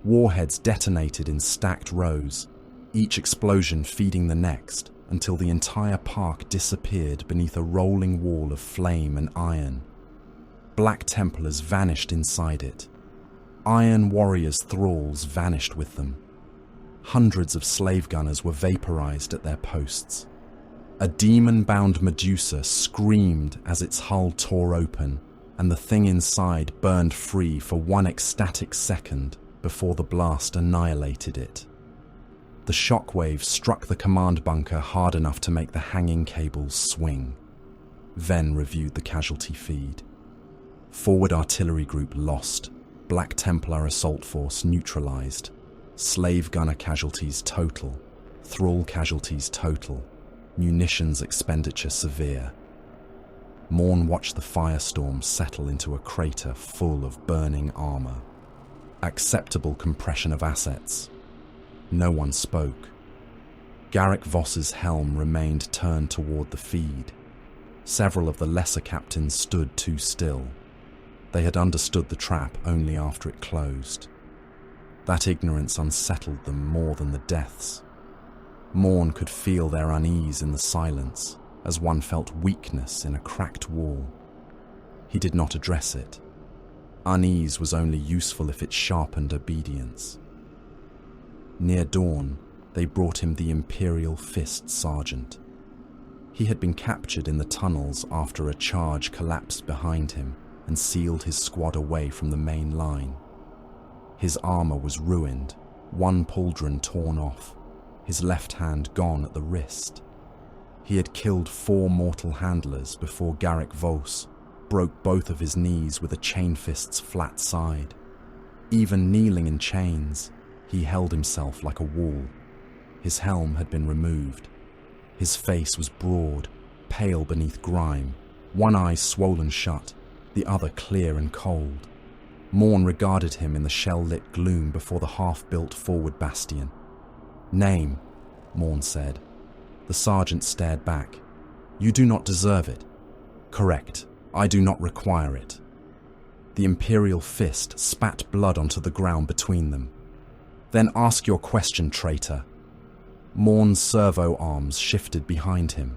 Warheads detonated in stacked rows, each explosion feeding the next, until the entire park disappeared beneath a rolling wall of flame and iron. Black Templars vanished inside it. Iron Warriors' thralls vanished with them. Hundreds of slave gunners were vaporized at their posts. A demon-bound Medusa screamed as its hull tore open, and the thing inside burned free for one ecstatic second before the blast annihilated it. The shockwave struck the command bunker hard enough to make the hanging cables swing. Ven reviewed the casualty feed. Forward artillery group lost. Black Templar assault force neutralized. Slave gunner casualties total. Thrall casualties total. Munitions expenditure severe. Morne watched the firestorm settle into a crater full of burning armor. Acceptable compression of assets. No one spoke. Garrick Voss's helm remained turned toward the feed. Several of the lesser captains stood too still. They had understood the trap only after it closed. That ignorance unsettled them more than the deaths. Morne could feel their unease in the silence, as one felt weakness in a cracked wall. He did not address it. Unease was only useful if it sharpened obedience. Near dawn, they brought him the Imperial Fist Sergeant. He had been captured in the tunnels after a charge collapsed behind him and sealed his squad away from the main line. His armor was ruined, one pauldron torn off, his left hand gone at the wrist. He had killed 4 mortal handlers before Garrick Voss broke both of his knees with a chain fist's flat side. Even kneeling in chains, he held himself like a wall. His helm had been removed. His face was broad, pale beneath grime, one eye swollen shut, the other clear and cold. Morne regarded him in the shell-lit gloom before the half-built forward bastion. "Name," Morne said. The sergeant stared back. "You do not deserve it." "Correct. I do not require it." The Imperial Fist spat blood onto the ground between them. "Then ask your question, traitor." Morne's servo arms shifted behind him.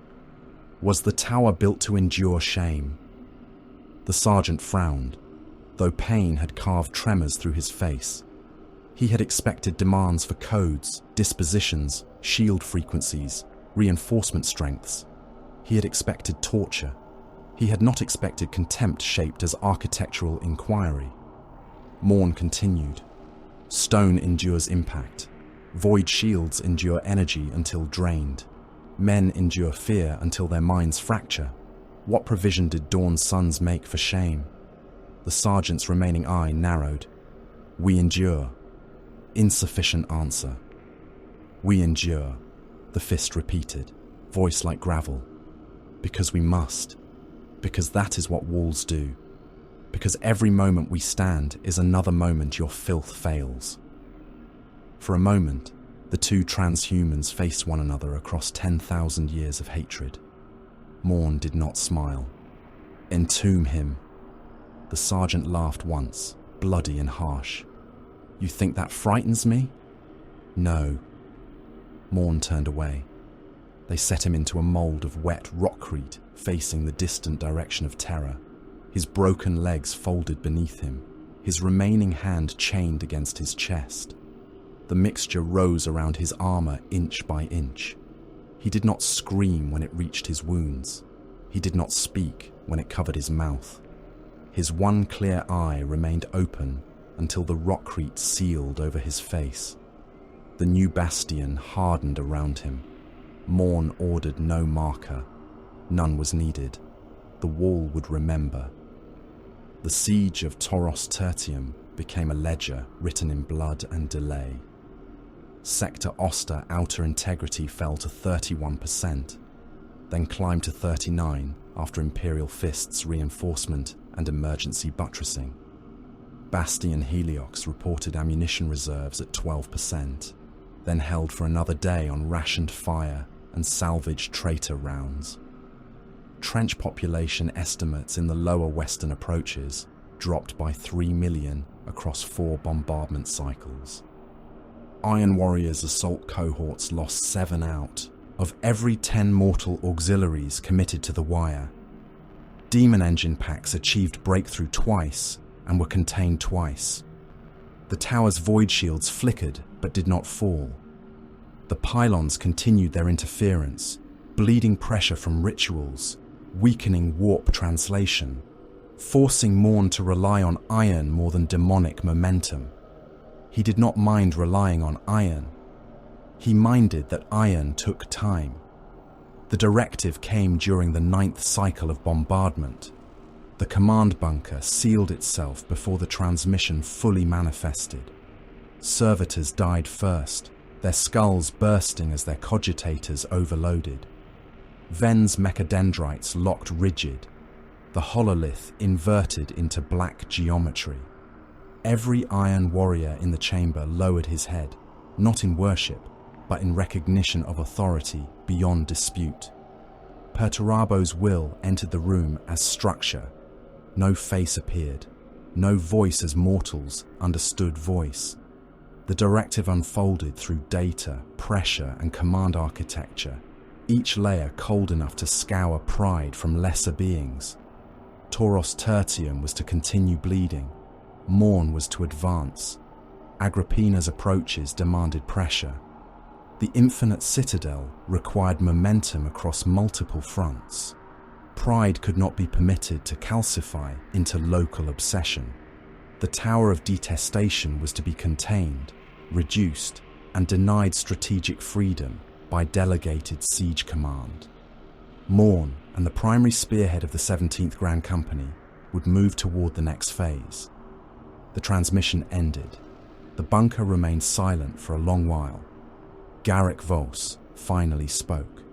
Was the tower built to endure shame? The sergeant frowned, though pain had carved tremors through his face. He had expected demands for codes, dispositions, shield frequencies, reinforcement strengths. He had expected torture. He had not expected contempt shaped as architectural inquiry. Morne continued. Stone endures impact. Void shields endure energy until drained. Men endure fear until their minds fracture. What provision did Dawn's sons make for shame? The sergeant's remaining eye narrowed. "We endure." Insufficient answer. "We endure," the fist repeated, voice like gravel. "Because we must. Because that is what walls do. Because every moment we stand is another moment your filth fails." For a moment, the two transhumans faced one another across 10,000 years of hatred. Morne did not smile. "Entomb him." The sergeant laughed once, bloody and harsh. "You think that frightens me?" "No." Morne turned away. They set him into a mould of wet rockcrete facing the distant direction of terror, his broken legs folded beneath him, his remaining hand chained against his chest. The mixture rose around his armor inch by inch. He did not scream when it reached his wounds. He did not speak when it covered his mouth. His one clear eye remained open until the rockcrete sealed over his face. The new bastion hardened around him. Morne ordered no marker. None was needed. The wall would remember. The siege of Tauros Tertium became a ledger written in blood and delay. Sector Oster outer integrity fell to 31%, then climbed to 39% after Imperial Fist's reinforcement and emergency buttressing. Bastion Heliox reported ammunition reserves at 12%, then held for another day on rationed fire and salvaged traitor rounds. trench population estimates in the lower western approaches dropped by 3 million across 4 bombardment cycles. Iron Warriors' assault cohorts lost 7 out of every 10 mortal auxiliaries committed to the wire. Demon engine packs achieved breakthrough twice and were contained twice. The tower's void shields flickered but did not fall. The pylons continued their interference, bleeding pressure from rituals, weakening warp translation, forcing Morne to rely on iron more than demonic momentum. He did not mind relying on iron. He minded that iron took time. The directive came during the 9th cycle of bombardment. The command bunker sealed itself before the transmission fully manifested. Servitors died first, their skulls bursting as their cogitators overloaded. Ven's mechadendrites locked rigid, the hololith inverted into black geometry. Every Iron Warrior in the chamber lowered his head, not in worship, but in recognition of authority beyond dispute. Perturabo's will entered the room as structure. No face appeared, no voice as mortals understood voice. The directive unfolded through data, pressure, and command architecture, each layer cold enough to scour pride from lesser beings. Tauros Tertium was to continue bleeding. Morne was to advance. Agrippina's approaches demanded pressure. The infinite citadel required momentum across multiple fronts. Pride could not be permitted to calcify into local obsession. The Tower of Detestation was to be contained, reduced, and denied strategic freedom by delegated siege command. Morne and the primary spearhead of the 17th Grand Company would move toward the next phase. The transmission ended. The bunker remained silent for a long while. Garrick Vos finally spoke.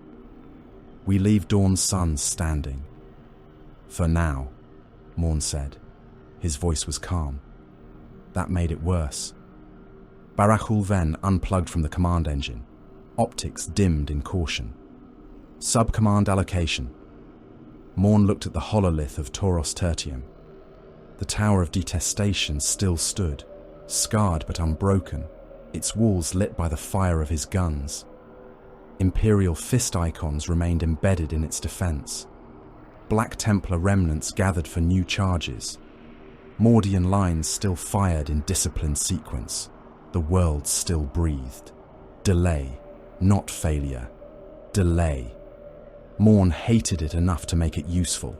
"We leave Dawn's sons standing." "For now," Morne said. His voice was calm. That made it worse. Barachul Ven unplugged from the command engine. Optics dimmed in caution. "Sub-command allocation." Morne looked at the hololith of Tauros Tertium. The Tower of Detestation still stood, scarred but unbroken, its walls lit by the fire of his guns. Imperial fist icons remained embedded in its defense. Black Templar remnants gathered for new charges. Mordian lines still fired in disciplined sequence. The world still breathed. Delay, not failure. Delay. Morne hated it enough to make it useful.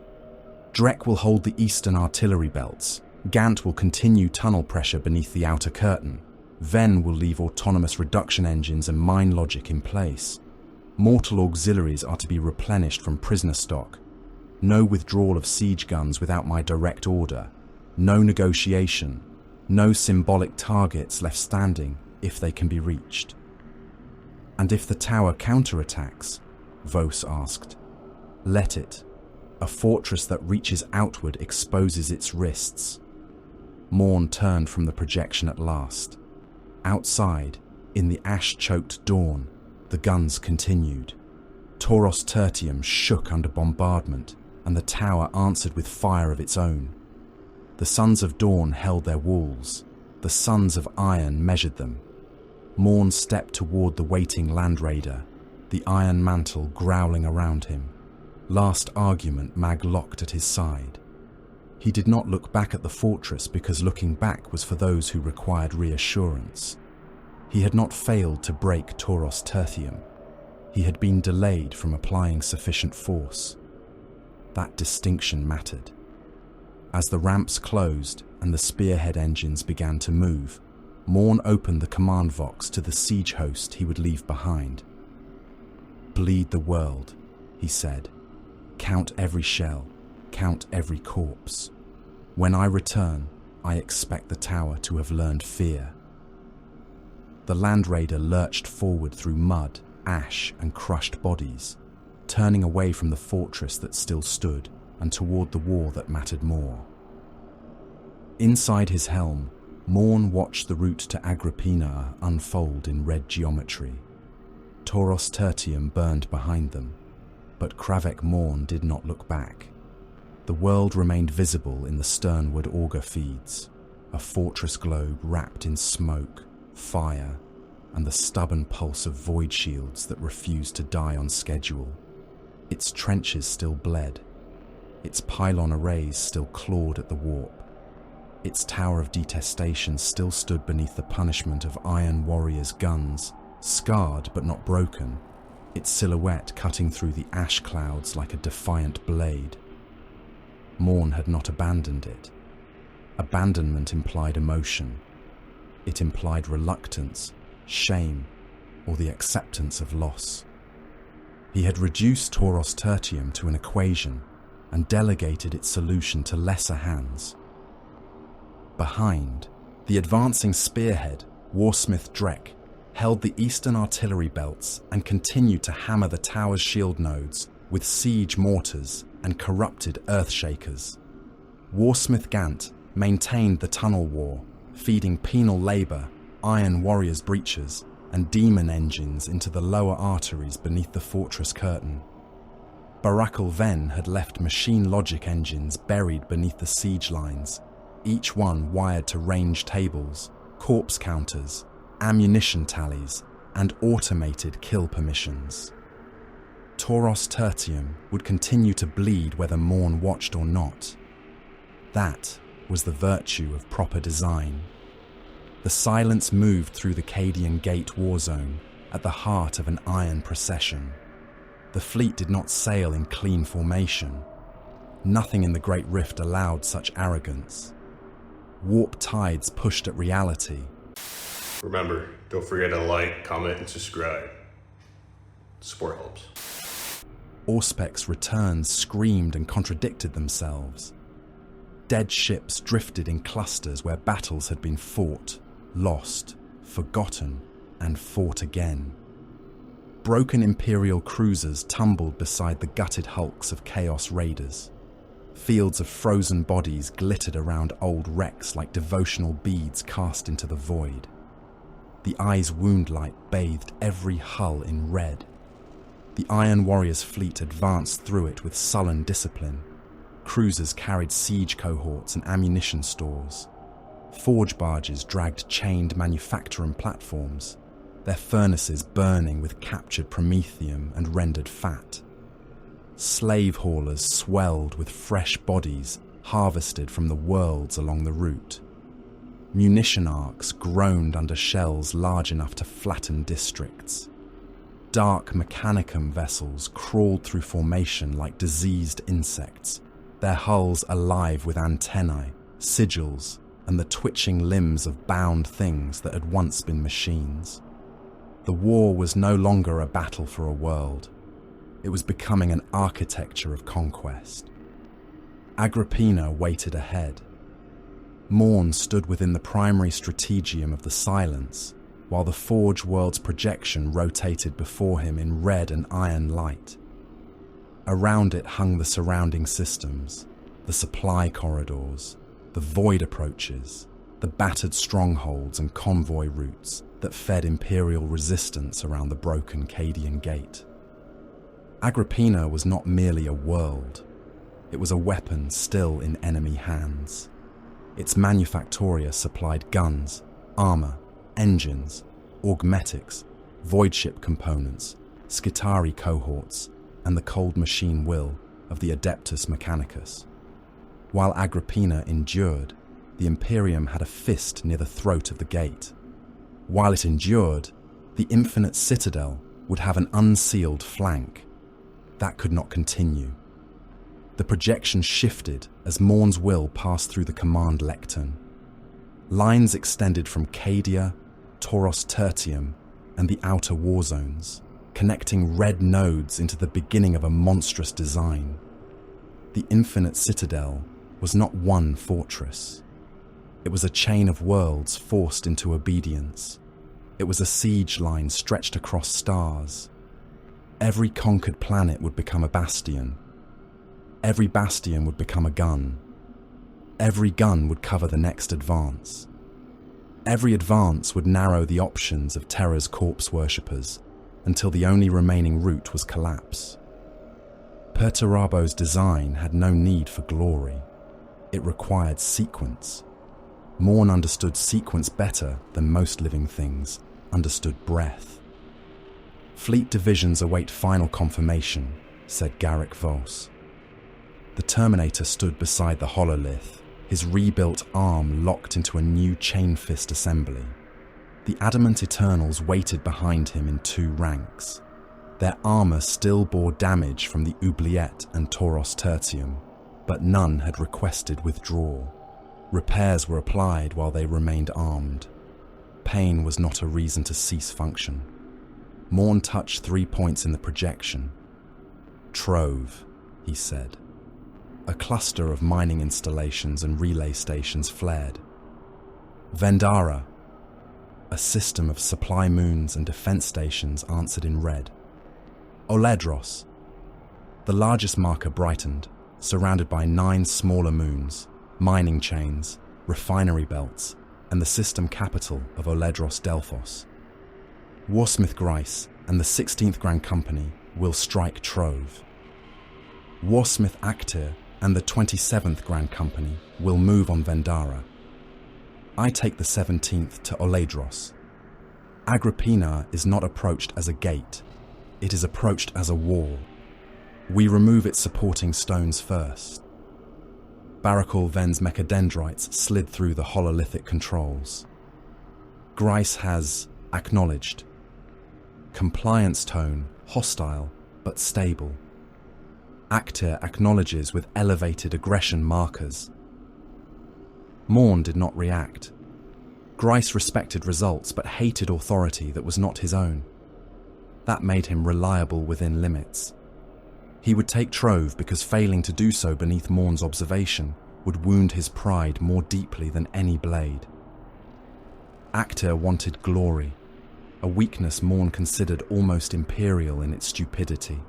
Drek will hold the eastern artillery belts. Gant will continue tunnel pressure beneath the outer curtain. Ven will leave autonomous reduction engines and mine logic in place. Mortal auxiliaries are to be replenished from prisoner stock. No withdrawal of siege guns without my direct order. No negotiation. No symbolic targets left standing if they can be reached. "And if the tower counterattacks?" Vos asked. "Let it. A fortress that reaches outward exposes its wrists." Morne turned from the projection at last. Outside, in the ash-choked dawn, the guns continued. Tauros Tertium shook under bombardment, and the tower answered with fire of its own. The Sons of Dawn held their walls. The Sons of Iron measured them. Morne stepped toward the waiting land raider, the iron mantle growling around him. Last argument Mag locked at his side. He did not look back at the fortress because looking back was for those who required reassurance. He had not failed to break Tauros Tertium. He had been delayed from applying sufficient force. That distinction mattered. As the ramps closed and the spearhead engines began to move, Morne opened the command vox to the siege host he would leave behind. "Bleed the world," he said. "Count every shell, count every corpse. When I return, I expect the tower to have learned fear." The land raider lurched forward through mud, ash, and crushed bodies, turning away from the fortress that still stood and toward the war that mattered more. Inside his helm, Morne watched the route to Agrippina unfold in red geometry. Tauros Tertium burned behind them. But Kravek Morne did not look back. The world remained visible in the sternward auger feeds, a fortress globe wrapped in smoke, fire, and the stubborn pulse of void shields that refused to die on schedule. Its trenches still bled, its pylon arrays still clawed at the warp. Its tower of detestation still stood beneath the punishment of Iron Warriors' guns, scarred but not broken, its silhouette cutting through the ash clouds like a defiant blade. Morne had not abandoned it. Abandonment implied emotion. It implied reluctance, shame, or the acceptance of loss. He had reduced Tauros Tertium to an equation and delegated its solution to lesser hands. Behind, the advancing spearhead, Warsmith Drek, held the eastern artillery belts and continued to hammer the tower's shield nodes with siege mortars and corrupted earthshakers. Warsmith Gant maintained the tunnel war, feeding penal labour, Iron Warriors' breaches, and demon engines into the lower arteries beneath the fortress curtain. Barakal Ven had left machine logic engines buried beneath the siege lines, each one wired to range tables, corpse counters, ammunition tallies, and automated kill permissions. Tauros Tertium would continue to bleed whether Morne watched or not. That was the virtue of proper design. The silence moved through the Cadian Gate war zone at the heart of an iron procession. The fleet did not sail in clean formation. Nothing in the Great Rift allowed such arrogance. Warp tides pushed at reality. Remember, don't forget to like, comment, and subscribe. Support helps. Auspec's returns screamed and contradicted themselves. Dead ships drifted in clusters where battles had been fought, lost, forgotten, and fought again. Broken Imperial cruisers tumbled beside the gutted hulks of Chaos Raiders. Fields of frozen bodies glittered around old wrecks like devotional beads cast into the void. The Eye's wound light bathed every hull in red. The Iron Warriors' fleet advanced through it with sullen discipline. Cruisers carried siege cohorts and ammunition stores. Forge barges dragged chained manufacturing platforms, their furnaces burning with captured promethium and rendered fat. Slave haulers swelled with fresh bodies harvested from the worlds along the route. Munition arcs groaned under shells large enough to flatten districts. Dark mechanicum vessels crawled through formation like diseased insects, their hulls alive with antennae, sigils, and the twitching limbs of bound things that had once been machines. The war was no longer a battle for a world. It was becoming an architecture of conquest. Agrippina waited ahead. Morne stood within the primary strategium of the silence, while the Forge world's projection rotated before him in red and iron light. Around it hung the surrounding systems, the supply corridors, the void approaches, the battered strongholds and convoy routes that fed Imperial resistance around the broken Cadian Gate. Agrippina was not merely a world. It was a weapon still in enemy hands. Its manufactoria supplied guns, armor, engines, augmetics, void ship components, Skitari cohorts, and the cold machine will of the Adeptus Mechanicus. While Agrippina endured, the Imperium had a fist near the throat of the gate. While it endured, the infinite citadel would have an unsealed flank. That could not continue. The projection shifted as Morne's will passed through the command lectern. Lines extended from Cadia, Tauros Tertium, and the outer war zones, connecting red nodes into the beginning of a monstrous design. The infinite citadel was not one fortress. It was a chain of worlds forced into obedience. It was a siege line stretched across stars. Every conquered planet would become a bastion. Every bastion would become a gun. Every gun would cover the next advance. Every advance would narrow the options of Terra's corpse worshippers until the only remaining route was collapse. Perturabo's design had no need for glory. It required sequence. Morne understood sequence better than most living things understood breath. "Fleet divisions await final confirmation," said Garrick Vos. The Terminator stood beside the hololith, his rebuilt arm locked into a new chain fist assembly. The Adamant Eternals waited behind him in 2 ranks. Their armor still bore damage from the Oubliette and Tauros Tertium, but none had requested withdrawal. Repairs were applied while they remained armed. Pain was not a reason to cease function. Morne touched 3 points in the projection. "Trove," he said. A cluster of mining installations and relay stations flared. "Vendara." A system of supply moons and defense stations answered in red. "Oledros." The largest marker brightened, surrounded by 9 smaller moons, mining chains, refinery belts, and the system capital of Oledros Delphos. "Warsmith Grice and the 16th Grand Company will strike Trove. Warsmith Actir and the 27th Grand Company will move on Vendara. I take the 17th to Oledros. Agrippina is not approached as a gate, it is approached as a wall. We remove its supporting stones first." Barakul Ven's mechadendrites slid through the hololithic controls. "Grice has acknowledged." Compliance tone, hostile but stable. Actir acknowledges with elevated aggression markers. Morne did not react. Grice respected results but hated authority that was not his own. That made him reliable within limits. He would take Trove because failing to do so beneath Morne's observation would wound his pride more deeply than any blade. Actir wanted glory, a weakness Morne considered almost imperial in its stupidity.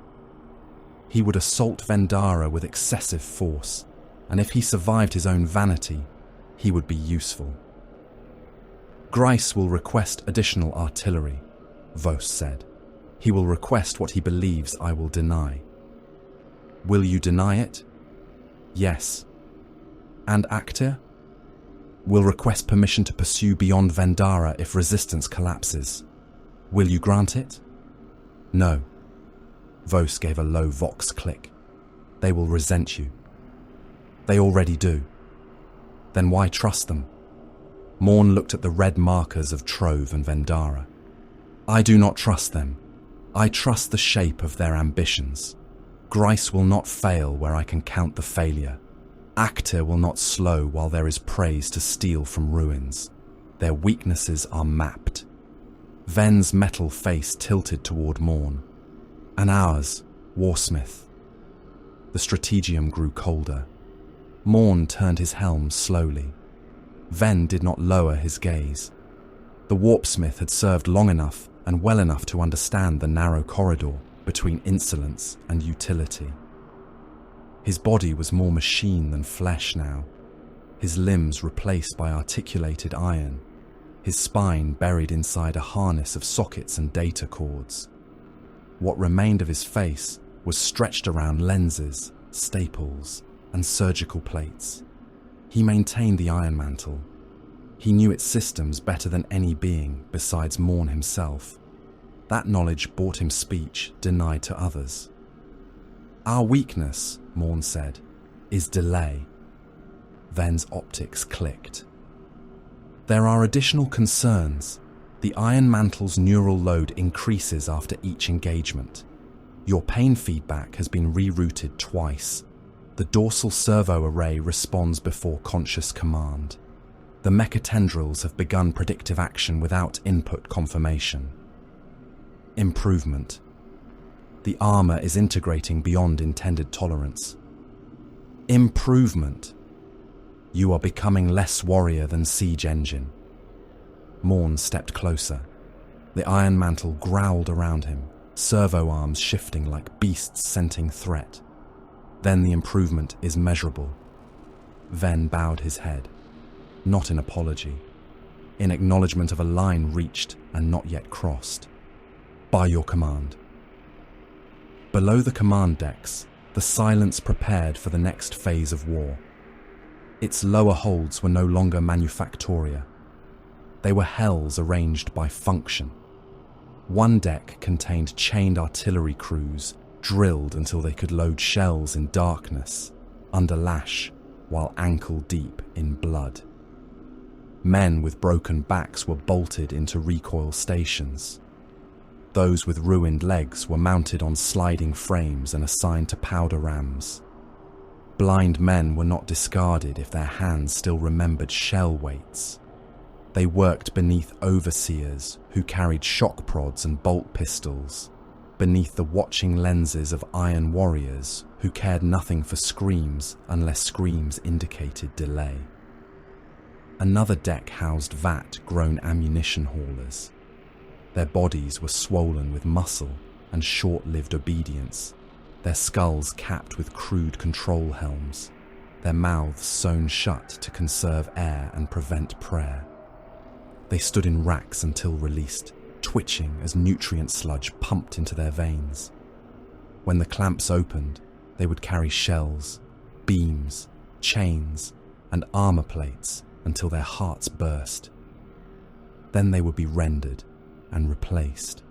He would assault Vendara with excessive force, and if he survived his own vanity, he would be useful. "Grice will request additional artillery," Vos said. "He will request what he believes I will deny." "Will you deny it?" "Yes." "And Actir?" "Will request permission to pursue beyond Vendara if resistance collapses. Will you grant it?" "No." Vos gave a low vox click. "They will resent you." "They already do." "Then why trust them?" Morne looked at the red markers of Trove and Vendara. "I do not trust them. I trust the shape of their ambitions. Grice will not fail where I can count the failure. Actir will not slow while there is praise to steal from ruins. Their weaknesses are mapped." Ven's metal face tilted toward Morne. "And ours, Warsmith." The strategium grew colder. Morne turned his helm slowly. Ven did not lower his gaze. The warpsmith had served long enough and well enough to understand the narrow corridor between insolence and utility. His body was more machine than flesh now, his limbs replaced by articulated iron, his spine buried inside a harness of sockets and data cords. What remained of his face was stretched around lenses, staples, and surgical plates. He maintained the Iron Mantle. He knew its systems better than any being besides Morne himself. That knowledge bought him speech denied to others. "Our weakness," Morne said, "is delay." Ven's optics clicked. "There are additional concerns. The Iron Mantle's neural load increases after each engagement. Your pain feedback has been rerouted twice. The dorsal servo array responds before conscious command. The mechatendrils have begun predictive action without input confirmation. Improvement. The armor is integrating beyond intended tolerance. Improvement. You are becoming less warrior than siege engine." Morne stepped closer. The Iron Mantle growled around him, servo arms shifting like beasts scenting threat. "Then the improvement is measurable." Ven bowed his head, not in apology, in acknowledgement of a line reached and not yet crossed. "By your command." Below the command decks, The silence prepared for the next phase of war. Its lower holds were no longer manufactoria. They were hells arranged by function. One deck contained chained artillery crews drilled until they could load shells in darkness, under lash, while ankle-deep in blood. Men with broken backs were bolted into recoil stations. Those with ruined legs were mounted on sliding frames and assigned to powder rams. Blind men were not discarded if their hands still remembered shell weights. They worked beneath overseers who carried shock prods and bolt pistols, beneath the watching lenses of iron warriors who cared nothing for screams unless screams indicated delay. Another deck housed vat-grown ammunition haulers. Their bodies were swollen with muscle and short-lived obedience, their skulls capped with crude control helms, their mouths sewn shut to conserve air and prevent prayer. They stood in racks until released, twitching as nutrient sludge pumped into their veins. When the clamps opened, they would carry shells, beams, chains, and armor plates until their hearts burst. Then they would be rendered and replaced.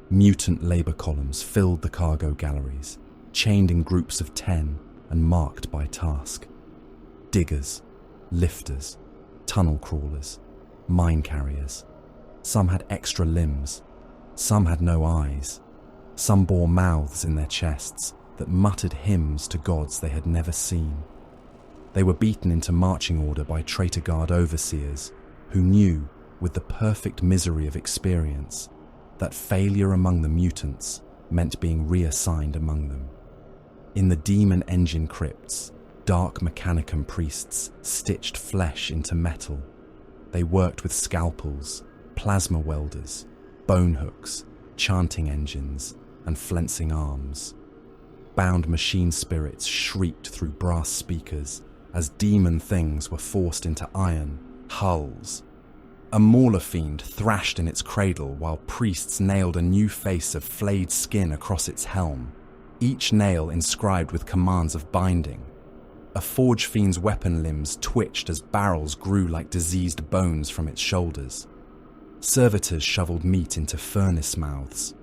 Mutant labor columns filled the cargo galleries, chained in groups of 10 and marked by task. Diggers, lifters, tunnel crawlers, mine carriers. Some had extra limbs, some had no eyes, some bore mouths in their chests that muttered hymns to gods they had never seen. They were beaten into marching order by traitor guard overseers who knew, with the perfect misery of experience, that failure among the mutants meant being reassigned among them. In the demon engine crypts, dark mechanicum priests stitched flesh into metal. They worked with scalpels, plasma welders, bone hooks, chanting engines, and flensing arms. Bound machine spirits shrieked through brass speakers as demon things were forced into iron hulls. A mauler fiend thrashed in its cradle while priests nailed a new face of flayed skin across its helm, each nail inscribed with commands of binding. A forge fiend's weapon limbs twitched as barrels grew like diseased bones from its shoulders. Servitors shoveled meat into furnace mouths,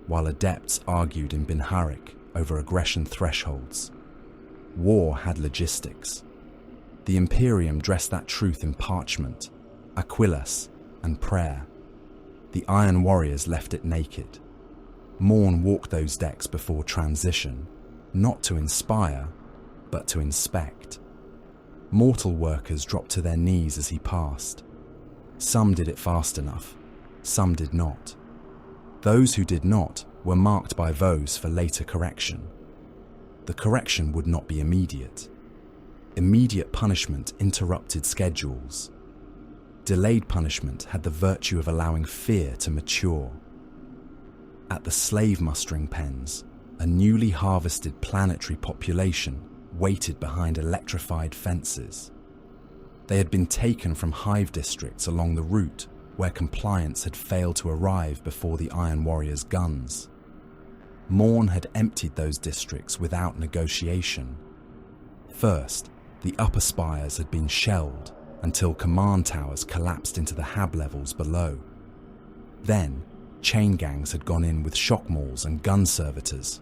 while adepts argued in Binharik over aggression thresholds. War had logistics. The Imperium dressed that truth in parchment, aquilus, and prayer. The Iron Warriors left it naked. Morne walked those decks before transition, not to inspire, but to inspect. Mortal workers dropped to their knees as he passed. Some did it fast enough, some did not. Those who did not were marked by Vos for later correction. The correction would not be immediate. Immediate punishment interrupted schedules. Delayed punishment had the virtue of allowing fear to mature. At the slave mustering pens, a newly harvested planetary population waited behind electrified fences. They had been taken from hive districts along the route where compliance had failed to arrive before the Iron Warriors' guns. Morne had emptied those districts without negotiation. First, the upper spires had been shelled until command towers collapsed into the hab levels below. Then, chain gangs had gone in with shock mauls and gun servitors.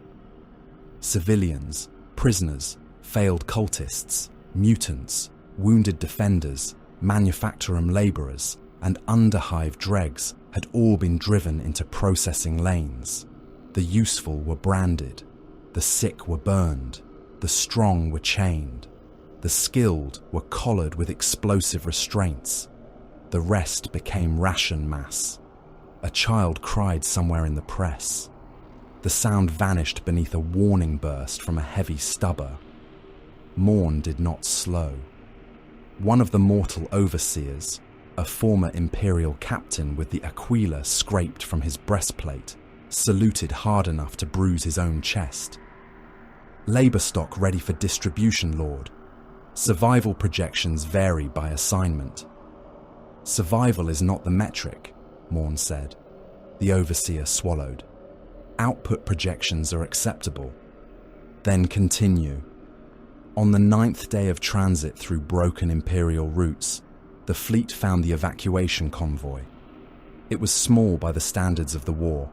Civilians, prisoners, failed cultists, mutants, wounded defenders, manufactorum labourers, and underhive dregs had all been driven into processing lanes. The useful were branded, the sick were burned, the strong were chained, the skilled were collared with explosive restraints. The rest became ration mass. A child cried somewhere in the press. The sound vanished beneath a warning burst from a heavy stubber. Morne did not slow. One of the mortal overseers, a former Imperial captain with the aquila scraped from his breastplate, saluted hard enough to bruise his own chest. Labour stock ready for distribution, Lord. Survival projections vary by assignment. Survival is not the metric, Morne said. The overseer swallowed. Output projections are acceptable. then continue. On the 9th day of transit through broken Imperial routes, the fleet found the evacuation convoy. It was small by the standards of the war.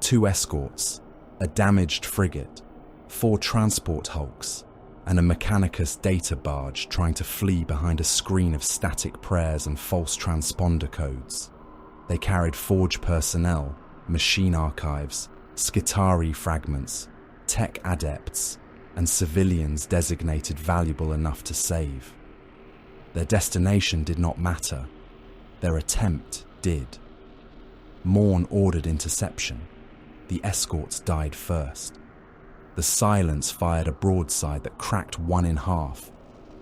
2 escorts, a damaged frigate, 4 transport hulks, and a Mechanicus data barge trying to flee behind a screen of static prayers and false transponder codes. They carried Forge personnel, machine archives, Skitarii fragments, tech adepts, and civilians designated valuable enough to save. Their destination did not matter. Their attempt did. Morne ordered interception. The escorts died first. The Silence fired a broadside that cracked one in half,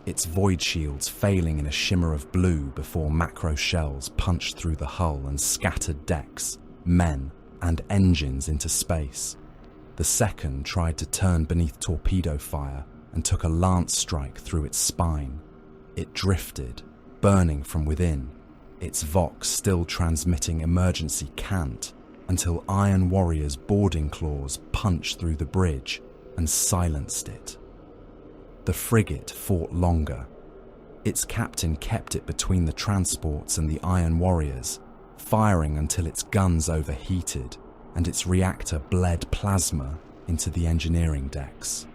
its void shields failing in a shimmer of blue before macro shells punched through the hull and scattered decks, men, and engines into space. The second tried to turn beneath torpedo fire and took a lance strike through its spine. It drifted, burning from within, its vox still transmitting emergency cant, until Iron Warrior's boarding claws punched through the bridge and silenced it. The frigate fought longer. Its captain kept it between the transports and the Iron Warriors, firing until its guns overheated and its reactor bled plasma into the engineering decks.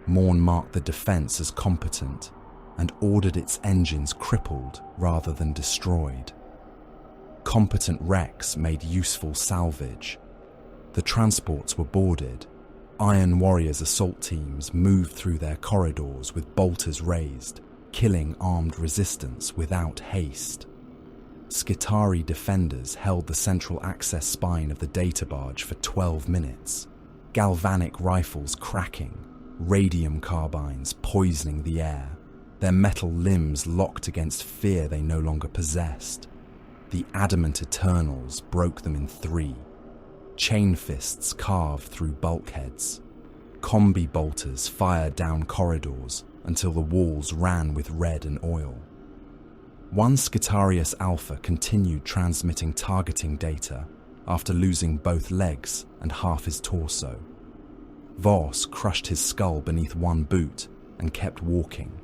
Morne marked the defense as competent and ordered its engines crippled rather than destroyed. Competent wrecks made useful salvage. The transports were boarded. Iron Warriors assault teams moved through their corridors with bolters raised, killing armed resistance without haste. Skitarii defenders held the central access spine of the data barge for 12 minutes, galvanic rifles cracking, radium carbines poisoning the air, their metal limbs locked against fear they no longer possessed. The adamant Eternals broke them in 3. Chain fists carved through bulkheads. Combi bolters fired down corridors until the walls ran with red and oil. One Skitarius Alpha continued transmitting targeting data after losing both legs and half his torso. Voss crushed his skull beneath one boot and kept walking.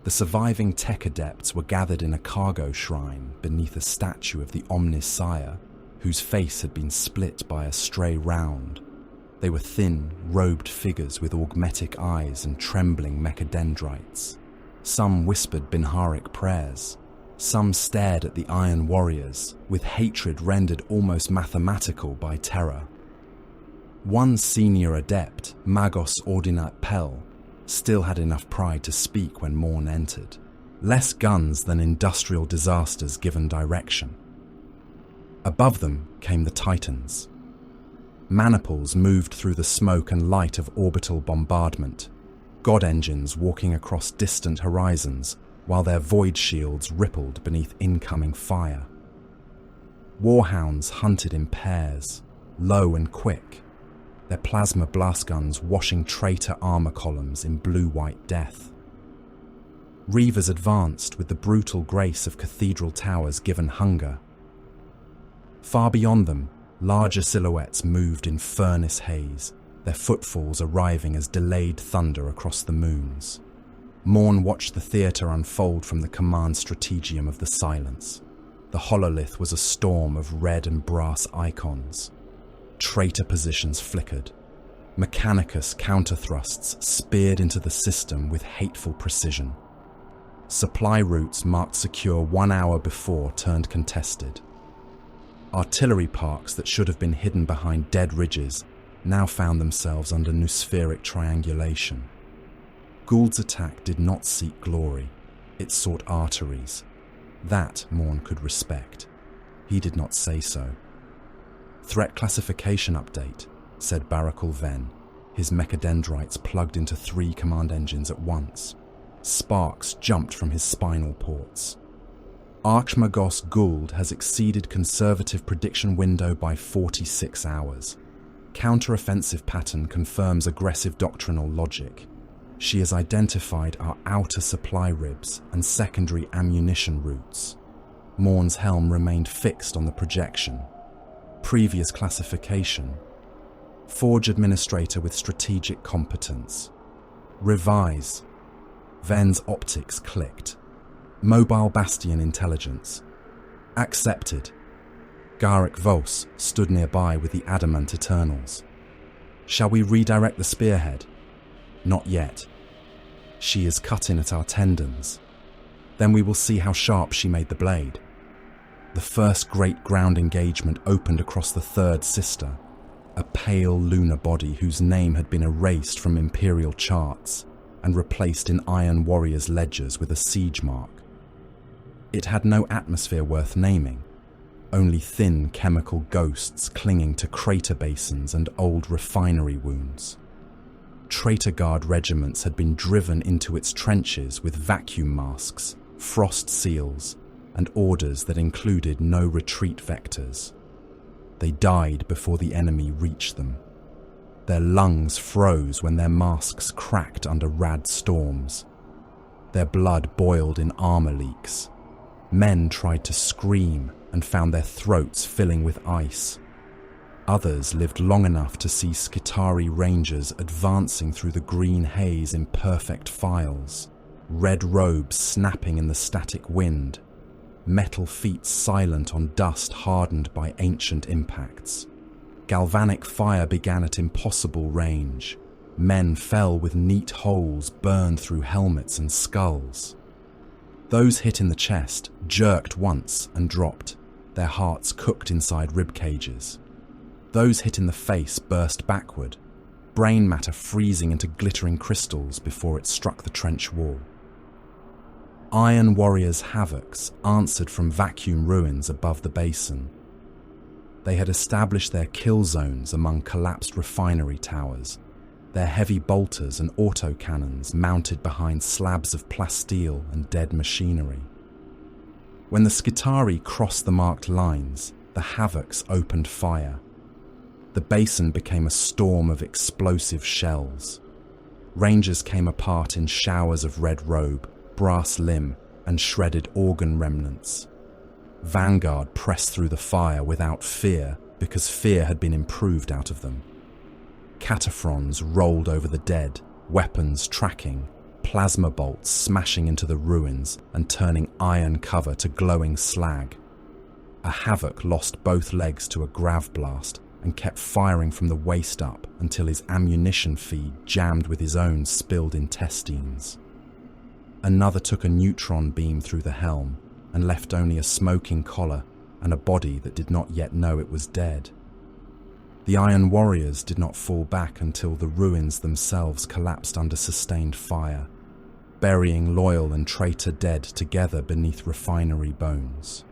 The surviving tech adepts were gathered in a cargo shrine beneath a statue of the Omnis Sire, whose face had been split by a stray round. They were thin, robed figures with augmetic eyes and trembling mechadendrites. Some whispered Binharic prayers. Some stared at the Iron Warriors, with hatred rendered almost mathematical by terror. One senior adept, Magos Ordinat Pel, still had enough pride to speak when Morne entered. Less guns than industrial disasters given direction. Above them came the Titans. Maniples moved through the smoke and light of orbital bombardment, god engines walking across distant horizons while their void shields rippled beneath incoming fire. Warhounds hunted in pairs, low and quick, their plasma blast guns washing traitor armor columns in blue-white death. Reavers advanced with the brutal grace of cathedral towers given hunger. Far beyond them, larger silhouettes moved in furnace haze, their footfalls arriving as delayed thunder across the moons. Morne watched the theatre unfold from the command strategium of the Silence. The hololith was a storm of red and brass icons. Traitor positions flickered. Mechanicus counterthrusts speared into the system with hateful precision. Supply routes marked secure 1 hour before turned contested. Artillery parks that should have been hidden behind dead ridges now found themselves under noospheric triangulation. Gould's attack did not seek glory, it sought arteries. That Morne could respect. He did not say so. Threat classification update, said Barakul Ven, his mechadendrites plugged into 3 command engines at once. Sparks jumped from his spinal ports. Archmagos Gould has exceeded conservative prediction window by 46 hours. Counter-offensive pattern confirms aggressive doctrinal logic. She has identified our outer supply ribs and secondary ammunition routes. Morne's helm remained fixed on the projection. Previous classification. Forge administrator with strategic competence. Revise. Ven's optics clicked. Mobile Bastion intelligence. Accepted. Garrick Vos stood nearby with the Adamant Eternals. Shall we redirect the spearhead? Not yet. She is cutting at our tendons. Then we will see how sharp she made the blade. The first great ground engagement opened across the third sister, a pale lunar body whose name had been erased from Imperial charts and replaced in Iron Warrior's ledgers with a siege mark. It had no atmosphere worth naming, only thin chemical ghosts clinging to crater basins and old refinery wounds. Traitor Guard regiments had been driven into its trenches with vacuum masks, frost seals, and orders that included no retreat vectors. They died before the enemy reached them. Their lungs froze when their masks cracked under rad storms. Their blood boiled in armor leaks. Men tried to scream and found their throats filling with ice. Others lived long enough to see Skitarii Rangers advancing through the green haze in perfect files, red robes snapping in the static wind, metal feet silent on dust hardened by ancient impacts. Galvanic fire began at impossible range. Men fell with neat holes burned through helmets and skulls. Those hit in the chest jerked once and dropped, their hearts cooked inside rib cages. Those hit in the face burst backward, brain matter freezing into glittering crystals before it struck the trench wall. Iron Warriors' havocs answered from vacuum ruins above the basin. They had established their kill zones among collapsed refinery towers, their heavy bolters and autocannons mounted behind slabs of plasteel and dead machinery. When the Skitarii crossed the marked lines, the havocs opened fire. The basin became a storm of explosive shells. Rangers came apart in showers of red robe, brass limb, and shredded organ remnants. Vanguard pressed through the fire without fear because fear had been improved out of them. Cataphrons rolled over the dead, weapons tracking, plasma bolts smashing into the ruins and turning iron cover to glowing slag. A Havoc lost both legs to a grav blast and kept firing from the waist up until his ammunition feed jammed with his own spilled intestines. Another took a neutron beam through the helm and left only a smoking collar and a body that did not yet know it was dead. The Iron Warriors did not fall back until the ruins themselves collapsed under sustained fire, burying loyal and traitor dead together beneath refinery bones.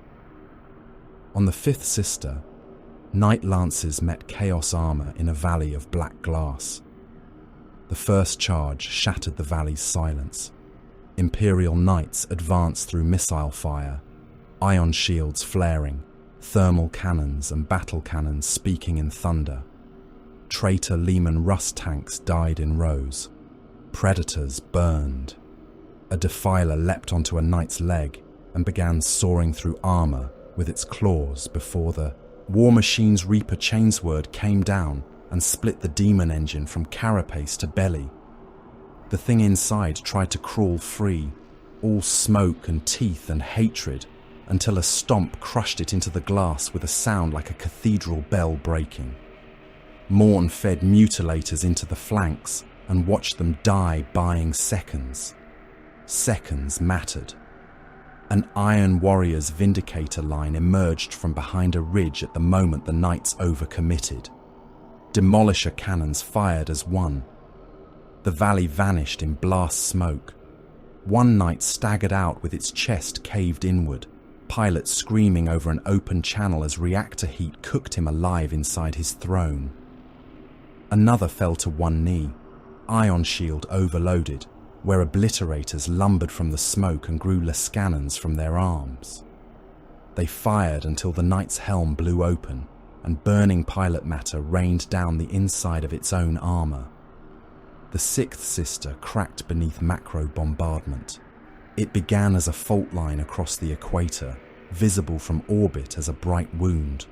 On the fifth sister, Night Lances met Chaos armor in a valley of black glass. The first charge shattered the valley's silence. Imperial Knights advanced through missile fire, ion shields flaring, thermal cannons and battle cannons speaking in thunder. Traitor Lehman Russ tanks died in rows. Predators burned. A defiler leapt onto a knight's leg and began soaring through armor with its claws before the War Machine's Reaper chainsword came down and split the demon engine from carapace to belly. The thing inside tried to crawl free, all smoke and teeth and hatred, until a stomp crushed it into the glass with a sound like a cathedral bell breaking. Morne fed mutilators into the flanks and watched them die buying seconds. Seconds mattered. An Iron Warriors Vindicator line emerged from behind a ridge at the moment the Knights overcommitted. Demolisher cannons fired as one. The valley vanished in blast smoke. One Knight staggered out with its chest caved inward, pilot screaming over an open channel as reactor heat cooked him alive inside his throne. Another fell to one knee, ion shield overloaded, where obliterators lumbered from the smoke and grew lascannons from their arms. They fired until the Knight's helm blew open and burning pilot matter rained down the inside of its own armor. The sixth sister cracked beneath macro bombardment. It began as a fault line across the equator, visible from orbit as a bright wound.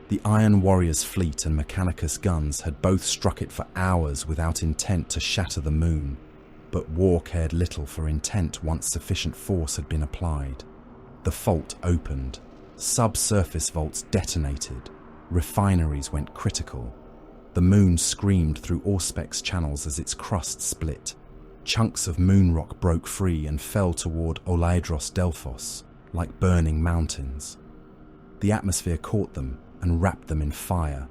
The Iron Warrior's fleet and Mechanicus guns had both struck it for hours without intent to shatter the moon, but war cared little for intent once sufficient force had been applied. The fault opened, subsurface vaults detonated, refineries went critical. The moon screamed through Auspex channels as its crust split. Chunks of moon rock broke free and fell toward Olaidros Delphos, like burning mountains. The atmosphere caught them and wrapped them in fire.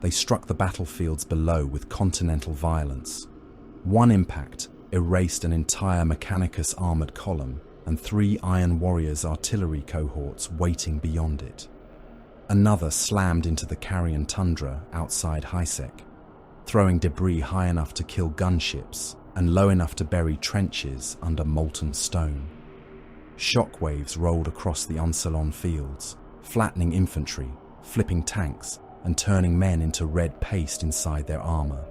They struck the battlefields below with continental violence. One impact erased an entire Mechanicus armored column and 3 Iron Warriors artillery cohorts waiting beyond it. Another slammed into the Carrion tundra outside Hisek, throwing debris high enough to kill gunships and low enough to bury trenches under molten stone. Shockwaves rolled across the Unsalon fields, flattening infantry, flipping tanks, and turning men into red paste inside their armor.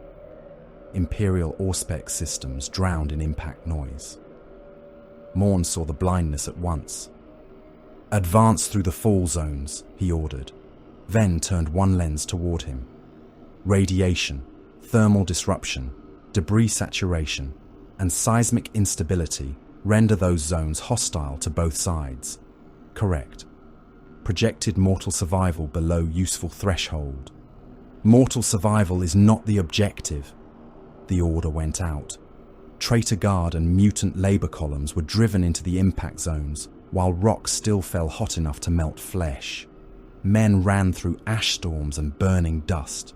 Imperial Auspex systems drowned in impact noise. Morne saw the blindness at once. "Advance through the fall zones," he ordered, then turned one lens toward him. Radiation, thermal disruption, debris saturation, and seismic instability render those zones hostile to both sides. Correct. Projected mortal survival below useful threshold. Mortal survival is not the objective. The order went out. Traitor Guard and mutant labor columns were driven into the impact zones, while rock still fell hot enough to melt flesh. Men ran through ash storms and burning dust,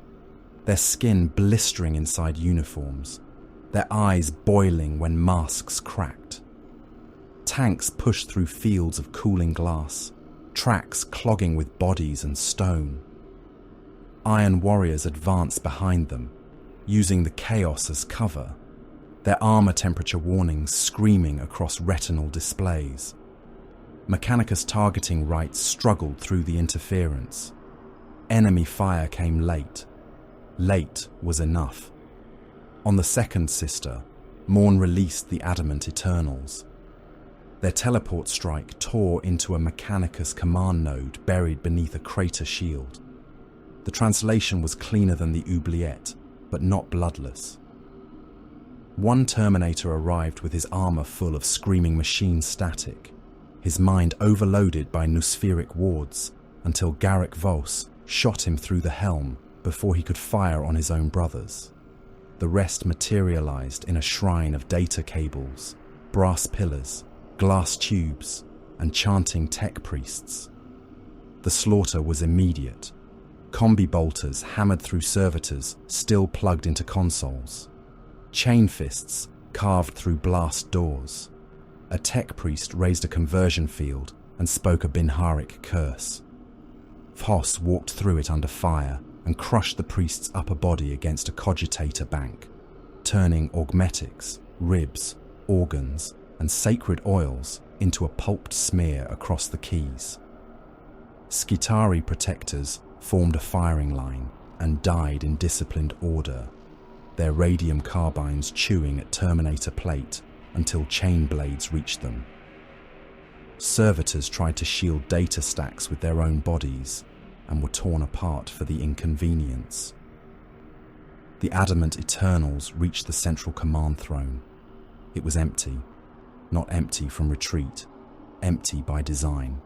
their skin blistering inside uniforms, their eyes boiling when masks cracked. Tanks pushed through fields of cooling glass, tracks clogging with bodies and stone. Iron Warriors advanced behind them, using the chaos as cover, their armor temperature warnings screaming across retinal displays. Mechanicus targeting rights struggled through the interference. Enemy fire came late. Late was enough. On the second sister, Morne released the Adamant Eternals. Their teleport strike tore into a Mechanicus command node buried beneath a crater shield. The translation was cleaner than the oubliette, but not bloodless. One Terminator arrived with his armor full of screaming machine static, his mind overloaded by noospheric wards, until Garrick Vos shot him through the helm before he could fire on his own brothers. The rest materialized in a shrine of data cables, brass pillars, glass tubes, and chanting tech priests. The slaughter was immediate. Combi bolters hammered through servitors still plugged into consoles. Chain fists carved through blast doors. A tech priest raised a conversion field and spoke a Binharic curse. Voss walked through it under fire and crushed the priest's upper body against a cogitator bank, turning augmetics, ribs, organs, and sacred oils into a pulped smear across the keys. Skitari protectors formed a firing line and died in disciplined order, their radium carbines chewing at Terminator plate until chain blades reached them. Servitors tried to shield data stacks with their own bodies and were torn apart for the inconvenience. The Adamant Eternals reached the central command throne. It was empty. Not empty from retreat, empty by design.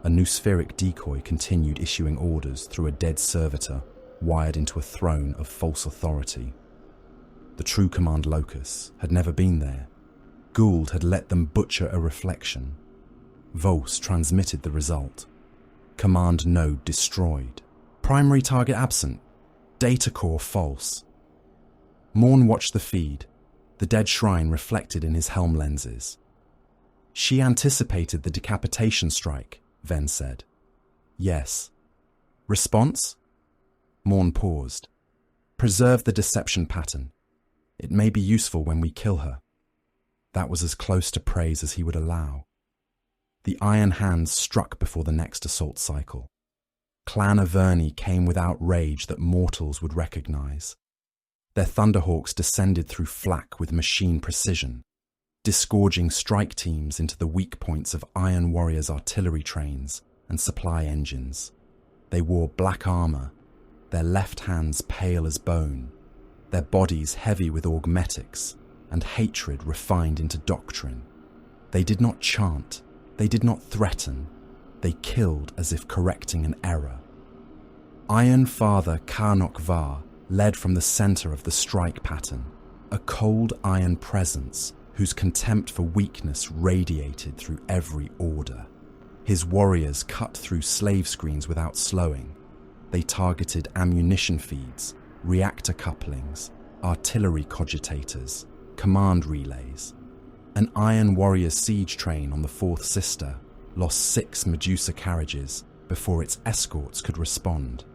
A noospheric decoy continued issuing orders through a dead servitor wired into a throne of false authority. The true command locus had never been there. Gould had let them butcher a reflection. Vos transmitted the result. Command node destroyed. Primary target absent. Data core false. Morne watched the feed, the dead shrine reflected in his helm lenses. She anticipated the decapitation strike, Ven said. Yes. Response? Morne paused. Preserve the deception pattern. It may be useful when we kill her. That was as close to praise as he would allow. The iron hands struck before the next assault cycle. Clan Averni came with outrage that mortals would recognize. Their Thunderhawks descended through flak with machine precision, disgorging strike teams into the weak points of Iron Warriors' artillery trains and supply engines. They wore black armor, their left hands pale as bone, their bodies heavy with augmetics, and hatred refined into doctrine. They did not chant, they did not threaten, they killed as if correcting an error. Iron Father Karnok Var led from the center of the strike pattern, a cold iron presence whose contempt for weakness radiated through every order. His warriors cut through slave screens without slowing. They targeted ammunition feeds, reactor couplings, artillery cogitators, command relays. An Iron Warrior siege train on the Fourth Sister lost 6 Medusa carriages before its escorts could respond.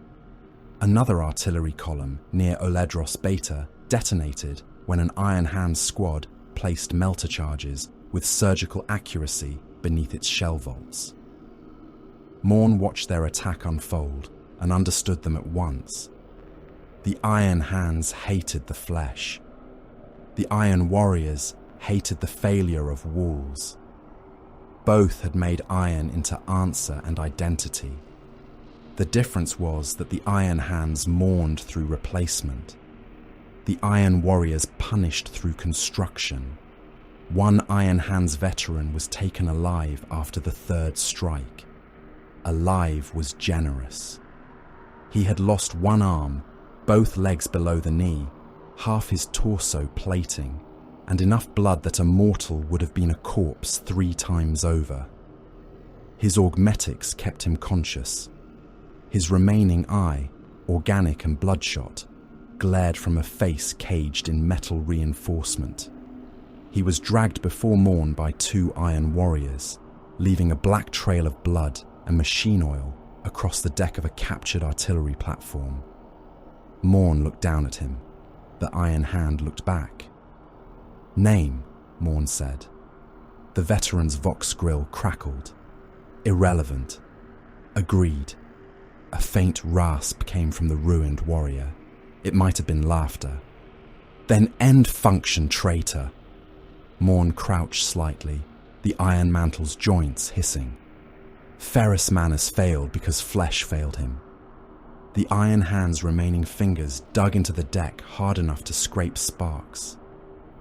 Another artillery column near Oledros Beta detonated when an Iron Hands squad placed melter charges with surgical accuracy beneath its shell vaults. Morne watched their attack unfold and understood them at once. The Iron Hands hated the flesh. The Iron Warriors hated the failure of walls. Both had made iron into answer and identity. The difference was that the Iron Hands mourned through replacement. The Iron Warriors punished through construction. One Iron Hands veteran was taken alive after the third strike. Alive was generous. He had lost one arm, both legs below the knee, half his torso plating, and enough blood that a mortal would have been a corpse 3 times over. His augmetics kept him conscious. His remaining eye, organic and bloodshot, glared from a face caged in metal reinforcement. He was dragged before Morne by 2 Iron Warriors, leaving a black trail of blood and machine oil across the deck of a captured artillery platform. Morne looked down at him. The Iron Hand looked back. "Name," Morne said. The veteran's vox grill crackled. "Irrelevant." "Agreed." A faint rasp came from the ruined warrior. It might have been laughter. "Then end function, traitor." Morne crouched slightly, the iron mantle's joints hissing. Ferrous Manus failed because flesh failed him. The Iron Hand's remaining fingers dug into the deck hard enough to scrape sparks.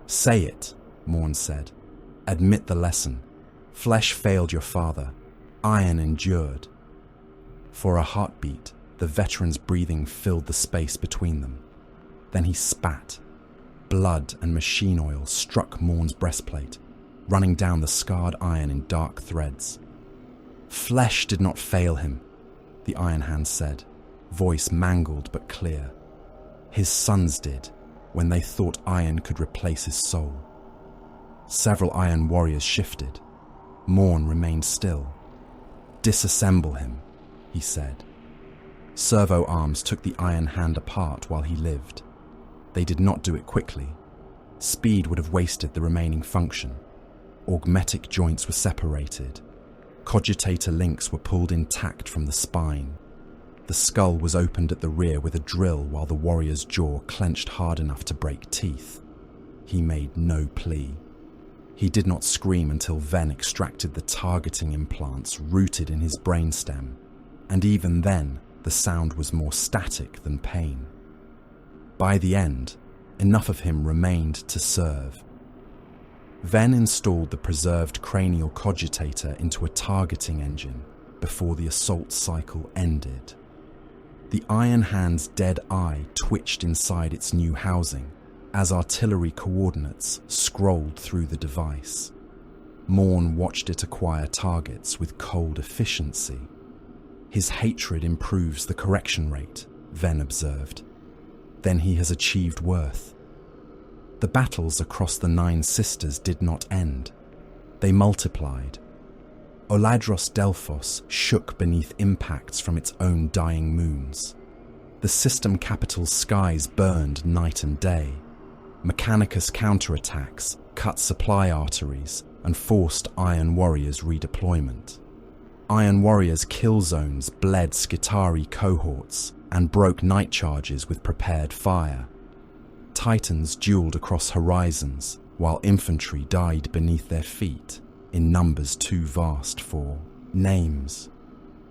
"Say it," Morne said. "Admit the lesson. Flesh failed your father. Iron endured." For a heartbeat, the veteran's breathing filled the space between them. Then he spat. Blood and machine oil struck Morne's breastplate, running down the scarred iron in dark threads. "Flesh did not fail him," the Iron Hand said, voice mangled but clear. "His sons did, when they thought iron could replace his soul." Several Iron Warriors shifted. Morne remained still. "Disassemble him," he said. Servo arms took the Iron Hand apart while he lived. They did not do it quickly. Speed would have wasted the remaining function. Augmetic joints were separated. Cogitator links were pulled intact from the spine. The skull was opened at the rear with a drill while the warrior's jaw clenched hard enough to break teeth. He made no plea. He did not scream until Ven extracted the targeting implants rooted in his brainstem, and even then, the sound was more static than pain. By the end, enough of him remained to serve. Ven installed the preserved cranial cogitator into a targeting engine before the assault cycle ended. The Iron Hand's dead eye twitched inside its new housing as artillery coordinates scrolled through the device. Morne watched it acquire targets with cold efficiency. "His hatred improves the correction rate," Ven observed. "Then he has achieved worth." The battles across the 9 Sisters did not end. They multiplied. Oladros Delphos shook beneath impacts from its own dying moons. The system capital's skies burned night and day. Mechanicus counterattacks cut supply arteries and forced Iron Warriors' redeployment. Iron Warriors' kill zones bled Skitari cohorts and broke night charges with prepared fire. Titans dueled across horizons, while infantry died beneath their feet, in numbers too vast for names.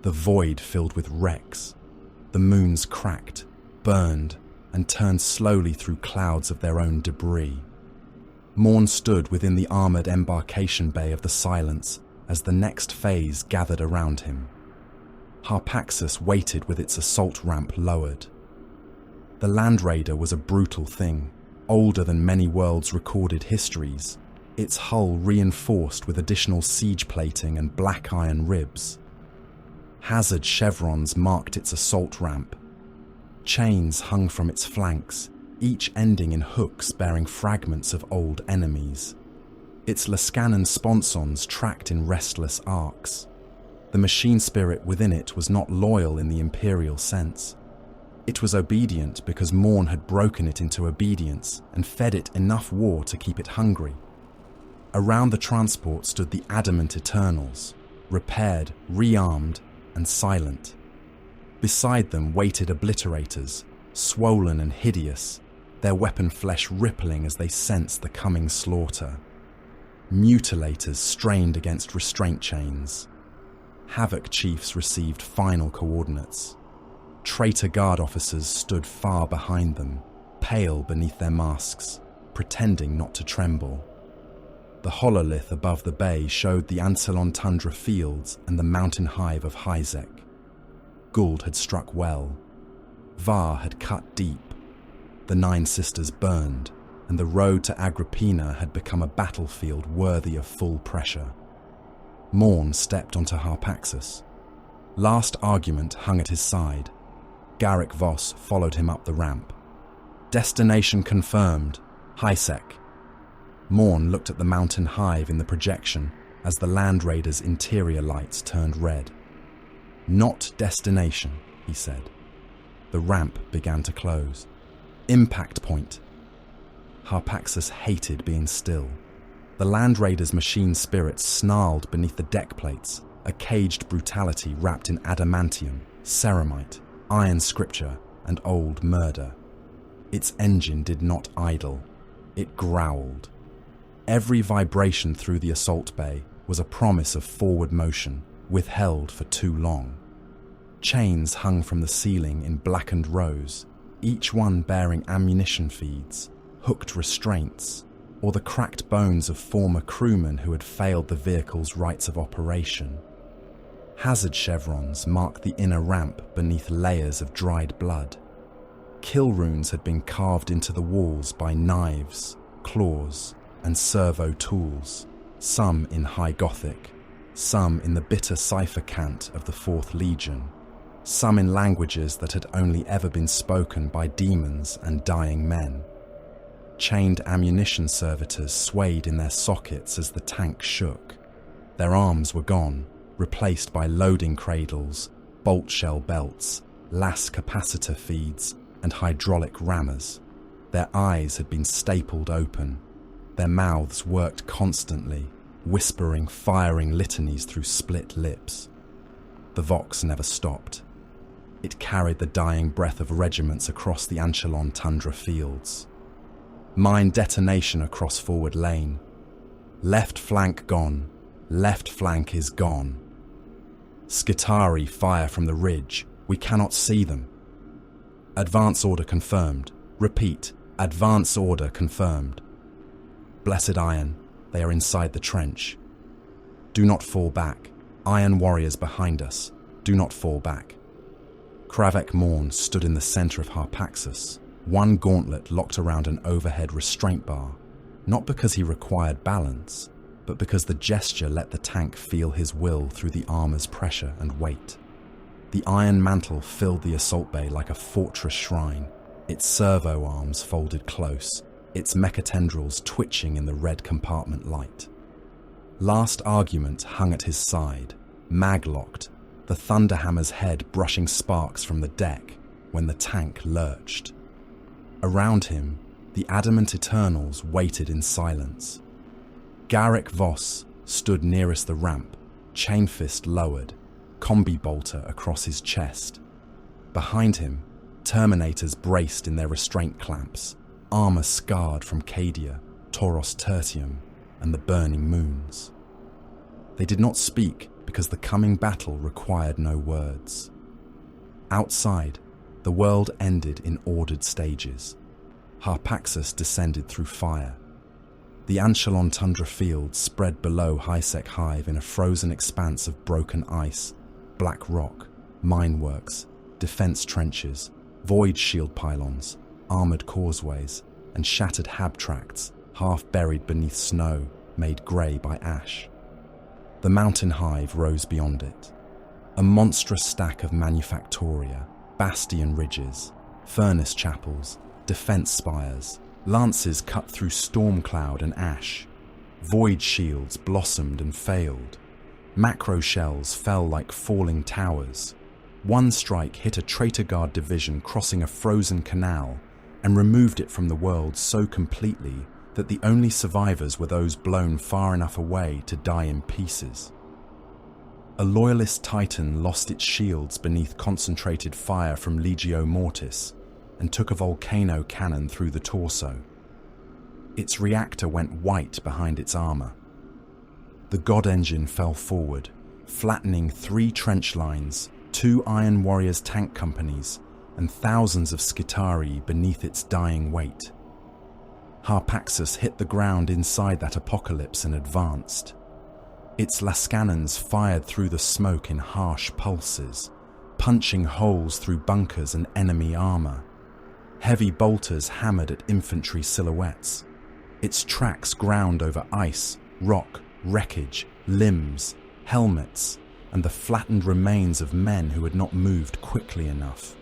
The void filled with wrecks, The moons cracked, burned, and turned slowly through clouds of their own debris. Morne stood within the armoured embarkation bay of the Silence as the next phase gathered around him. Harpaxus waited with its assault ramp lowered. The Land Raider was a brutal thing, older than many worlds' recorded histories, its hull reinforced with additional siege plating and black iron ribs. Hazard chevrons marked its assault ramp. Chains hung from its flanks, each ending in hooks bearing fragments of old enemies. Its Lascanan sponsons tracked in restless arcs. The machine spirit within it was not loyal in the imperial sense. It was obedient because Morne had broken it into obedience and fed it enough war to keep it hungry. Around the transport stood the adamant Eternals, repaired, rearmed, and silent. Beside them waited obliterators, swollen and hideous, their weapon flesh rippling as they sensed the coming slaughter. Mutilators strained against restraint chains. Havoc chiefs received final coordinates. Traitor guard officers stood far behind them, pale beneath their masks, pretending not to tremble. The hololith above the bay showed the Ancillon tundra fields and the mountain hive of Hyzek. Guld had struck well. Var had cut deep. The Nine Sisters burned, and the road to Agrippina had become a battlefield worthy of full pressure. Morne stepped onto Harpaxus. Last argument hung at his side. Garrick Voss followed him up the ramp. Destination confirmed. Hyzek. Morne looked at the mountain hive in the projection as the Land Raider's interior lights turned red. Not destination, he said. The ramp began to close. Impact point. Harpaxus hated being still. The Land Raider's machine spirits snarled beneath the deck plates, a caged brutality wrapped in adamantium, ceramite, iron scripture, and old murder. Its engine did not idle. It growled. Every vibration through the assault bay was a promise of forward motion, withheld for too long. Chains hung from the ceiling in blackened rows, each one bearing ammunition feeds, hooked restraints, or the cracked bones of former crewmen who had failed the vehicle's rights of operation. Hazard chevrons marked the inner ramp beneath layers of dried blood. Kill runes had been carved into the walls by knives, claws, and servo tools, some in High Gothic, some in the bitter cipher cant of the Fourth Legion, some in languages that had only ever been spoken by demons and dying men. Chained ammunition servitors swayed in their sockets as the tank shook. Their arms were gone, replaced by loading cradles, bolt shell belts, las capacitor feeds, and hydraulic rammers. Their eyes had been stapled open. Their mouths worked constantly, whispering, firing litanies through split lips. The Vox never stopped. It carried the dying breath of regiments across the Ancillon tundra fields. Mine detonation across forward lane. Left flank gone. Left flank is gone. Skitari fire from the ridge. We cannot see them. Advance order confirmed. Repeat, advance order confirmed. Blessed Iron, they are inside the trench. Do not fall back. Iron warriors behind us. Do not fall back. Kravek Morne stood in the centre of Harpaxus, one gauntlet locked around an overhead restraint bar, not because he required balance, but because the gesture let the tank feel his will through the armour's pressure and weight. The iron mantle filled the assault bay like a fortress shrine, its servo arms folded close, its mechatendrils twitching in the red compartment light. Last argument hung at his side, mag-locked, the Thunderhammer's head brushing sparks from the deck when the tank lurched. Around him, the adamant Eternals waited in silence. Garrick Voss stood nearest the ramp, chain fist lowered, combi bolter across his chest. Behind him, Terminators braced in their restraint clamps, armour scarred from Cadia, Tauros Tertium, and the burning moons. They did not speak because the coming battle required no words. Outside, The world ended in ordered stages. Harpaxus descended through fire. The Anchelon tundra fields spread below High-Sec Hive in a frozen expanse of broken ice, black rock, mineworks, defense trenches, void shield pylons, armored causeways, and shattered hab tracts, half buried beneath snow, made grey by ash. The mountain hive rose beyond it, a monstrous stack of manufactoria, bastion ridges, furnace chapels, defense spires, lances cut through storm cloud and ash. Void shields blossomed and failed. Macro shells fell like falling towers. One strike hit a traitor guard division crossing a frozen canal and removed it from the world so completely that the only survivors were those blown far enough away to die in pieces. A loyalist titan lost its shields beneath concentrated fire from Legio Mortis and took a volcano cannon through the torso. Its reactor went white behind its armor. The God Engine fell forward, flattening 3 trench lines, 2 Iron Warriors tank companies, and thousands of Skitarii beneath its dying weight. Harpaxus hit the ground inside that apocalypse and advanced. Its lascannons fired through the smoke in harsh pulses, punching holes through bunkers and enemy armor. Heavy bolters hammered at infantry silhouettes. Its tracks ground over ice, rock, wreckage, limbs, helmets, and the flattened remains of men who had not moved quickly enough.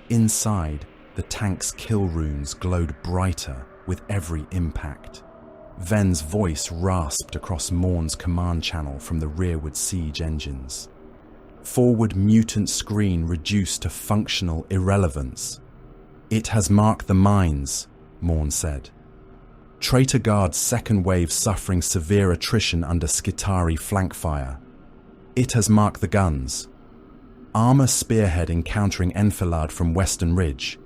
Inside, the tank's kill runes glowed brighter with every impact. Ven's voice rasped across Morne's command channel from the rearward siege engines. Forward mutant screen reduced to functional irrelevance. "It has marked the mines," Morne said. "Traitor Guard's second wave suffering severe attrition under Skitarii flank fire. It has marked the guns. Armor Spearhead encountering Enfilade from Western Ridge.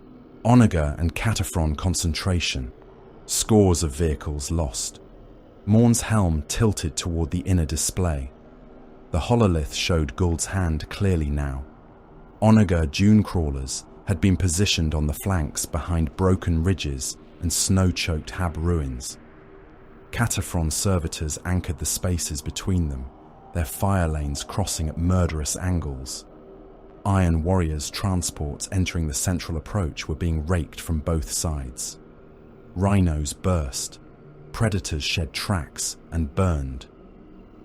Onager and Cataphron concentration. Scores of vehicles lost." Morne's helm tilted toward the inner display. The hololith showed Gould's hand clearly now. Onager dune crawlers had been positioned on the flanks behind broken ridges and snow-choked hab ruins. Cataphron servitors anchored the spaces between them, their fire lanes crossing at murderous angles. Iron Warriors transports entering the central approach were being raked from both sides. Rhinos burst. Predators shed tracks and burned.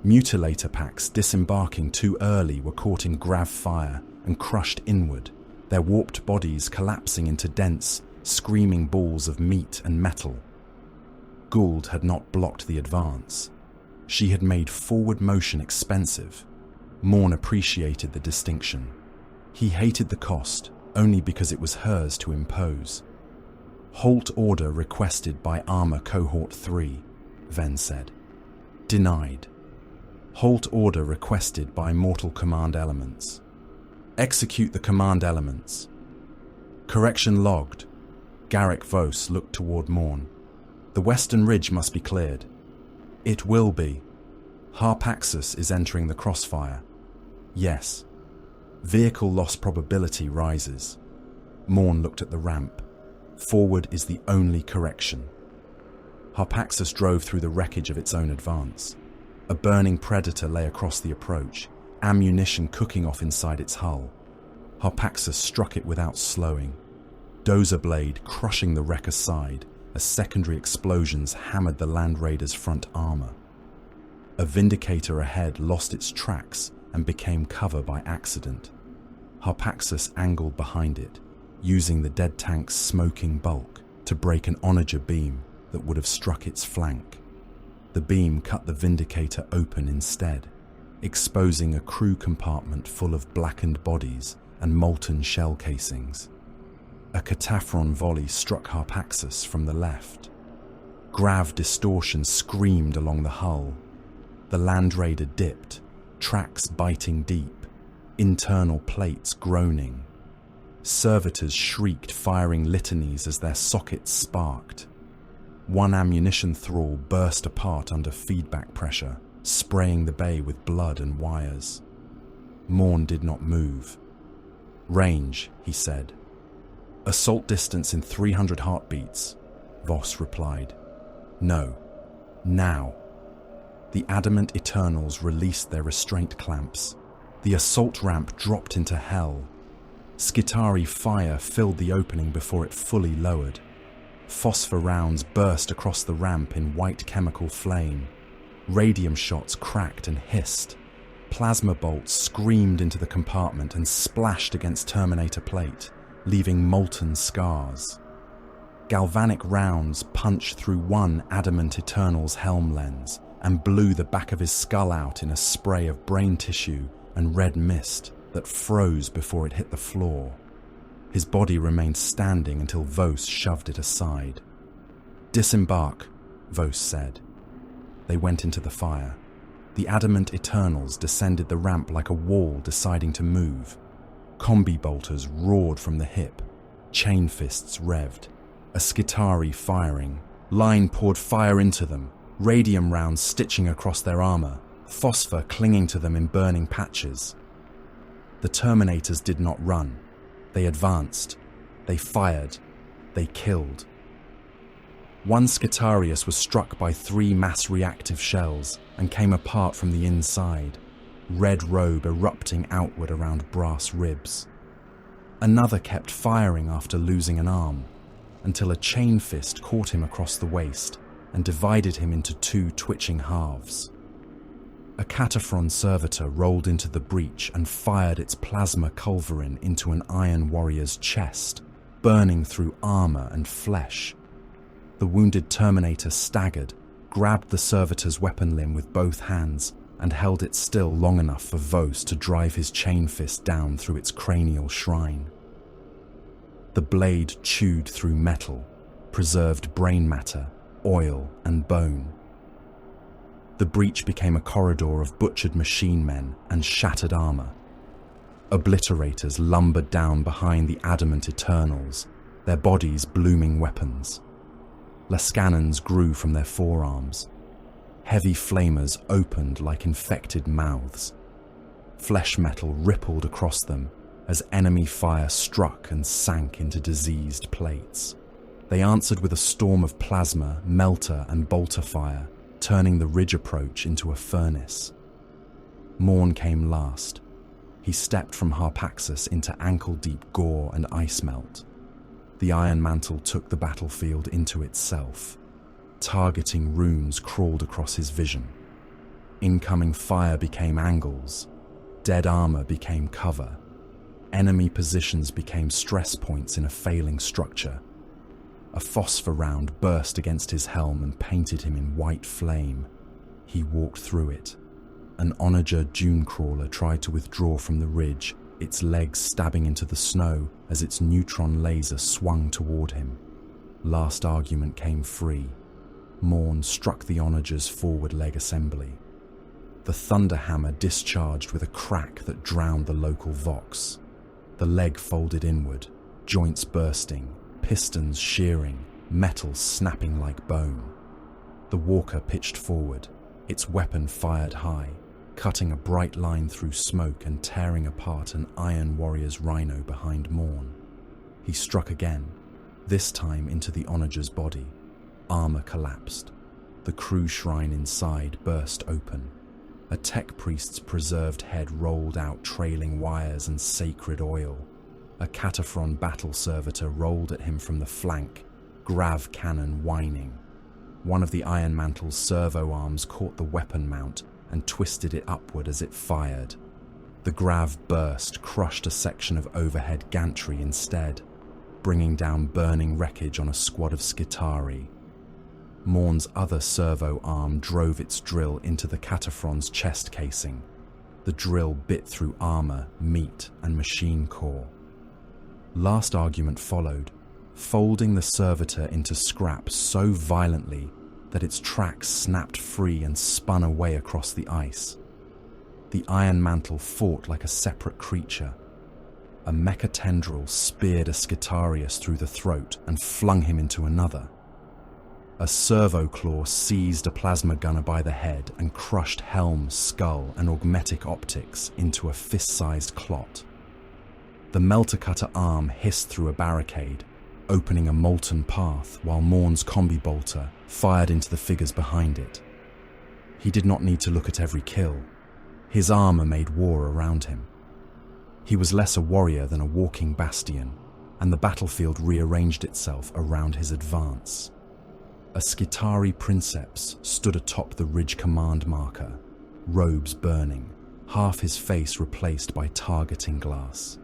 Mutilator packs disembarking too early were caught in grav fire and crushed inward, their warped bodies collapsing into dense, screaming balls of meat and metal. Gould had not blocked the advance. She had made forward motion expensive. Morne appreciated the distinction. He hated the cost only because it was hers to impose. "Halt order requested by Armor Cohort 3, Ven said. "Denied. Halt order requested by Mortal Command Elements. Execute the command elements." "Correction logged." Garrick Vos looked toward Morne. "The Western Ridge must be cleared." "It will be. Harpaxus is entering the crossfire." "Yes." "Vehicle loss probability rises." Morne looked at the ramp. "Forward is the only correction." Harpaxus drove through the wreckage of its own advance. A burning predator lay across the approach, ammunition cooking off inside its hull. Harpaxus struck it without slowing. Dozer blade crushing the wreck aside as secondary explosions hammered the Land Raider's front armor. A Vindicator ahead lost its tracks and became cover by accident. Harpaxus angled behind it, using the dead tank's smoking bulk to break an onager beam that would have struck its flank. The beam cut the Vindicator open instead, exposing a crew compartment full of blackened bodies and molten shell casings. A Cataphron volley struck Harpaxus from the left. Grav distortion screamed along the hull. The Land Raider dipped, tracks biting deep, internal plates groaning. Servitors shrieked, firing litanies as their sockets sparked. One ammunition thrall burst apart under feedback pressure, spraying the bay with blood and wires. Morne did not move. "Range," he said. Assault distance in 300 heartbeats, Voss replied. No, now. The adamant Eternals released their restraint clamps. The assault ramp dropped into hell. Skitarii fire filled the opening before it fully lowered. Phosphor rounds burst across the ramp in white chemical flame. Radium shots cracked and hissed. Plasma bolts screamed into the compartment and splashed against Terminator plate, leaving molten scars. Galvanic rounds punched through one adamant Eternal's helm lens and blew the back of his skull out in a spray of brain tissue and red mist that froze before it hit the floor. His body remained standing until Voss shoved it aside. "Disembark," Voss said. They went into the fire. The adamant Eternals descended the ramp like a wall deciding to move. Combi bolters roared from the hip. Chain fists revved. A Skitarii firing. Line poured fire into them, radium rounds stitching across their armor, phosphor clinging to them in burning patches. The Terminators did not run. They advanced. They fired. They killed. One Skitarius was struck by 3 mass-reactive shells and came apart from the inside, red robe erupting outward around brass ribs. Another kept firing after losing an arm, until a chain fist caught him across the waist and divided him into 2 twitching halves. A Cataphron servitor rolled into the breach and fired its plasma culverin into an Iron Warrior's chest, burning through armor and flesh. The wounded Terminator staggered, grabbed the servitor's weapon limb with both hands, and held it still long enough for Voss to drive his chain fist down through its cranial shrine. The blade chewed through metal, preserved brain matter, oil, and bone. The breach became a corridor of butchered machine men and shattered armor. Obliterators lumbered down behind the adamant Eternals, their bodies blooming weapons. Lascannons grew from their forearms. Heavy flamers opened like infected mouths. Flesh metal rippled across them as enemy fire struck and sank into diseased plates. They answered with a storm of plasma, melter, and bolter fire, turning the ridge approach into a furnace. Morne came last. He stepped from Harpaxus into ankle-deep gore and ice melt. The Iron Mantle took the battlefield into itself. Targeting runes crawled across his vision. Incoming fire became angles. Dead armor became cover. Enemy positions became stress points in a failing structure. A phosphor round burst against his helm and painted him in white flame. He walked through it. An onager dune crawler tried to withdraw from the ridge, its legs stabbing into the snow as its neutron laser swung toward him. Last argument came free. Morne struck the onager's forward leg assembly. The thunderhammer discharged with a crack that drowned the local vox. The leg folded inward, joints bursting, pistons shearing, metal snapping like bone. The walker pitched forward, its weapon fired high, cutting a bright line through smoke and tearing apart an Iron Warrior's rhino behind Morne. He struck again, this time into the onager's body. Armor collapsed. The crew shrine inside burst open. A tech priest's preserved head rolled out trailing wires and sacred oil. A Cataphron battle servitor rolled at him from the flank, grav cannon whining. One of the Iron Mantle's servo arms caught the weapon mount and twisted it upward as it fired. The grav burst, crushed a section of overhead gantry instead, bringing down burning wreckage on a squad of Skitarii. Morne's other servo arm drove its drill into the Cataphron's chest casing. The drill bit through armor, meat, and machine core. Last argument followed, folding the servitor into scrap so violently that its tracks snapped free and spun away across the ice. The Iron Mantle fought like a separate creature. A mecha tendril speared a Skitarius through the throat and flung him into another. A servo claw seized a plasma gunner by the head and crushed helm, skull, and augmetic optics into a fist-sized clot. The melter-cutter arm hissed through a barricade, opening a molten path while Morne's combi bolter fired into the figures behind it. He did not need to look at every kill. His armor made war around him. He was less a warrior than a walking bastion, and the battlefield rearranged itself around his advance. A Skitarii princeps stood atop the ridge command marker, robes burning, half his face replaced by targeting glass.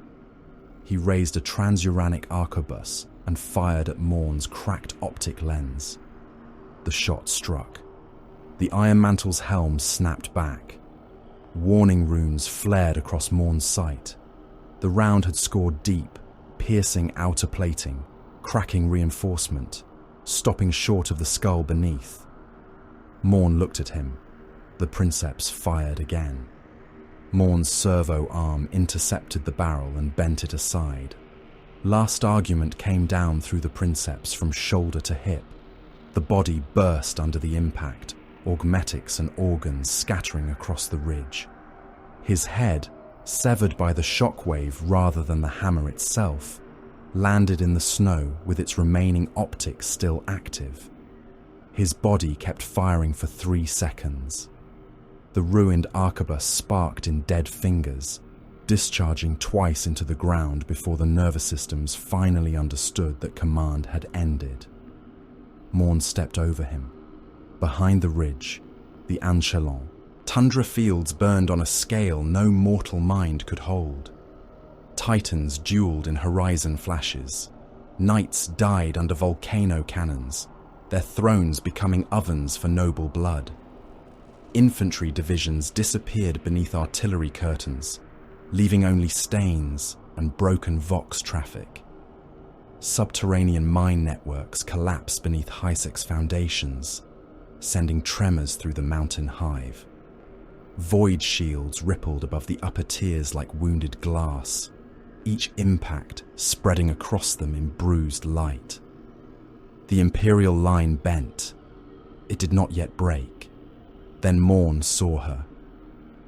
He raised a transuranic arquebus and fired at Morne's cracked optic lens. The shot struck. The Iron Mantle's helm snapped back. Warning runes flared across Morne's sight. The round had scored deep, piercing outer plating, cracking reinforcement, stopping short of the skull beneath. Morne looked at him. The princeps fired again. Morne's servo arm intercepted the barrel and bent it aside. Last argument came down through the princeps from shoulder to hip. The body burst under the impact, augmetics and organs scattering across the ridge. His head, severed by the shockwave rather than the hammer itself, landed in the snow with its remaining optics still active. His body kept firing for 3 seconds. The ruined arquebus sparked in dead fingers, discharging twice into the ground before the nervous systems finally understood that command had ended. Morne stepped over him. Behind the ridge, the Anchelon, tundra fields burned on a scale no mortal mind could hold. Titans dueled in horizon flashes. Knights died under volcano cannons, their thrones becoming ovens for noble blood. Infantry divisions disappeared beneath artillery curtains, leaving only stains and broken Vox traffic. Subterranean mine networks collapsed beneath Hysek's foundations, sending tremors through the mountain hive. Void shields rippled above the upper tiers like wounded glass, each impact spreading across them in bruised light. The Imperial line bent. It did not yet break. Then Morne saw her.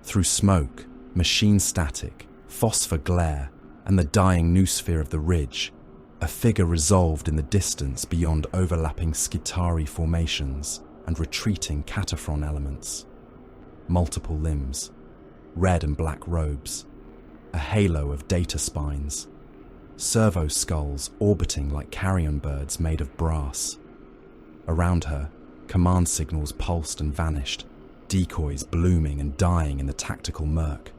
Through smoke, machine static, phosphor glare, and the dying noosphere of the ridge, a figure resolved in the distance beyond overlapping Skitarii formations and retreating Cataphron elements. Multiple limbs, red and black robes, a halo of data spines, servo skulls orbiting like carrion birds made of brass. Around her, command signals pulsed and vanished, decoys blooming and dying in the tactical murk.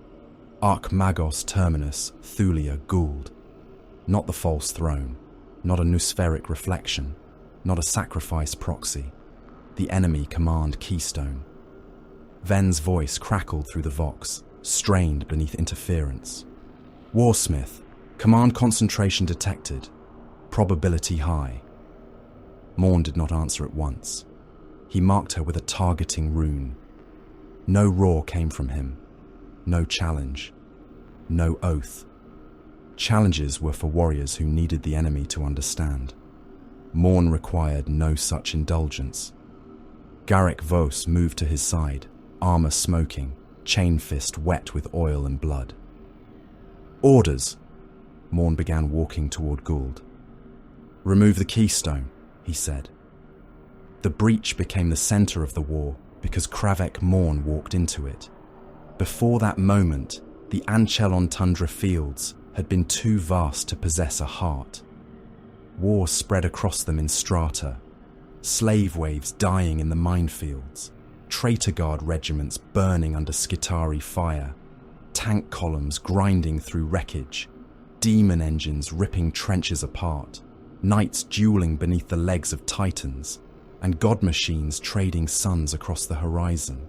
Arch Magos Terminus Thulia Gould. Not the false throne, not a noospheric reflection, not a sacrifice proxy. The enemy command keystone. Ven's voice crackled through the Vox, strained beneath interference. Warsmith, command concentration detected. Probability high. Morne did not answer at once. He marked her with a targeting rune. No roar came from him. No challenge. No oath. Challenges were for warriors who needed the enemy to understand. Morne required no such indulgence. Garrick Vos moved to his side, armor smoking, chain fist wet with oil and blood. Orders! Morne began walking toward Gould. Remove the keystone, he said. The breach became the center of the war because Kravek Morne walked into it. Before that moment, the Anchelon tundra fields had been too vast to possess a heart. War spread across them in strata, slave waves dying in the minefields, traitor guard regiments burning under Skitarii fire, tank columns grinding through wreckage, demon engines ripping trenches apart, knights dueling beneath the legs of titans, and god machines trading suns across the horizon.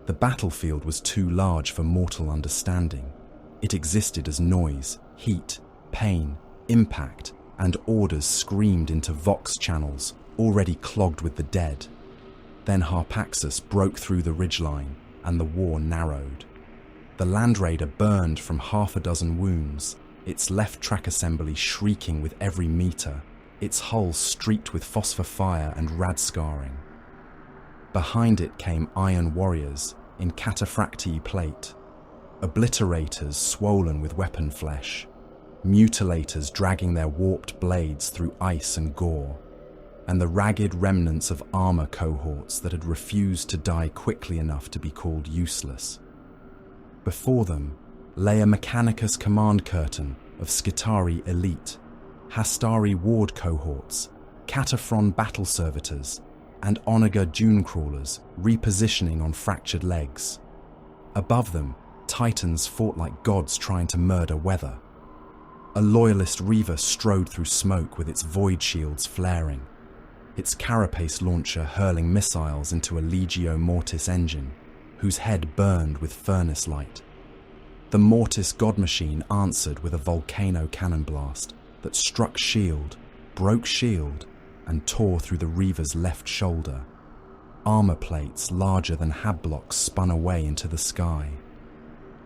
The battlefield was too large for mortal understanding. It existed as noise, heat, pain, impact, and orders screamed into Vox channels already clogged with the dead. Then Harpaxus broke through the ridgeline, and the war narrowed. The Land Raider burned from 6 wounds, its left track assembly shrieking with every meter, its hull streaked with phosphor fire and rad scarring. Behind it came iron warriors in cataphractii plate, obliterators swollen with weapon flesh, mutilators dragging their warped blades through ice and gore, and the ragged remnants of armor cohorts that had refused to die quickly enough to be called useless. Before them lay a Mechanicus command curtain of Skitarii elite, Hastari ward cohorts, Kataphron battle servitors, and Onaga dune crawlers repositioning on fractured legs. Above them, Titans fought like gods trying to murder weather. A loyalist Reaver strode through smoke with its void shields flaring, its carapace launcher hurling missiles into a Legio Mortis engine, whose head burned with furnace light. The Mortis god machine answered with a volcano cannon blast that struck shield, broke shield, and tore through the Reaver's left shoulder. Armor plates larger than hab blocks spun away into the sky.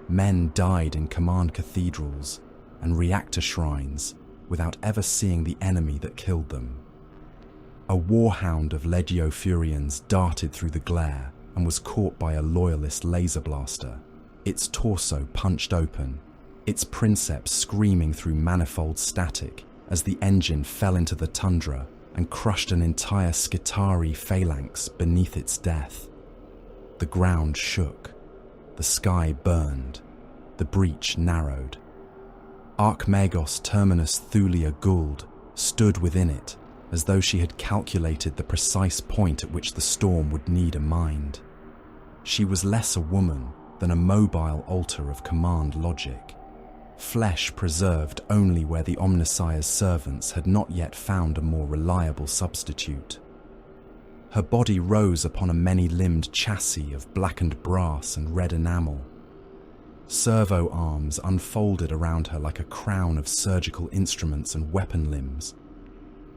Men died in command cathedrals and reactor shrines without ever seeing the enemy that killed them. A warhound of Legio Furians darted through the glare and was caught by a loyalist laser blaster, its torso punched open, its princeps screaming through manifold static as the engine fell into the tundra and crushed an entire Skitarii phalanx beneath its death. The ground shook, the sky burned, the breach narrowed. Archmagos Terminus Thulia Gould stood within it as though she had calculated the precise point at which the storm would need a mind. She was less a woman than a mobile altar of command logic, flesh preserved only where the Omnissiah's servants had not yet found a more reliable substitute. Her body rose upon a many-limbed chassis of blackened brass and red enamel. Servo arms unfolded around her like a crown of surgical instruments and weapon limbs.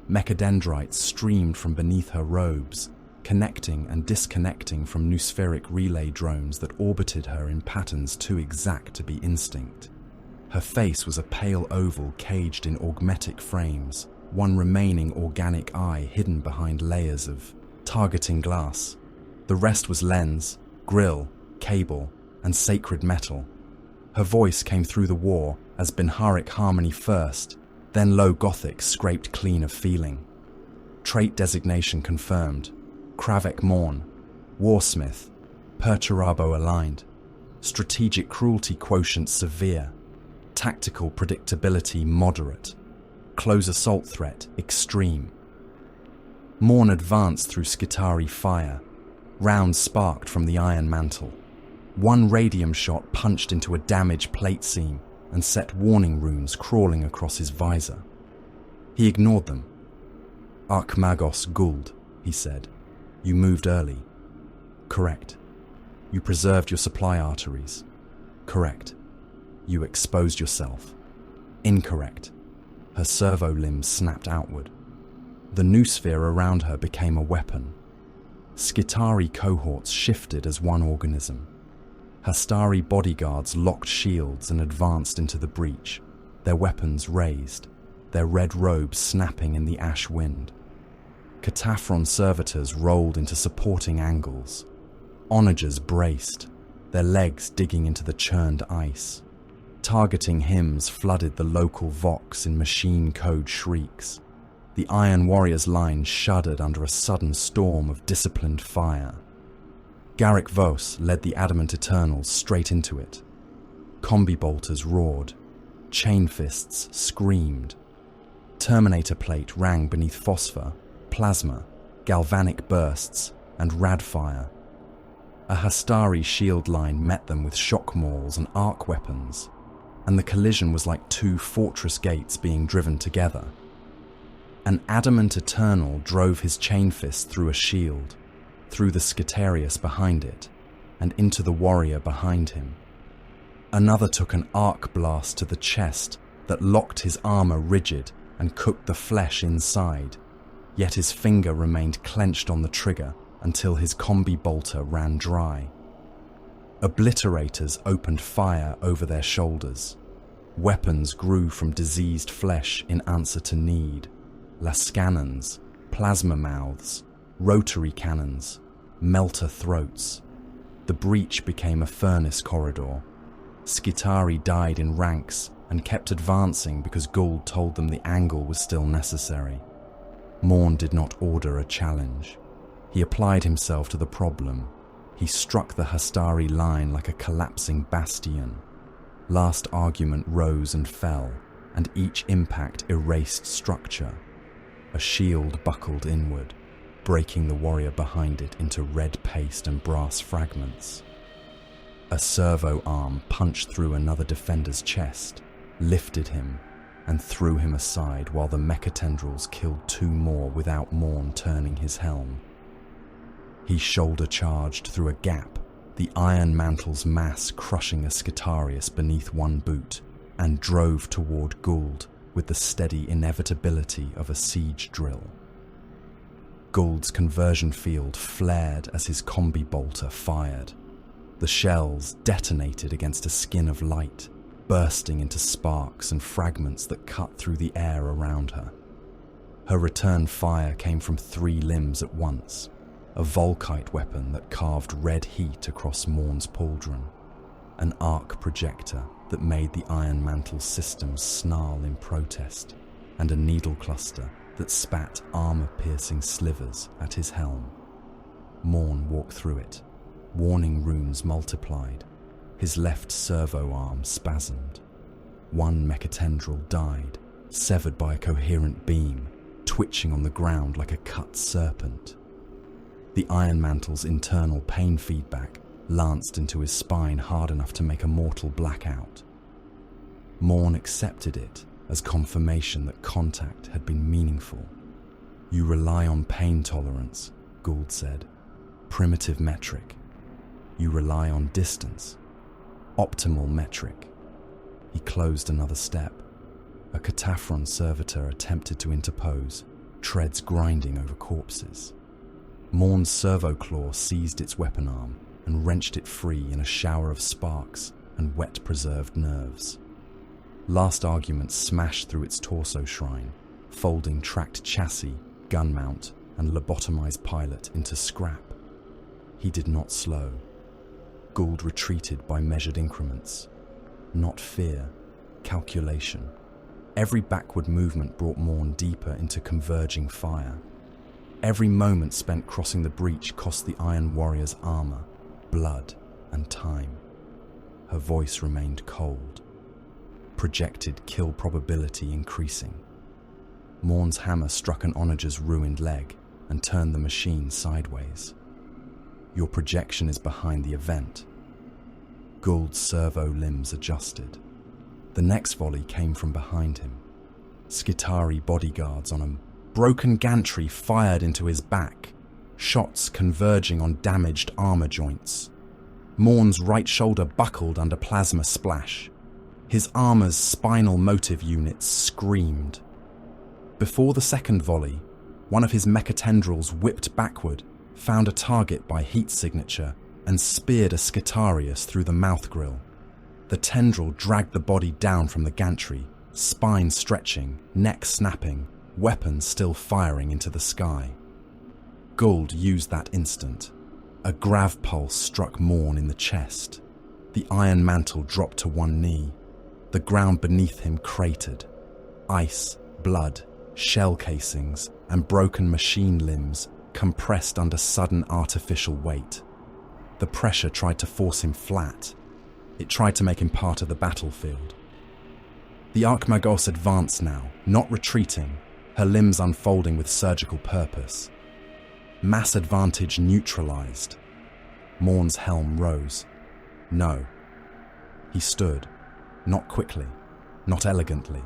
Mechadendrites streamed from beneath her robes, connecting and disconnecting from noospheric relay drones that orbited her in patterns too exact to be instinct. Her face was a pale oval caged in augmetic frames, one remaining organic eye hidden behind layers of targeting glass. The rest was lens, grill, cable, and sacred metal. Her voice came through the war as Binharic harmony first, then low Gothic scraped clean of feeling. Trait designation confirmed. Kravek Morne, Warsmith, Perturabo aligned. Strategic cruelty quotient severe. Tactical predictability moderate. Close assault threat extreme. Morne advanced through Skitarii fire. Rounds sparked from the iron mantle. One radium shot punched into a damaged plate seam and set warning runes crawling across his visor. He ignored them. Archmagos Gould, he said. You moved early. Correct. You preserved your supply arteries. Correct. You exposed yourself. Incorrect. Her servo limbs snapped outward. The noosphere around her became a weapon. Skitarii cohorts shifted as one organism. Hastari bodyguards locked shields and advanced into the breach, their weapons raised, their red robes snapping in the ash wind. Kataphron servitors rolled into supporting angles. Onagers braced, their legs digging into the churned ice. Targeting hymns flooded the local vox in machine code shrieks. The Iron Warriors line shuddered under a sudden storm of disciplined fire. Garrick Vos led the Adamant Eternals straight into it. Combi bolters roared. Chain fists screamed. Terminator plate rang beneath phosphor, plasma, galvanic bursts, and radfire. A Hastari shield line met them with shock mauls and arc weapons, and the collision was like two fortress gates being driven together. An Adamant Eternal drove his chain fist through a shield, through the Skitarius behind it, and into the warrior behind him. Another took an arc blast to the chest that locked his armor rigid and cooked the flesh inside, yet his finger remained clenched on the trigger until his combi bolter ran dry. Obliterators opened fire over their shoulders. Weapons grew from diseased flesh in answer to need. Lascannons, plasma mouths, rotary cannons, melter throats. The breach became a furnace corridor. Skitarii died in ranks and kept advancing because Gould told them the angle was still necessary. Morne did not order a challenge. He applied himself to the problem. He struck the Hastari line like a collapsing bastion. Last argument rose and fell, and each impact erased structure. A shield buckled inward, breaking the warrior behind it into red paste and brass fragments. A servo arm punched through another defender's chest, lifted him, and threw him aside while the mechatendrils killed 2 more without Morne turning his helm. He shoulder-charged through a gap, the iron mantle's mass crushing a Skitarius beneath one boot, and drove toward Gould with the steady inevitability of a siege drill. Gould's conversion field flared as his combi bolter fired. The shells detonated against a skin of light, bursting into sparks and fragments that cut through the air around her. Her return fire came from 3 limbs at once, a Volkite weapon that carved red heat across Morne's pauldron, an arc projector that made the Iron Mantle's systems snarl in protest, and a needle cluster that spat armor-piercing slivers at his helm. Morne walked through it, warning runes multiplied. His left servo arm spasmed. 1 mechatendril died, severed by a coherent beam, twitching on the ground like a cut serpent. The Iron Mantle's internal pain feedback lanced into his spine hard enough to make a mortal blackout. Morne accepted it as confirmation that contact had been meaningful. "You rely on pain tolerance," Gould said. "Primitive metric. You rely on distance. Optimal metric." He closed another step. A Cataphron servitor attempted to interpose, treads grinding over corpses. Morne's servo claw seized its weapon arm and wrenched it free in a shower of sparks and wet preserved nerves. Last argument smashed through its torso shrine, folding tracked chassis, gun mount, and lobotomized pilot into scrap. He did not slow. Gould retreated by measured increments. Not fear, calculation. Every backward movement brought Morne deeper into converging fire. Every moment spent crossing the breach cost the Iron Warrior's armor, blood, and time. Her voice remained cold. Projected kill probability increasing. Morne's hammer struck an onager's ruined leg and turned the machine sideways. "Your projection is behind the event." Gould's servo limbs adjusted. The next volley came from behind him. Skitari bodyguards on a broken gantry fired into his back, shots converging on damaged armor joints. Morne's right shoulder buckled under plasma splash. His armor's spinal motive units screamed. Before the second volley, one of his mechatendrils whipped backward, found a target by heat signature, and speared a Skitarius through the mouth grill. The tendril dragged the body down from the gantry, spine stretching, neck snapping, weapon still firing into the sky. Gould used that instant. A grav pulse struck Morne in the chest. The Iron Mantle dropped to one knee. The ground beneath him cratered. Ice, blood, shell casings, and broken machine limbs compressed under sudden artificial weight. The pressure tried to force him flat. It tried to make him part of the battlefield. The Archmagos advanced now, not retreating, her limbs unfolding with surgical purpose. Mass advantage neutralized. Morne's helm rose. No. He stood, not quickly, not elegantly.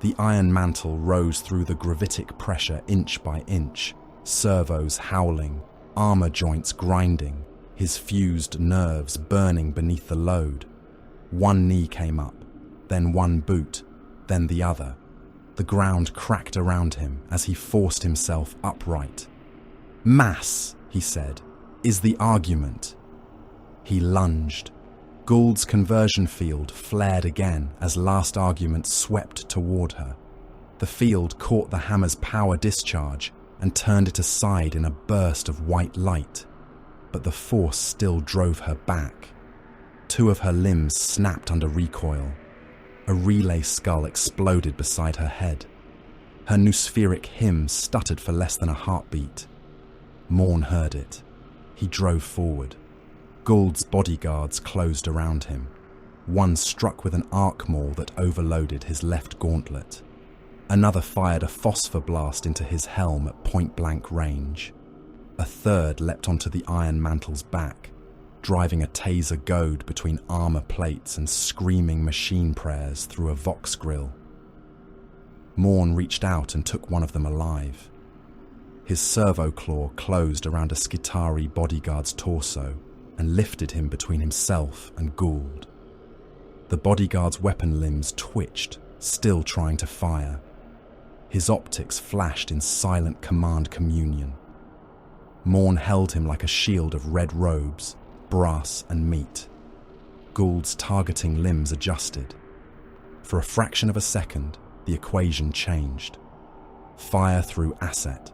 The Iron Mantle rose through the gravitic pressure inch by inch, servos howling, armor joints grinding, his fused nerves burning beneath the load. One knee came up, then one boot, then the other. The ground cracked around him as he forced himself upright. "Mass," he said, "is the argument." He lunged. Gould's conversion field flared again as last argument swept toward her. The field caught the hammer's power discharge and turned it aside in a burst of white light. But the force still drove her back. 2 of her limbs snapped under recoil. A relay skull exploded beside her head. Her noospheric hymn stuttered for less than a heartbeat. Morne heard it. He drove forward. Gould's bodyguards closed around him. One struck with an arc maul that overloaded his left gauntlet. Another fired a phosphor blast into his helm at point-blank range. A third leapt onto the Iron Mantle's back, driving a taser goad between armor plates and screaming machine prayers through a vox grill. Morne reached out and took one of them alive. His servo claw closed around a Skitarii bodyguard's torso and lifted him between himself and Gould. The bodyguard's weapon limbs twitched, still trying to fire. His optics flashed in silent command communion. Morne held him like a shield of red robes, brass and meat. Gould's targeting limbs adjusted. For a fraction of a second, the equation changed. Fire through asset.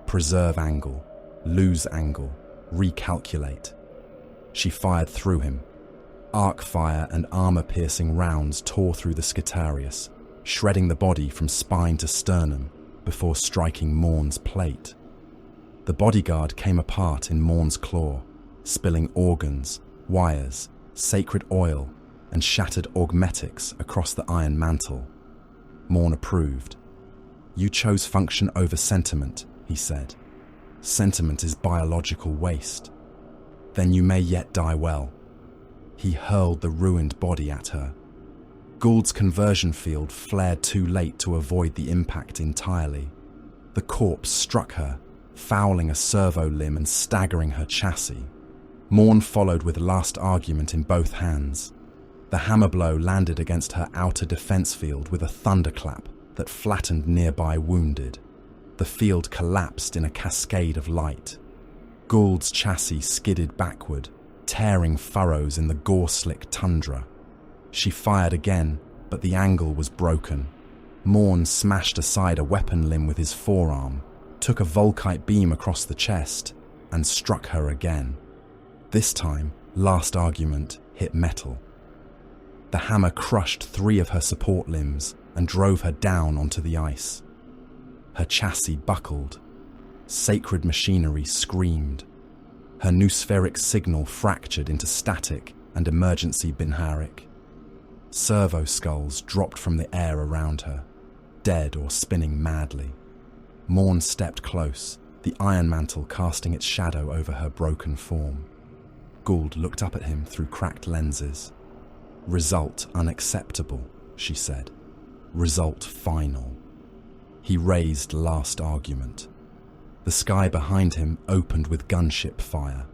Preserve angle. Lose angle. Recalculate. She fired through him. Arc fire and armor-piercing rounds tore through the Skitarius, shredding the body from spine to sternum before striking Morne's plate. The bodyguard came apart in Morne's claw, spilling organs, wires, sacred oil, and shattered augmetics across the Iron Mantle. Morne approved. "You chose function over sentiment," he said. "Sentiment is biological waste. Then you may yet die well." He hurled the ruined body at her. Gould's conversion field flared too late to avoid the impact entirely. The corpse struck her, fouling a servo limb and staggering her chassis. Morne followed with last argument in both hands. The hammer blow landed against her outer defense field with a thunderclap that flattened nearby wounded. The field collapsed in a cascade of light. Gould's chassis skidded backward, tearing furrows in the gore-slick tundra. She fired again, but the angle was broken. Morne smashed aside a weapon limb with his forearm, took a Volkite beam across the chest, and struck her again. This time, last argument hit metal. The hammer crushed 3 of her support limbs and drove her down onto the ice. Her chassis buckled. Sacred machinery screamed. Her noospheric signal fractured into static and emergency binharic. Servo skulls dropped from the air around her, dead or spinning madly. Morne stepped close, the Iron Mantle casting its shadow over her broken form. Gould looked up at him through cracked lenses. "Result unacceptable," she said. "Result final." He raised last argument. The sky behind him opened with gunship fire.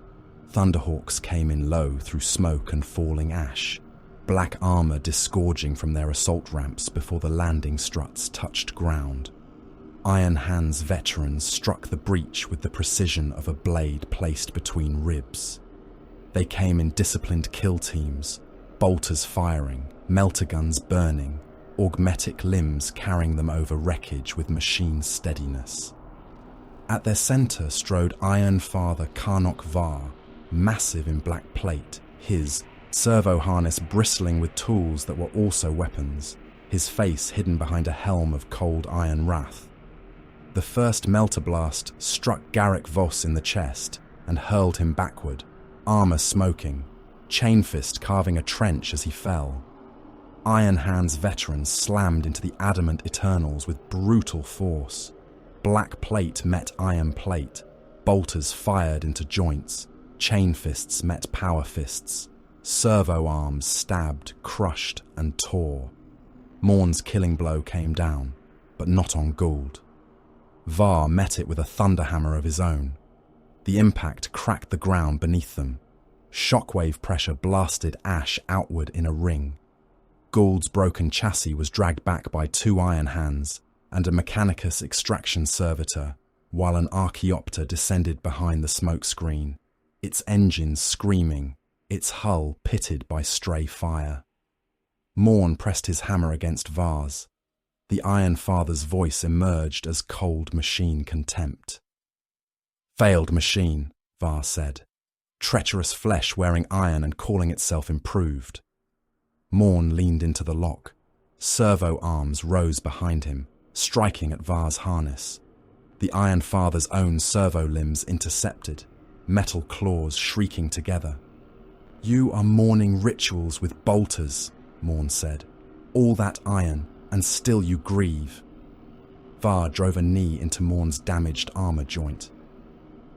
Thunderhawks came in low through smoke and falling ash, black armor disgorging from their assault ramps before the landing struts touched ground. Iron Hands veterans struck the breach with the precision of a blade placed between ribs. They came in disciplined kill teams, bolters firing, melter guns burning, augmetic limbs carrying them over wreckage with machine steadiness. At their center strode Iron Father Karnok Var, massive in black plate, his servo harness bristling with tools that were also weapons, his face hidden behind a helm of cold iron wrath. The first melter blast struck Garrick Voss in the chest and hurled him backward, armor smoking, chainfist carving a trench as he fell. Iron Hands veterans slammed into the adamant Eternals with brutal force. Black plate met iron plate, bolters fired into joints, chain fists met power fists, servo arms stabbed, crushed, and tore. Morne's killing blow came down, but not on Gould. Var met it with a thunderhammer of his own. The impact cracked the ground beneath them. Shockwave pressure blasted ash outward in a ring. Gould's broken chassis was dragged back by 2 Iron Hands and a Mechanicus extraction servitor, while an Archaeopter descended behind the smoke screen, its engines screaming, its hull pitted by stray fire. Morne pressed his hammer against Var's. The Iron Father's voice emerged as cold machine contempt. "Failed machine," Var said. "Treacherous flesh wearing iron and calling itself improved." Morne leaned into the lock. Servo arms rose behind him, striking at Var's harness. The Iron Father's own servo limbs intercepted, metal claws shrieking together. "You are mourning rituals with bolters," Morne said. "All that iron, and still you grieve." Var drove a knee into Morne's damaged armor joint.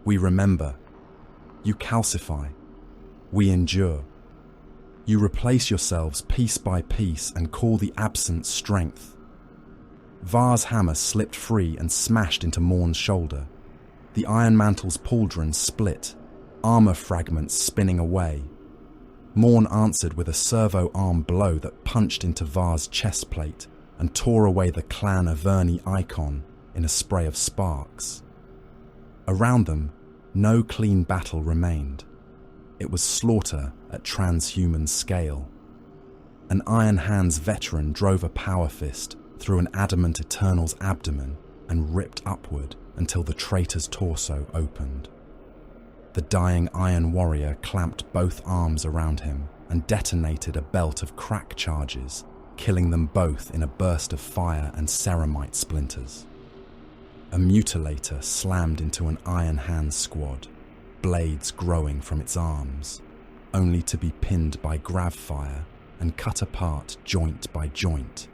"We remember. You calcify. We endure. You replace yourselves piece by piece and call the absent strength." Var's hammer slipped free and smashed into Morne's shoulder. The Iron Mantle's pauldron split, armor fragments spinning away. Morne answered with a servo arm blow that punched into Var's chest plate and tore away the Clan Averni icon in a spray of sparks. Around them, no clean battle remained. It was slaughter at transhuman scale. An Iron Hands veteran drove a power fist through an adamant Eternal's abdomen and ripped upward until the traitor's torso opened. The dying Iron Warrior clamped both arms around him and detonated a belt of crack charges, killing them both in a burst of fire and ceramite splinters. A mutilator slammed into an Iron Hands squad, blades growing from its arms, only to be pinned by grav fire and cut apart joint by joint.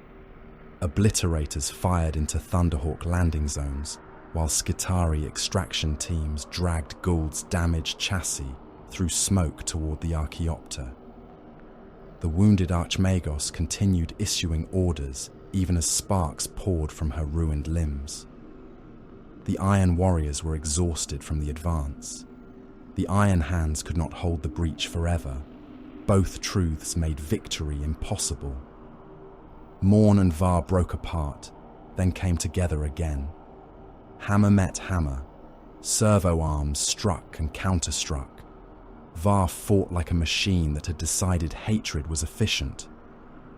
Obliterators fired into Thunderhawk landing zones, while Skitarii extraction teams dragged Gould's damaged chassis through smoke toward the Archaeopter. The wounded Archmagos continued issuing orders even as sparks poured from her ruined limbs. The Iron Warriors were exhausted from the advance. The Iron Hands could not hold the breach forever. Both truths made victory impossible. Morne and Var broke apart, then came together again. Hammer met hammer. Servo arms struck and counterstruck. Var fought like a machine that had decided hatred was efficient.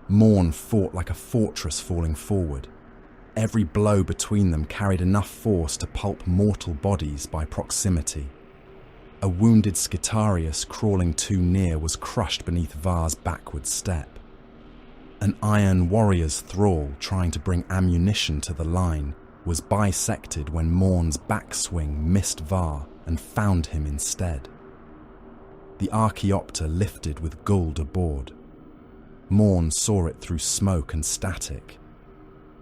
Morne fought like a fortress falling forward. Every blow between them carried enough force to pulp mortal bodies by proximity. A wounded Skitarius crawling too near was crushed beneath Var's backward step. An Iron Warrior's thrall trying to bring ammunition to the line was bisected when Morne's backswing missed Var and found him instead. The Archaeopter lifted with Gould aboard. Morne saw it through smoke and static.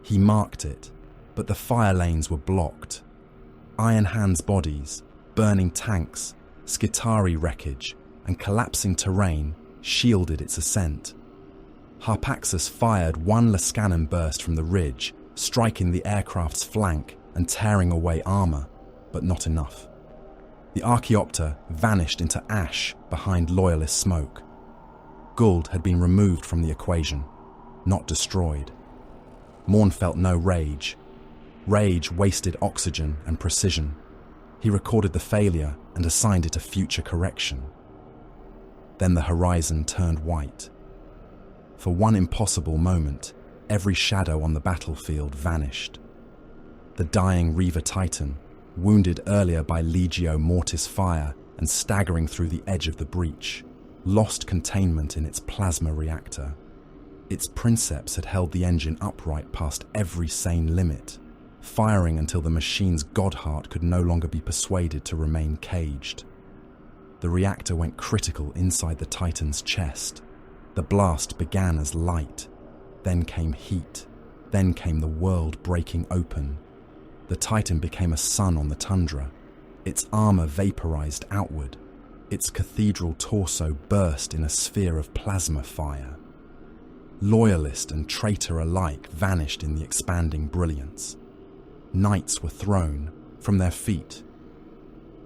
He marked it, but the fire lanes were blocked. Iron Hands bodies, burning tanks, Skitarii wreckage, and collapsing terrain shielded its ascent. Harpaxus fired one Lascanon burst from the ridge, striking the aircraft's flank and tearing away armor, but not enough. The Archaeopter vanished into ash behind Loyalist smoke. Gould had been removed from the equation, not destroyed. Morne felt no rage. Rage wasted oxygen and precision. He recorded the failure and assigned it a future correction. Then the horizon turned white. For one impossible moment, every shadow on the battlefield vanished. The dying Reaver Titan, wounded earlier by Legio Mortis fire and staggering through the edge of the breach, lost containment in its plasma reactor. Its princeps had held the engine upright past every sane limit, firing until the machine's godheart could no longer be persuaded to remain caged. The reactor went critical inside the Titan's chest. The blast began as light, then came heat, then came the world breaking open. The Titan became a sun on the tundra. Its armor vaporized outward. Its cathedral torso burst in a sphere of plasma fire. Loyalist and traitor alike vanished in the expanding brilliance. Knights were thrown from their feet.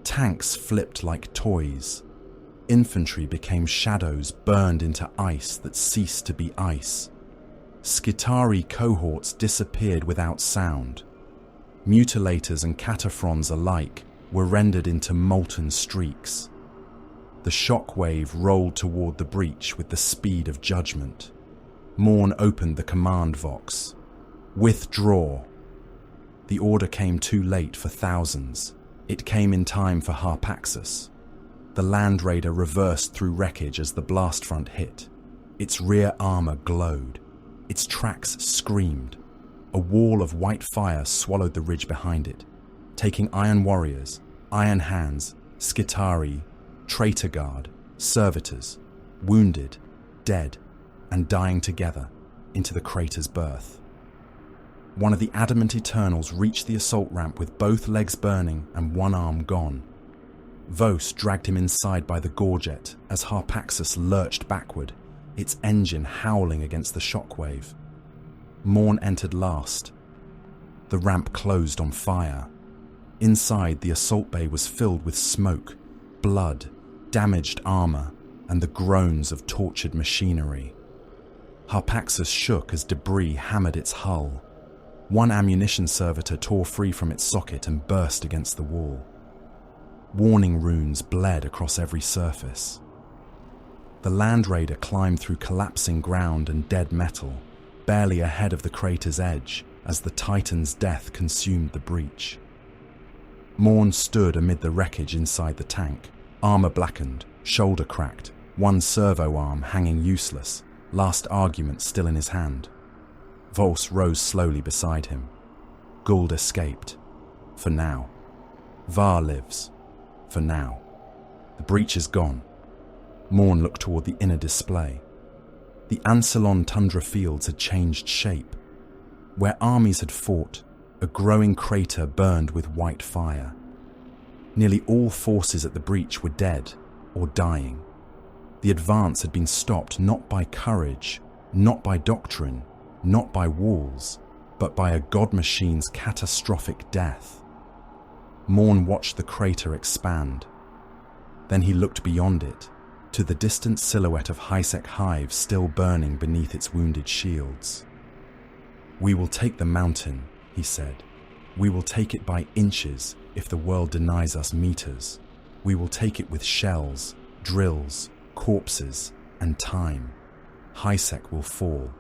Tanks flipped like toys. Infantry became shadows burned into ice that ceased to be ice. Skitarii cohorts disappeared without sound. Mutilators and cataphrons alike were rendered into molten streaks. The shockwave rolled toward the breach with the speed of judgment. Morne opened the command vox. Withdraw. The order came too late for thousands. It came in time for Harpaxus. The Land Raider reversed through wreckage as the blast front hit. Its rear armor glowed. Its tracks screamed. A wall of white fire swallowed the ridge behind it, taking iron warriors, iron hands, Skitari, traitor guard, servitors, wounded, dead, and dying together into the crater's birth. One of the adamant Eternals reached the assault ramp with both legs burning and one arm gone. Vos dragged him inside by the gorget as Harpaxus lurched backward, its engine howling against the shockwave. Morne entered last. The ramp closed on fire. Inside, the assault bay was filled with smoke, blood, damaged armor, and the groans of tortured machinery. Harpaxus shook as debris hammered its hull. One ammunition servitor tore free from its socket and burst against the wall. Warning runes bled across every surface. The Land Raider climbed through collapsing ground and dead metal, barely ahead of the crater's edge as the Titan's death consumed the breach. Morne stood amid the wreckage inside the tank, armor blackened, shoulder cracked, one servo arm hanging useless, last argument still in his hand. Vos rose slowly beside him. Gould escaped. For now. Var lives. For now. The breach is gone. Morne looked toward the inner display. The Ansalon tundra fields had changed shape. Where armies had fought, a growing crater burned with white fire. Nearly all forces at the breach were dead or dying. The advance had been stopped not by courage, not by doctrine, not by walls, but by a god machine's catastrophic death. Morne watched the crater expand. Then he looked beyond it, to the distant silhouette of Hysek Hive still burning beneath its wounded shields. "We will take the mountain," he said. "We will take it by inches if the world denies us meters. We will take it with shells, drills, corpses, and time. Hysek will fall."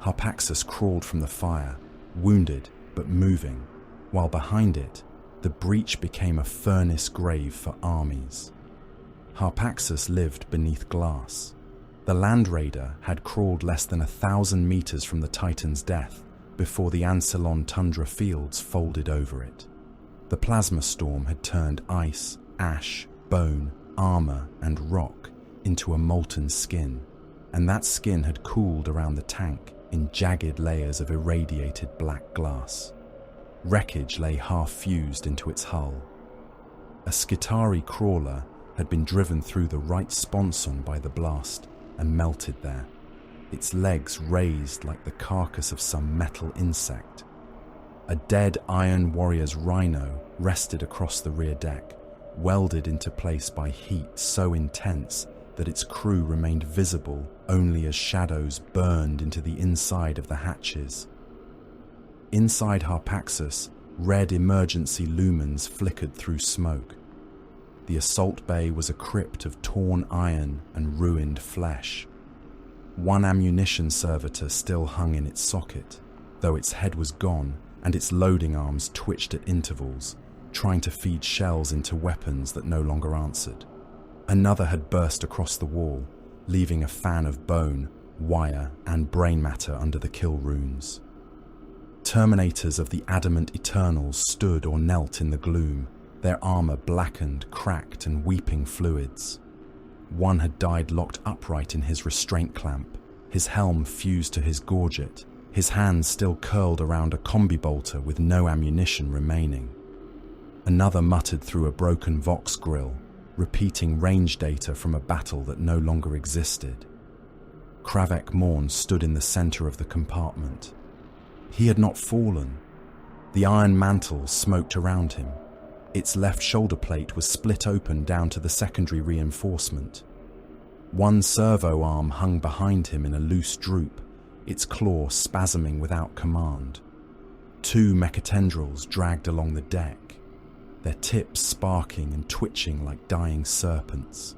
Harpaxus crawled from the fire, wounded but moving, while behind it, the breach became a furnace grave for armies. Harpaxus lived beneath glass. The Land Raider had crawled less than 1,000 meters from the Titan's death before the Ansalon tundra fields folded over it. The plasma storm had turned ice, ash, bone, armor, and rock into a molten skin, and that skin had cooled around the tank in jagged layers of irradiated black glass. Wreckage lay half-fused into its hull. A Skitari crawler had been driven through the right sponson by the blast and melted there, its legs raised like the carcass of some metal insect. A dead Iron Warrior's rhino rested across the rear deck, welded into place by heat so intense that its crew remained visible only as shadows burned into the inside of the hatches. Inside Harpaxus, red emergency lumens flickered through smoke. The assault bay was a crypt of torn iron and ruined flesh. One ammunition servitor still hung in its socket, though its head was gone and its loading arms twitched at intervals, trying to feed shells into weapons that no longer answered. Another had burst across the wall, leaving a fan of bone, wire, and brain matter under the kill runes. Terminators of the adamant Eternals stood or knelt in the gloom, their armor blackened, cracked, and weeping fluids. One had died locked upright in his restraint clamp, his helm fused to his gorget, his hands still curled around a combi bolter with no ammunition remaining. Another muttered through a broken Vox grill, repeating range data from a battle that no longer existed. Kravek Morne stood in the center of the compartment. He had not fallen. The iron mantle smoked around him. Its left shoulder plate was split open down to the secondary reinforcement. One servo arm hung behind him in a loose droop, its claw spasming without command. Two mechatendrils dragged along the deck, their tips sparking and twitching like dying serpents.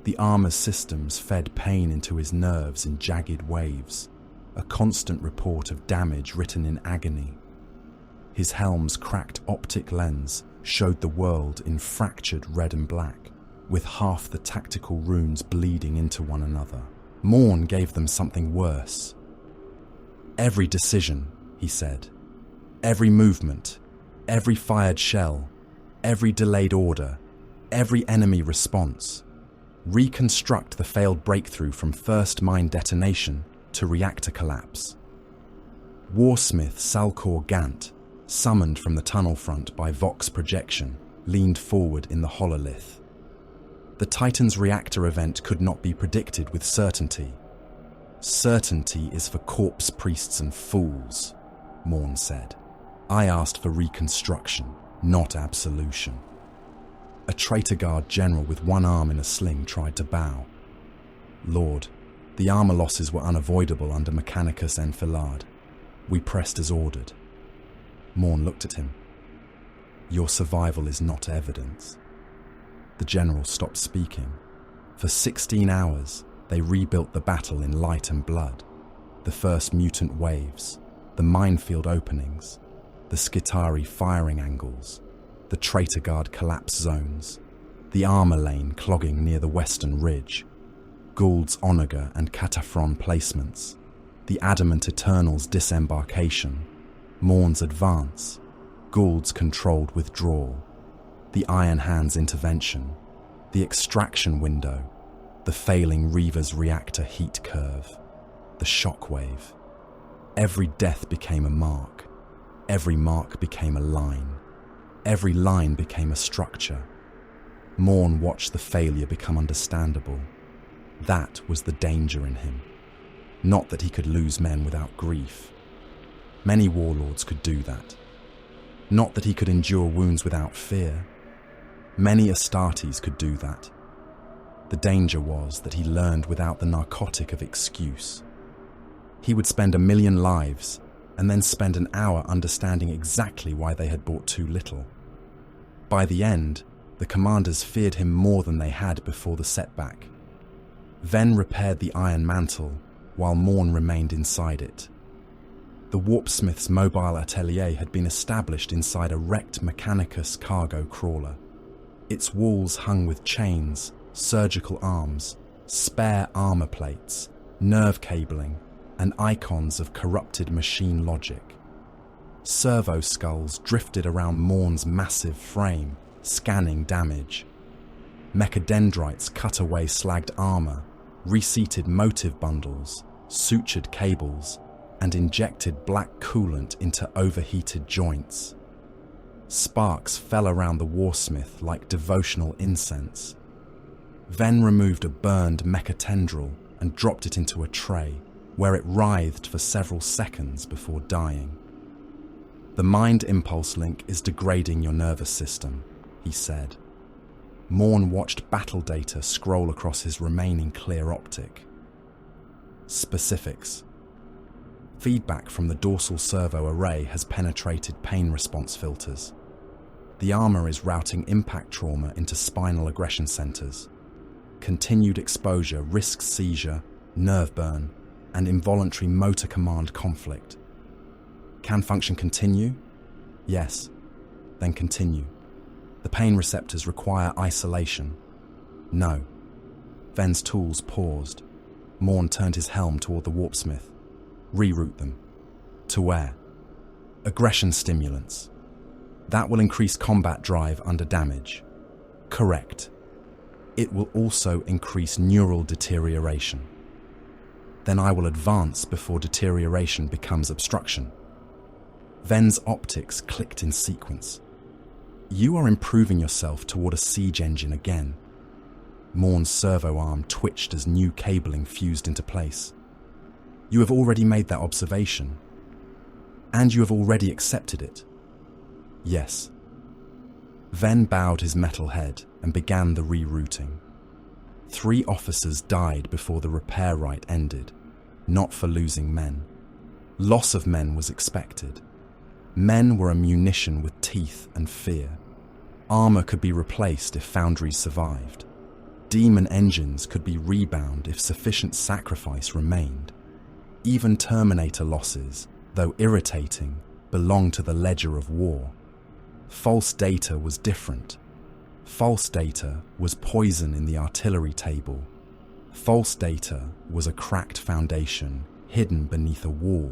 The armor's systems fed pain into his nerves in jagged waves, a constant report of damage written in agony. His helm's cracked optic lens showed the world in fractured red and black, with half the tactical runes bleeding into one another. Morne gave them something worse, Every decision, he said, every movement, every fired shell, every delayed order, every enemy response. Reconstruct the failed breakthrough from first mine detonation to reactor collapse. Warsmith Salcor Gant, summoned from the tunnel front by Vox projection, leaned forward in the hololith. The Titan's reactor event could not be predicted with certainty. Certainty is for corpse priests and fools, Morne said. I asked for reconstruction, not absolution. A traitor guard general with one arm in a sling tried to bow. Lord, the armor losses were unavoidable under Mechanicus Enfilade. We pressed as ordered. Morne looked at him. Your survival is not evidence. The general stopped speaking. For 16 hours, they rebuilt the battle in light and blood. The first mutant waves, the minefield openings, the Skitarii firing angles, the traitor guard collapse zones, the armor lane clogging near the western ridge, Gould's Onager and Cataphren placements, the Adamant Eternal's disembarkation, Morne's advance, Gould's controlled withdrawal, the Iron Hand's intervention, the extraction window, the failing Reaver's reactor heat curve, the shockwave. Every death became a mark. Every mark became a line. Every line became a structure. Morne watched the failure become understandable. That was the danger in him. Not that he could lose men without grief. Many warlords could do that. Not that he could endure wounds without fear. Many Astartes could do that. The danger was that he learned without the narcotic of excuse. He would spend 1 million lives and then spend an hour understanding exactly why they had bought too little. By the end, the commanders feared him more than they had before the setback. Ven repaired the iron mantle, while Morne remained inside it. The Warpsmith's mobile atelier had been established inside a wrecked Mechanicus cargo crawler. Its walls hung with chains, surgical arms, spare armor plates, nerve cabling, and icons of corrupted machine logic. Servo skulls drifted around Morne's massive frame, scanning damage. Mechadendrites cut away slagged armor, reseated motive bundles, sutured cables, and injected black coolant into overheated joints. Sparks fell around the Warsmith like devotional incense. Ven removed a burned mechatendril and dropped it into a tray, where it writhed for several seconds before dying. The mind impulse link is degrading your nervous system, he said. Morne watched battle data scroll across his remaining clear optic. Specifics. Feedback from the dorsal servo array has penetrated pain response filters. The armor is routing impact trauma into spinal aggression centers. Continued exposure risks seizure, nerve burn, and involuntary motor command conflict. Can function continue? Yes. Then continue. The pain receptors require isolation. No. Ven's tools paused. Morne turned his helm toward the Warpsmith. Reroute them. To where? Aggression stimulants. That will increase combat drive under damage. Correct. It will also increase neural deterioration. Then I will advance before deterioration becomes obstruction. Ven's optics clicked in sequence. You are improving yourself toward a siege engine again. Morne's servo arm twitched as new cabling fused into place. You have already made that observation. And you have already accepted it. Yes. Ven bowed his metal head and began the rerouting. 3 officers died before the repair rite ended, not for losing men. Loss of men was expected. Men were a munition with teeth and fear. Armor could be replaced if foundries survived. Demon engines could be rebound if sufficient sacrifice remained. Even Terminator losses, though irritating, belonged to the ledger of war. False data was different. False data was poison in the artillery table. False data was a cracked foundation hidden beneath a wall.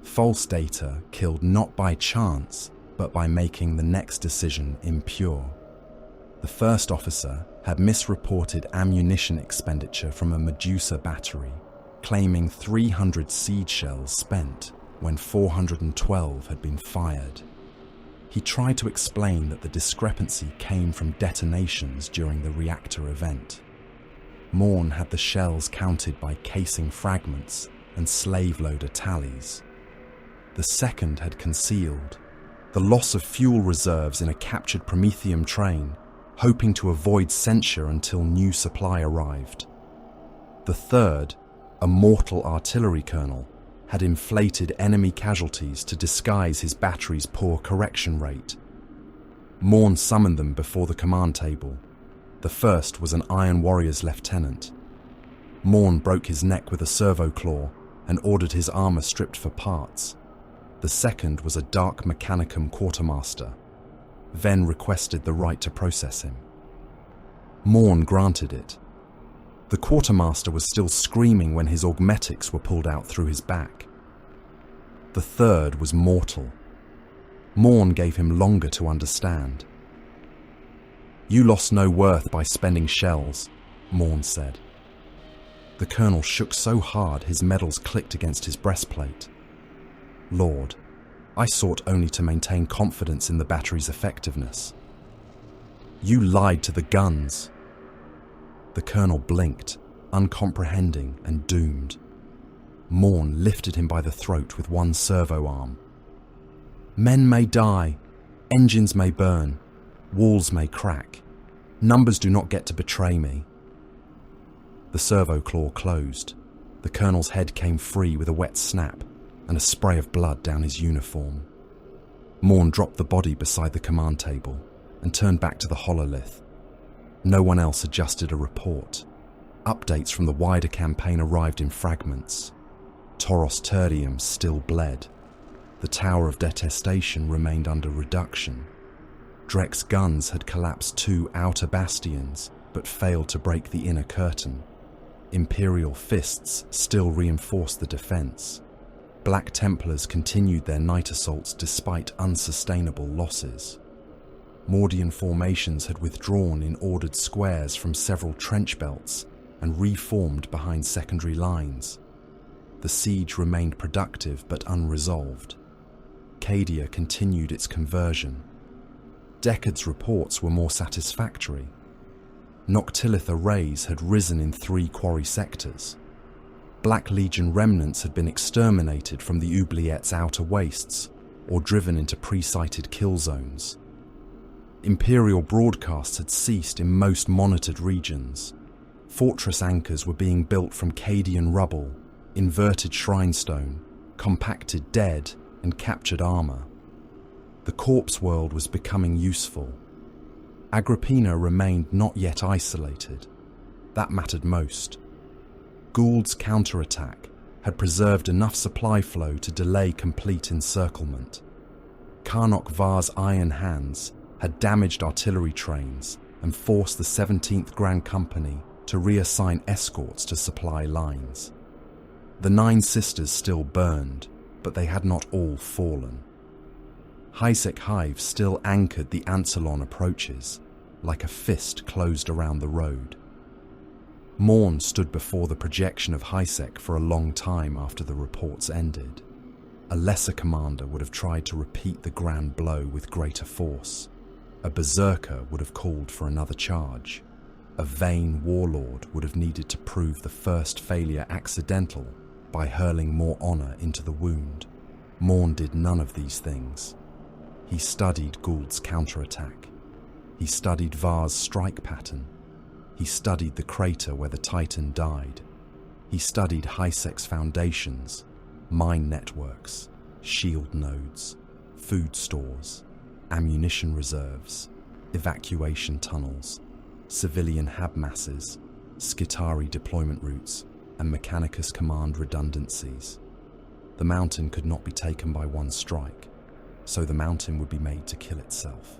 False data killed not by chance, but by making the next decision impure. The first officer had misreported ammunition expenditure from a Medusa battery, claiming 300 seed shells spent when 412 had been fired. He tried to explain that the discrepancy came from detonations during the reactor event. Morne had the shells counted by casing fragments and slave loader tallies. The second had concealed the loss of fuel reserves in a captured Prometheum train, hoping to avoid censure until new supply arrived. The third, a mortal artillery colonel, had inflated enemy casualties to disguise his battery's poor correction rate. Morne summoned them before the command table. The first was an Iron Warrior's lieutenant. Morne broke his neck with a servo claw and ordered his armor stripped for parts. The second was a Dark Mechanicum quartermaster. Venn requested the right to process him. Morne granted it. The quartermaster was still screaming when his augmetics were pulled out through his back. The third was mortal. Morne gave him longer to understand. "You lost no worth by spending shells," Morne said. The colonel shook so hard his medals clicked against his breastplate. "Lord, I sought only to maintain confidence in the battery's effectiveness." "You lied to the guns." The colonel blinked, uncomprehending and doomed. Morne lifted him by the throat with one servo arm. "Men may die, engines may burn, walls may crack. Numbers do not get to betray me." The servo claw closed. The colonel's head came free with a wet snap and a spray of blood down his uniform. Morne dropped the body beside the command table and turned back to the hololith. No one else adjusted a report. Updates from the wider campaign arrived in fragments. Tauros Tertium still bled. The Tower of Detestation remained under reduction. Drek's guns had collapsed 2 outer bastions, but failed to break the inner curtain. Imperial fists still reinforced the defense. Black Templars continued their night assaults despite unsustainable losses. Mordian formations had withdrawn in ordered squares from several trench belts and reformed behind secondary lines. The siege remained productive but unresolved. Cadia continued its conversion. Deckard's reports were more satisfactory. Noctilith arrays had risen in 3 quarry sectors. Black Legion remnants had been exterminated from the Oubliettes' outer wastes or driven into pre-sighted kill zones. Imperial broadcasts had ceased in most monitored regions. Fortress anchors were being built from Cadian rubble, inverted shrinestone, compacted dead and captured armor. The corpse world was becoming useful. Agrippina remained not yet isolated. That mattered most. Gould's counterattack had preserved enough supply flow to delay complete encirclement. Karnok Var's iron hands had damaged artillery trains and forced the 17th Grand Company to reassign escorts to supply lines. The 9 Sisters still burned, but they had not all fallen. Hisek Hive still anchored the Ancelon approaches, like a fist closed around the road. Morne stood before the projection of Hisek for a long time after the reports ended. A lesser commander would have tried to repeat the grand blow with greater force. A berserker would have called for another charge. A vain warlord would have needed to prove the first failure accidental by hurling more honor into the wound. Morne did none of these things. He studied Gould's counterattack. He studied Var's strike pattern. He studied the crater where the Titan died. He studied Hisek's foundations, mine networks, shield nodes, food stores, ammunition reserves, evacuation tunnels, civilian hab masses, Skitarii deployment routes, and Mechanicus command redundancies. The mountain could not be taken by one strike, so the mountain would be made to kill itself.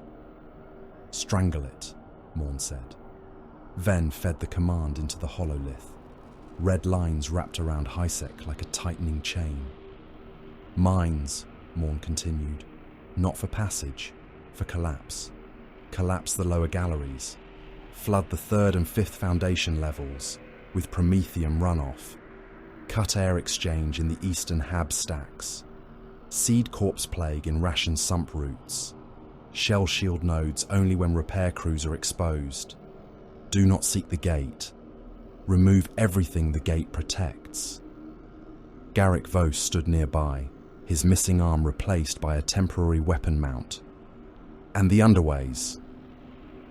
"Strangle it," Morne said. Venn fed the command into the hololith. Red lines wrapped around Hisek like a tightening chain. Mines, Morne continued. Not for passage, for collapse. Collapse the lower galleries. Flood the 3rd and 5th foundation levels with promethium runoff. Cut air exchange in the eastern hab stacks. Seed corpse plague in ration sump routes. Shell shield nodes only when repair crews are exposed. Do not seek the gate. Remove everything the gate protects. Garrick Vos stood nearby, his missing arm replaced by a temporary weapon mount. And the underways?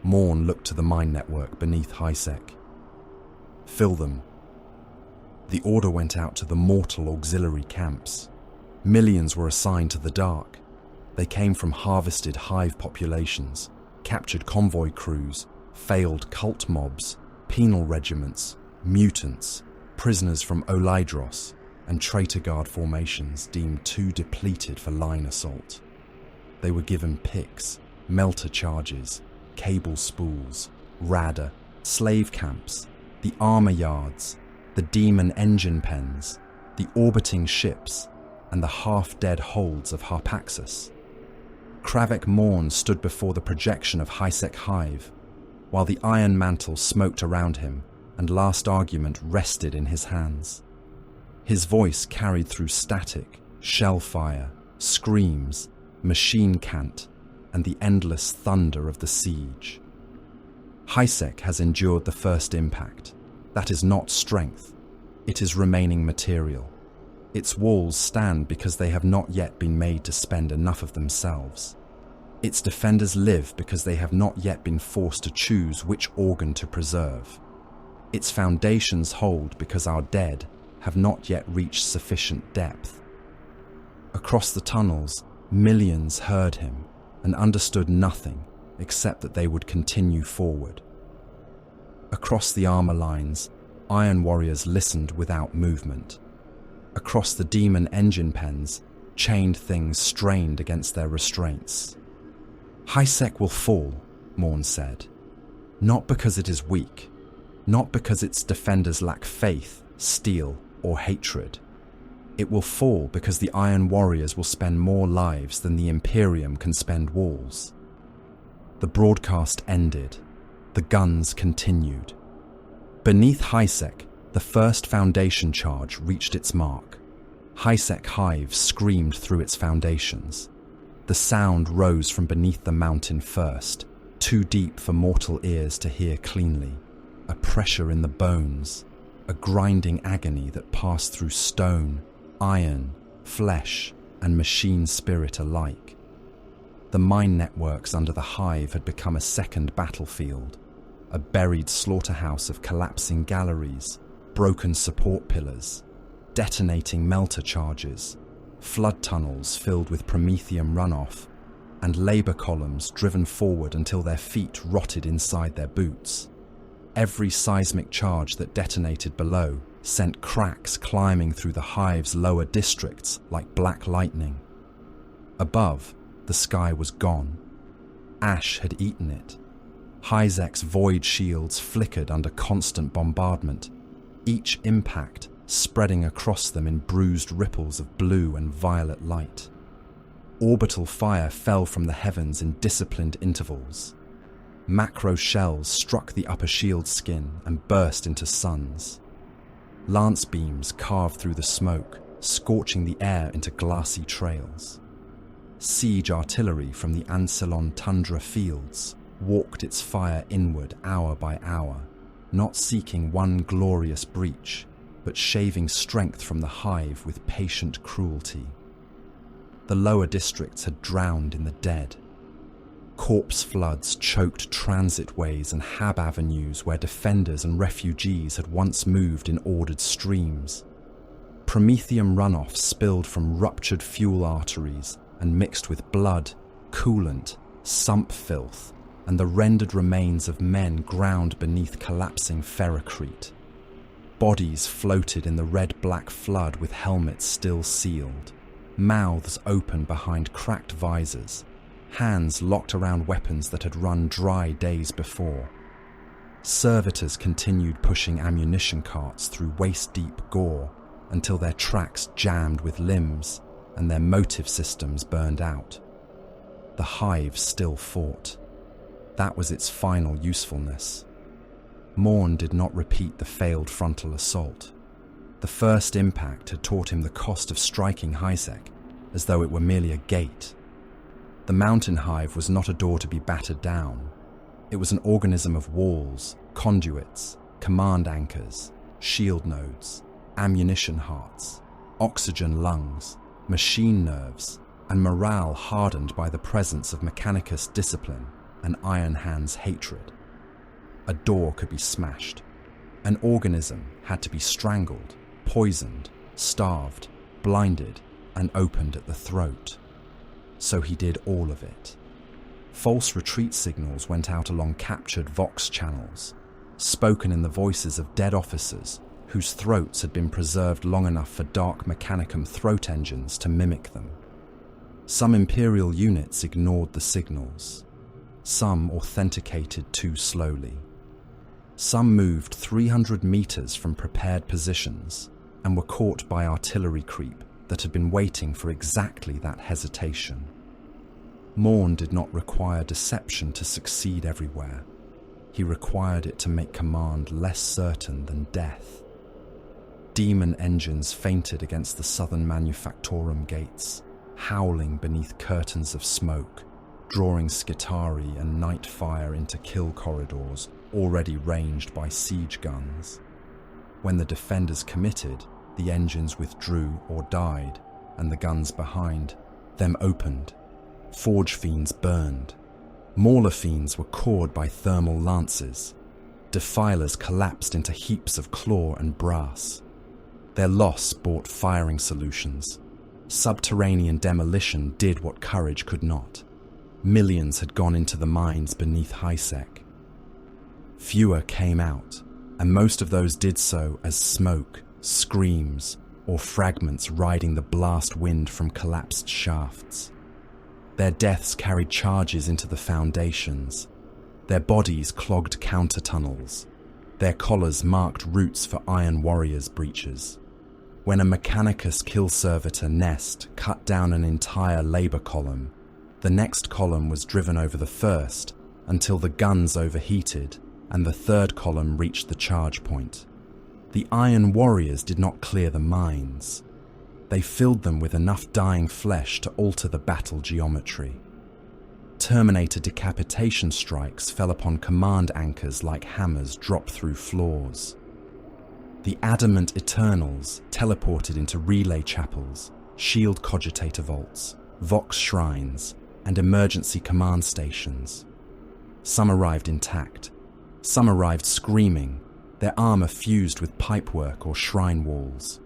Morne looked to the mine network beneath HiSec. Fill them. The order went out to the mortal auxiliary camps. Millions were assigned to the dark. They came from harvested hive populations, captured convoy crews, failed cult mobs, penal regiments, mutants, prisoners from Olydros, and traitor guard formations deemed too depleted for line assault. They were given picks, melter charges, cable spools, radar, slave camps, the armor yards, the demon engine pens, the orbiting ships, and the half-dead holds of Harpaxis. Kravek Morne stood before the projection of HiSec Hive, while the iron mantle smoked around him and last argument rested in his hands. His voice carried through static, shell fire, screams, machine cant, and the endless thunder of the siege. HiSec has endured the first impact. That is not strength. It is remaining material. Its walls stand because they have not yet been made to spend enough of themselves. Its defenders live because they have not yet been forced to choose which organ to preserve. Its foundations hold because our dead have not yet reached sufficient depth. Across the tunnels, millions heard him and understood nothing except that they would continue forward. Across the armor lines, Iron Warriors listened without movement. Across the demon engine pens, chained things strained against their restraints. HiSec will fall, Morne said. Not because it is weak, not because its defenders lack faith, steel, or hatred. It will fall because the Iron Warriors will spend more lives than the Imperium can spend walls. The broadcast ended. The guns continued. Beneath HiSec, the first Foundation charge reached its mark. HiSec Hive screamed through its foundations. The sound rose from beneath the mountain first, too deep for mortal ears to hear cleanly. A pressure in the bones, a grinding agony that passed through stone, iron, flesh, and machine spirit alike. The mine networks under the hive had become a second battlefield, a buried slaughterhouse of collapsing galleries, broken support pillars, detonating melter charges, flood tunnels filled with promethium runoff, and labor columns driven forward until their feet rotted inside their boots. Every seismic charge that detonated below sent cracks climbing through the hive's lower districts like black lightning. Above, the sky was gone. Ash had eaten it. HiSec's void shields flickered under constant bombardment, each impact spreading across them in bruised ripples of blue and violet light. Orbital fire fell from the heavens in disciplined intervals. Macro shells struck the upper shield skin and burst into suns. Lance beams carved through the smoke, scorching the air into glassy trails. Siege artillery from the Ancillon tundra fields walked its fire inward hour by hour, not seeking one glorious breach, but shaving strength from the hive with patient cruelty. The lower districts had drowned in the dead. Corpse floods choked transit ways and hab avenues where defenders and refugees had once moved in ordered streams. Promethium runoff spilled from ruptured fuel arteries and mixed with blood, coolant, sump filth, and the rendered remains of men ground beneath collapsing ferrocrete. Bodies floated in the red-black flood with helmets still sealed, mouths open behind cracked visors, hands locked around weapons that had run dry days before. Servitors continued pushing ammunition carts through waist-deep gore until their tracks jammed with limbs and their motive systems burned out. The hive still fought. That was its final usefulness. Morne did not repeat the failed frontal assault. The first impact had taught him the cost of striking Hisek, as though it were merely a gate. The mountain hive was not a door to be battered down. It was an organism of walls, conduits, command anchors, shield nodes, ammunition hearts, oxygen lungs, machine nerves, and morale hardened by the presence of Mechanicus discipline and Iron Hand's hatred. A door could be smashed. An organism had to be strangled, poisoned, starved, blinded, and opened at the throat. So he did all of it. False retreat signals went out along captured Vox channels, spoken in the voices of dead officers whose throats had been preserved long enough for Dark Mechanicum throat engines to mimic them. Some Imperial units ignored the signals. Some authenticated too slowly. Some moved 300 meters from prepared positions and were caught by artillery creep that had been waiting for exactly that hesitation. Morne did not require deception to succeed everywhere. He required it to make command less certain than death. Demon engines fainted against the southern Manufactorum gates, howling beneath curtains of smoke, drawing Skitarii and night fire into kill corridors already ranged by siege guns. When the defenders committed, the engines withdrew or died, and the guns behind them opened. Forge fiends burned. Mauler fiends were cored by thermal lances. Defilers collapsed into heaps of claw and brass. Their loss brought firing solutions. Subterranean demolition did what courage could not. Millions had gone into the mines beneath Hisek. Fewer came out, and most of those did so as smoke, screams, or fragments riding the blast wind from collapsed shafts. Their deaths carried charges into the foundations. Their bodies clogged counter-tunnels. Their collars marked routes for Iron Warriors' breaches. When a Mechanicus kill servitor nest cut down an entire labor column, the next column was driven over the first until the guns overheated and the third column reached the charge point. The Iron Warriors did not clear the mines. They filled them with enough dying flesh to alter the battle geometry. Terminator decapitation strikes fell upon command anchors like hammers dropped through floors. The adamant Eternals teleported into relay chapels, shield cogitator vaults, Vox shrines, and emergency command stations. Some arrived intact. Some arrived screaming, their armor fused with pipework or shrine walls.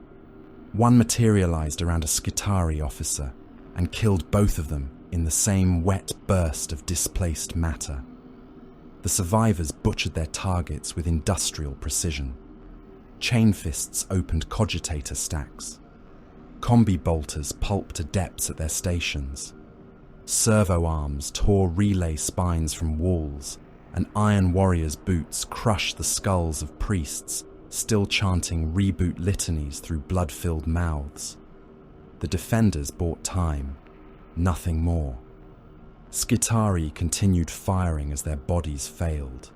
One materialized around a Skitarii officer and killed both of them in the same wet burst of displaced matter. The survivors butchered their targets with industrial precision. Chain fists opened cogitator stacks. Combi bolters pulped adepts at their stations. Servo arms tore relay spines from walls, and Iron Warriors' boots crushed the skulls of priests still chanting reboot litanies through blood-filled mouths. The defenders bought time, nothing more. Skitarii continued firing as their bodies failed.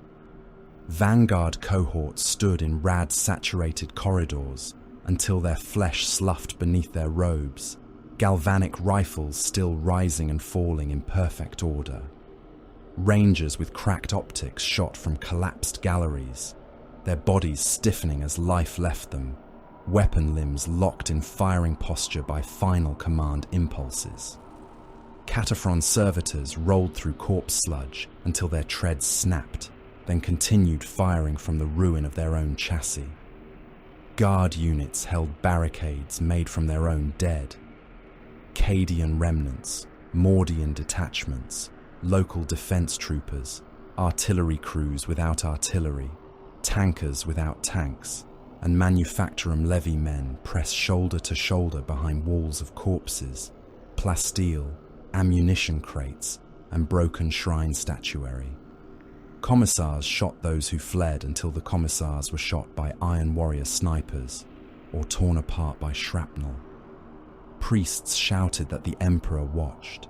Vanguard cohorts stood in rad-saturated corridors until their flesh sloughed beneath their robes, galvanic rifles still rising and falling in perfect order. Rangers with cracked optics shot from collapsed galleries, their bodies stiffening as life left them, weapon limbs locked in firing posture by final command impulses. Cataphron servitors rolled through corpse sludge until their treads snapped, then continued firing from the ruin of their own chassis. Guard units held barricades made from their own dead. Cadian remnants, Mordian detachments, local defense troopers, artillery crews without artillery, tankers without tanks, and Manufactorum levy men pressed shoulder to shoulder behind walls of corpses, plasteel, ammunition crates, and broken shrine statuary. Commissars shot those who fled until the commissars were shot by Iron Warrior snipers or torn apart by shrapnel. Priests shouted that the Emperor watched.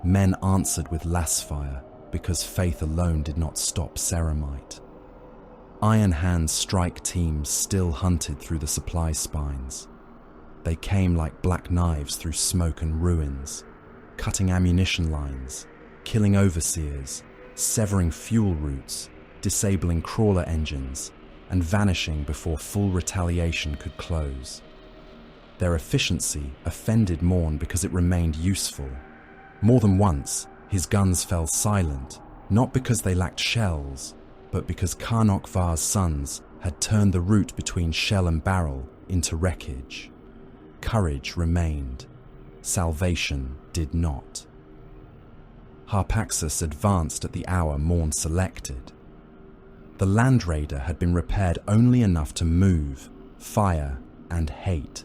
Men answered with lasfire because faith alone did not stop Ceramite. Iron Hand's strike teams still hunted through the supply spines. They came like black knives through smoke and ruins, cutting ammunition lines, killing overseers, severing fuel routes, disabling crawler engines, and vanishing before full retaliation could close. Their efficiency offended Morne because it remained useful. More than once, his guns fell silent, not because they lacked shells, but because Karnok Var's sons had turned the route between shell and barrel into wreckage. Courage remained. Salvation did not. Harpaxus advanced at the hour Morne selected. The Land Raider had been repaired only enough to move, fire, and hate.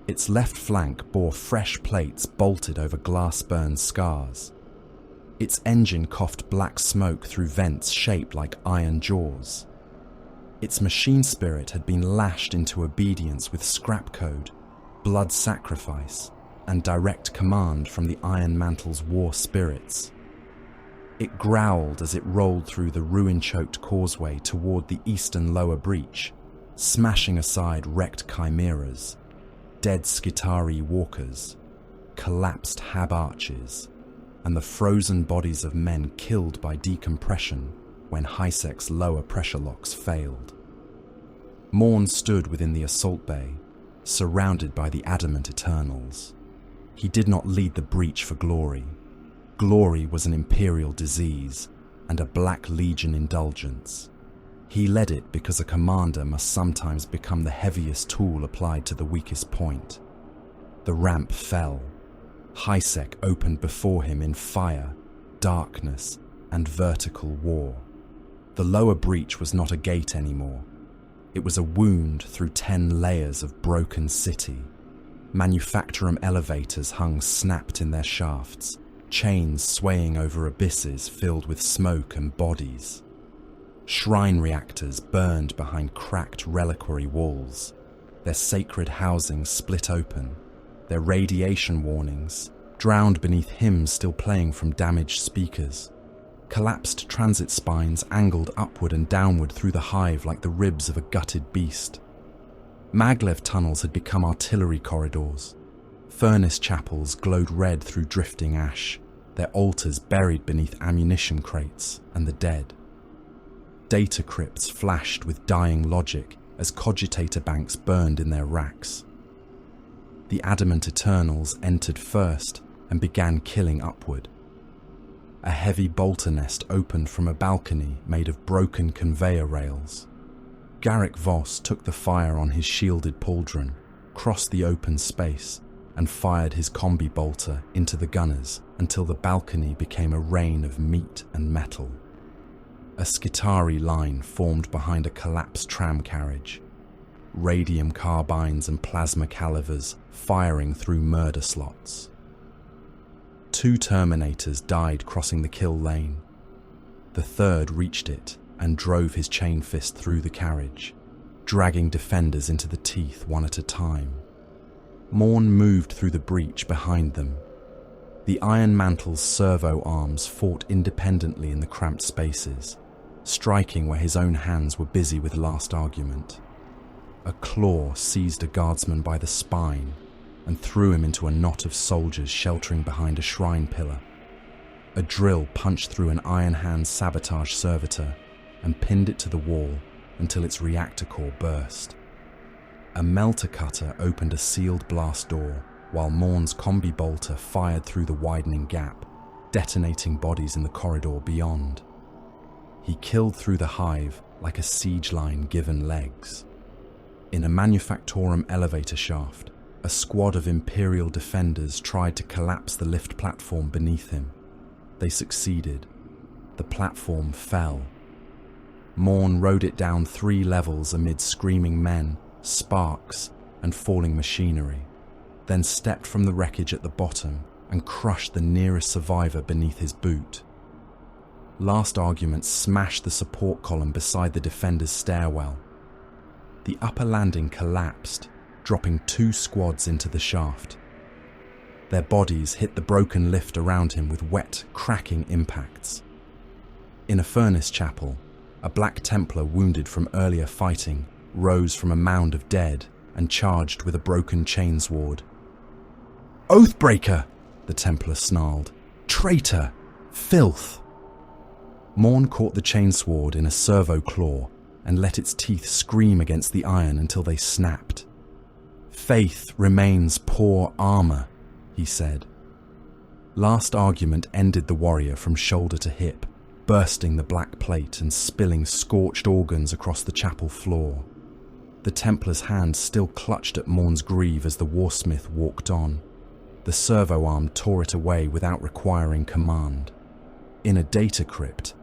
Its left flank bore fresh plates bolted over glass-burned scars. Its engine coughed black smoke through vents shaped like iron jaws. Its machine spirit had been lashed into obedience with scrap code, blood sacrifice, and direct command from the Iron Mantle's war spirits. It growled as it rolled through the ruin-choked causeway toward the eastern lower breach, smashing aside wrecked chimeras, dead Skitari walkers, collapsed hab arches, and the frozen bodies of men killed by decompression when Hysek's lower pressure locks failed. Morne stood within the assault bay, surrounded by the adamant Eternals. He did not lead the breach for glory. Glory was an imperial disease and a Black Legion indulgence. He led it because a commander must sometimes become the heaviest tool applied to the weakest point. The ramp fell. Hysek opened before him in fire, darkness, and vertical war. The lower breach was not a gate anymore. It was a wound through 10 layers of broken city. Manufactorum elevators hung snapped in their shafts, chains swaying over abysses filled with smoke and bodies. Shrine reactors burned behind cracked reliquary walls, their sacred housings split open, their radiation warnings drowned beneath hymns still playing from damaged speakers. Collapsed transit spines angled upward and downward through the hive like the ribs of a gutted beast. Maglev tunnels had become artillery corridors. Furnace chapels glowed red through drifting ash, their altars buried beneath ammunition crates and the dead. Data crypts flashed with dying logic as cogitator banks burned in their racks. The adamant Eternals entered first and began killing upward. A heavy bolter nest opened from a balcony made of broken conveyor rails. Garrick Voss took the fire on his shielded pauldron, crossed the open space, and fired his combi bolter into the gunners until the balcony became a rain of meat and metal. A Skitari line formed behind a collapsed tram carriage. Radium carbines and plasma calivers firing through murder slots. 2 Terminators died crossing the kill lane. The third reached it and drove his chain fist through the carriage, dragging defenders into the teeth one at a time. Morne moved through the breach behind them. The Iron Mantle's servo arms fought independently in the cramped spaces, striking where his own hands were busy with last argument. A claw seized a guardsman by the spine and threw him into a knot of soldiers sheltering behind a shrine pillar. A drill punched through an Iron Hand sabotage servitor and pinned it to the wall until its reactor core burst. A melter cutter opened a sealed blast door while Morne's combi bolter fired through the widening gap, detonating bodies in the corridor beyond. He killed through the hive like a siege line given legs. In a Manufactorum elevator shaft, a squad of Imperial defenders tried to collapse the lift platform beneath him. They succeeded. The platform fell. Morne rode it down 3 levels amid screaming men, sparks, and falling machinery, then stepped from the wreckage at the bottom and crushed the nearest survivor beneath his boot. Last argument smashed the support column beside the defender's stairwell. The upper landing collapsed, dropping 2 squads into the shaft. Their bodies hit the broken lift around him with wet, cracking impacts. In a furnace chapel, a Black Templar wounded from earlier fighting rose from a mound of dead and charged with a broken chainsword. "Oathbreaker!" the Templar snarled. "Traitor! Filth!" Morne caught the chainsword in a servo claw and let its teeth scream against the iron until they snapped. "Faith remains poor armor," he said. Last argument ended the warrior from shoulder to hip, bursting the black plate and spilling scorched organs across the chapel floor. The Templar's hand still clutched at Morne's greave as the warsmith walked on. The servo arm tore it away without requiring command. In a data crypt,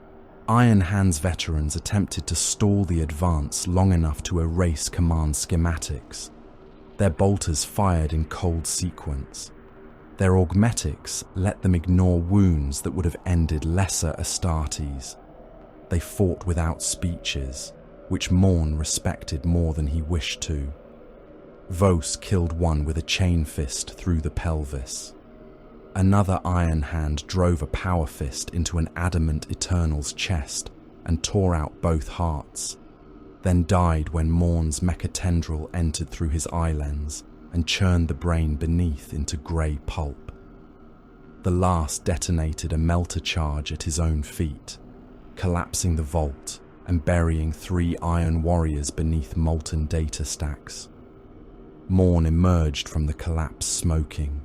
Iron Hands veterans attempted to stall the advance long enough to erase command schematics. Their bolters fired in cold sequence. Their augmetics let them ignore wounds that would have ended lesser Astartes. They fought without speeches, which Morne respected more than he wished to. Vos killed one with a chain fist through the pelvis. Another Iron Hand drove a power fist into an adamant Eternal's chest and tore out both hearts, then died when Morne's mechatendril entered through his eye lens and churned the brain beneath into grey pulp. The last detonated a melter charge at his own feet, collapsing the vault and burying 3 iron warriors beneath molten data stacks. Morne emerged from the collapse smoking.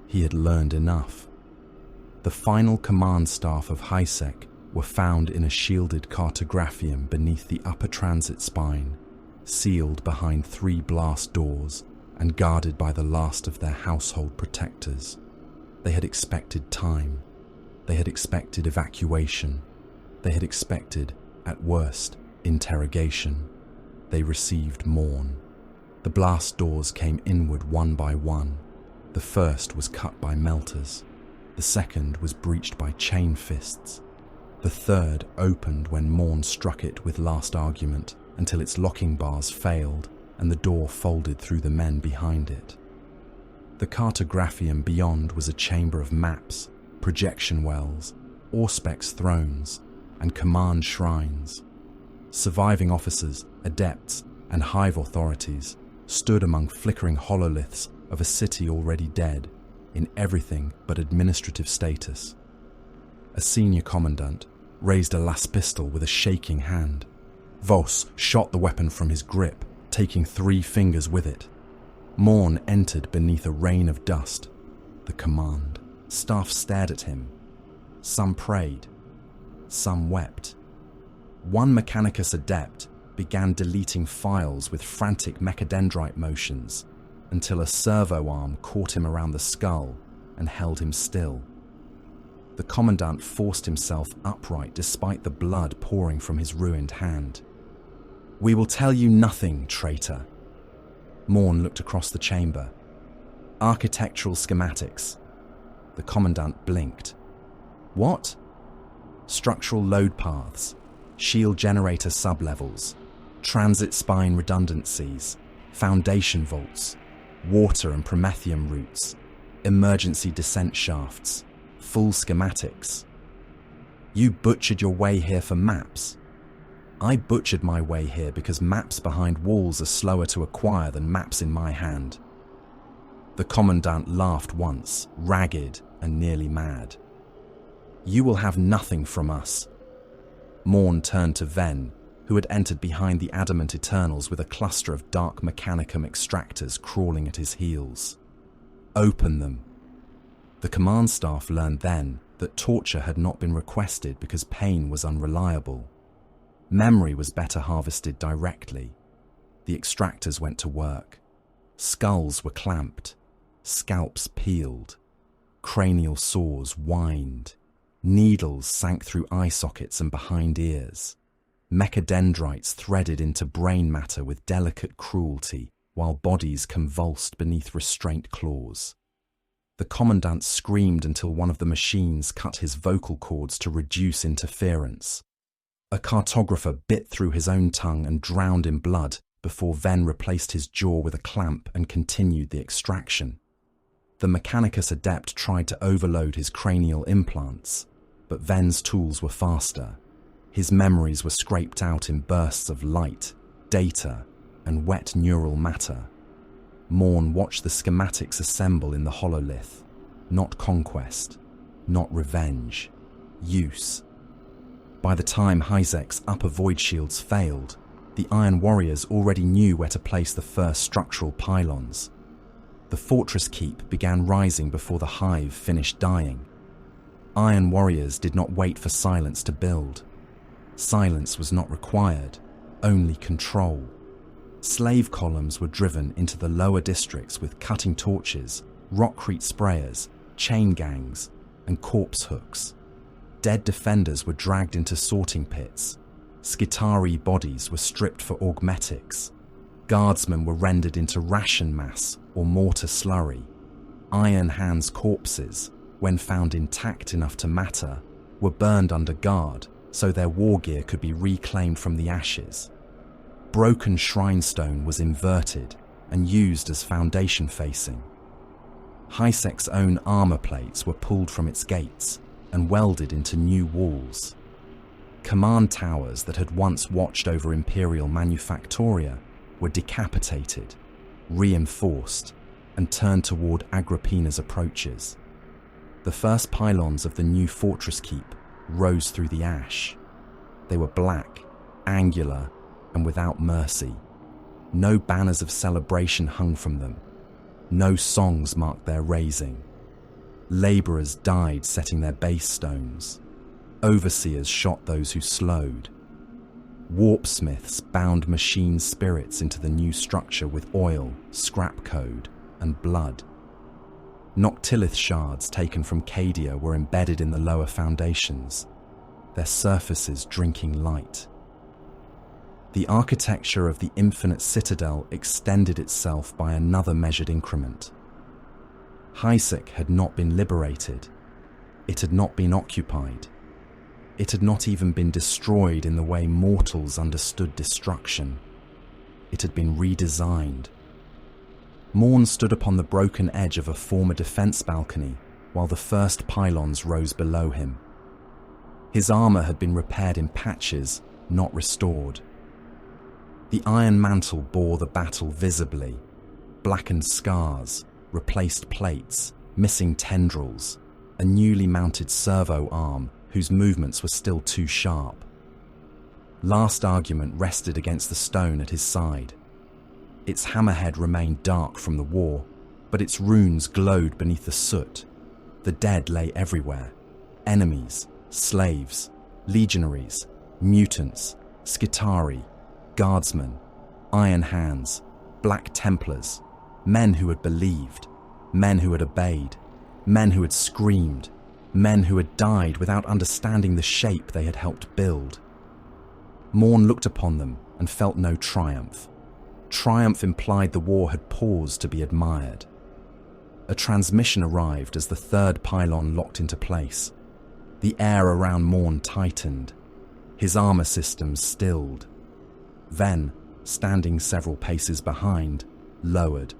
He had learned enough. The final command staff of Hisek were found in a shielded cartographium beneath the upper transit spine, sealed behind 3 blast doors and guarded by the last of their household protectors. They had expected time. They had expected evacuation. They had expected, at worst, interrogation. They received Morne. The blast doors came inward one by one. The first was cut by melters. The second was breached by chain fists. The third opened when Morne struck it with last argument until its locking bars failed and the door folded through the men behind it. The cartographium beyond was a chamber of maps, projection wells, Auspex thrones, and command shrines. Surviving officers, adepts, and hive authorities stood among flickering hololiths of a city already dead, in everything but administrative status. A senior commandant raised a las pistol with a shaking hand. Vos shot the weapon from his grip, taking 3 fingers with it. Morne entered beneath a rain of dust. The command. Staff stared at him. Some prayed. Some wept. One Mechanicus adept began deleting files with frantic mechadendrite motions until a servo arm caught him around the skull and held him still. The commandant forced himself upright despite the blood pouring from his ruined hand. "We will tell you nothing, traitor." Morne looked across the chamber. "Architectural schematics." The commandant blinked. "What?" "Structural load paths, shield generator sublevels, transit spine redundancies, foundation vaults, water and promethium routes, emergency descent shafts, full schematics." "You butchered your way here for maps." "I butchered my way here because maps behind walls are slower to acquire than maps in my hand." The commandant laughed once, ragged and nearly mad. "You will have nothing from us." Morne turned to Ven, who had entered behind the adamant Eternals with a cluster of dark mechanicum extractors crawling at his heels. "Open them." The command staff learned then that torture had not been requested because pain was unreliable. Memory was better harvested directly. The extractors went to work. Skulls were clamped. Scalps peeled. Cranial saws whined. Needles sank through eye sockets and behind ears. Mechadendrites threaded into brain matter with delicate cruelty, while bodies convulsed beneath restraint claws. The commandant screamed until one of the machines cut his vocal cords to reduce interference. A cartographer bit through his own tongue and drowned in blood before Ven replaced his jaw with a clamp and continued the extraction. The Mechanicus adept tried to overload his cranial implants, but Ven's tools were faster. His memories were scraped out in bursts of light, data, and wet neural matter. Morne watched the schematics assemble in the hololith. Not conquest, not revenge, use. By the time Hyzek's upper void shields failed, the Iron Warriors already knew where to place the first structural pylons. The fortress keep began rising before the hive finished dying. Iron Warriors did not wait for silence to build. Silence was not required, only control. Slave columns were driven into the lower districts with cutting torches, rockcrete sprayers, chain gangs, and corpse hooks. Dead defenders were dragged into sorting pits. Skitari bodies were stripped for augmetics. Guardsmen were rendered into ration mass or mortar slurry. Iron Hands corpses, when found intact enough to matter, were burned under guard so their war gear could be reclaimed from the ashes. Broken shrine stone was inverted and used as foundation facing. Hysek's own armor plates were pulled from its gates and welded into new walls. Command towers that had once watched over Imperial Manufactoria were decapitated, reinforced, and turned toward Agrippina's approaches. The first pylons of the new fortress keep rose through the ash. They were black, angular, and without mercy. No banners of celebration hung from them. No songs marked their raising. Labourers died setting their base stones. Overseers shot those who slowed. Warpsmiths bound machine spirits into the new structure with oil, scrap code, and blood. Noctilith shards taken from Cadia were embedded in the lower foundations, their surfaces drinking light. The architecture of the infinite citadel extended itself by another measured increment. Hysek had not been liberated. It had not been occupied. It had not even been destroyed in the way mortals understood destruction. It had been redesigned. Morne stood upon the broken edge of a former defense balcony while the first pylons rose below him. His armor had been repaired in patches, not restored. The iron mantle bore the battle visibly. Blackened scars, replaced plates, missing tendrils, a newly mounted servo arm whose movements were still too sharp. Last Argument rested against the stone at his side. Its hammerhead remained dark from the war, but its runes glowed beneath the soot. The dead lay everywhere. Enemies, slaves, legionaries, mutants, Skitari, guardsmen, Iron Hands, Black Templars, men who had believed, men who had obeyed, men who had screamed, men who had died without understanding the shape they had helped build. Morne looked upon them and felt no triumph. Triumph implied the war had paused to be admired. A transmission arrived as the third pylon locked into place. The air around Morne tightened. His armor systems stilled. Ven, standing several paces behind, lowered.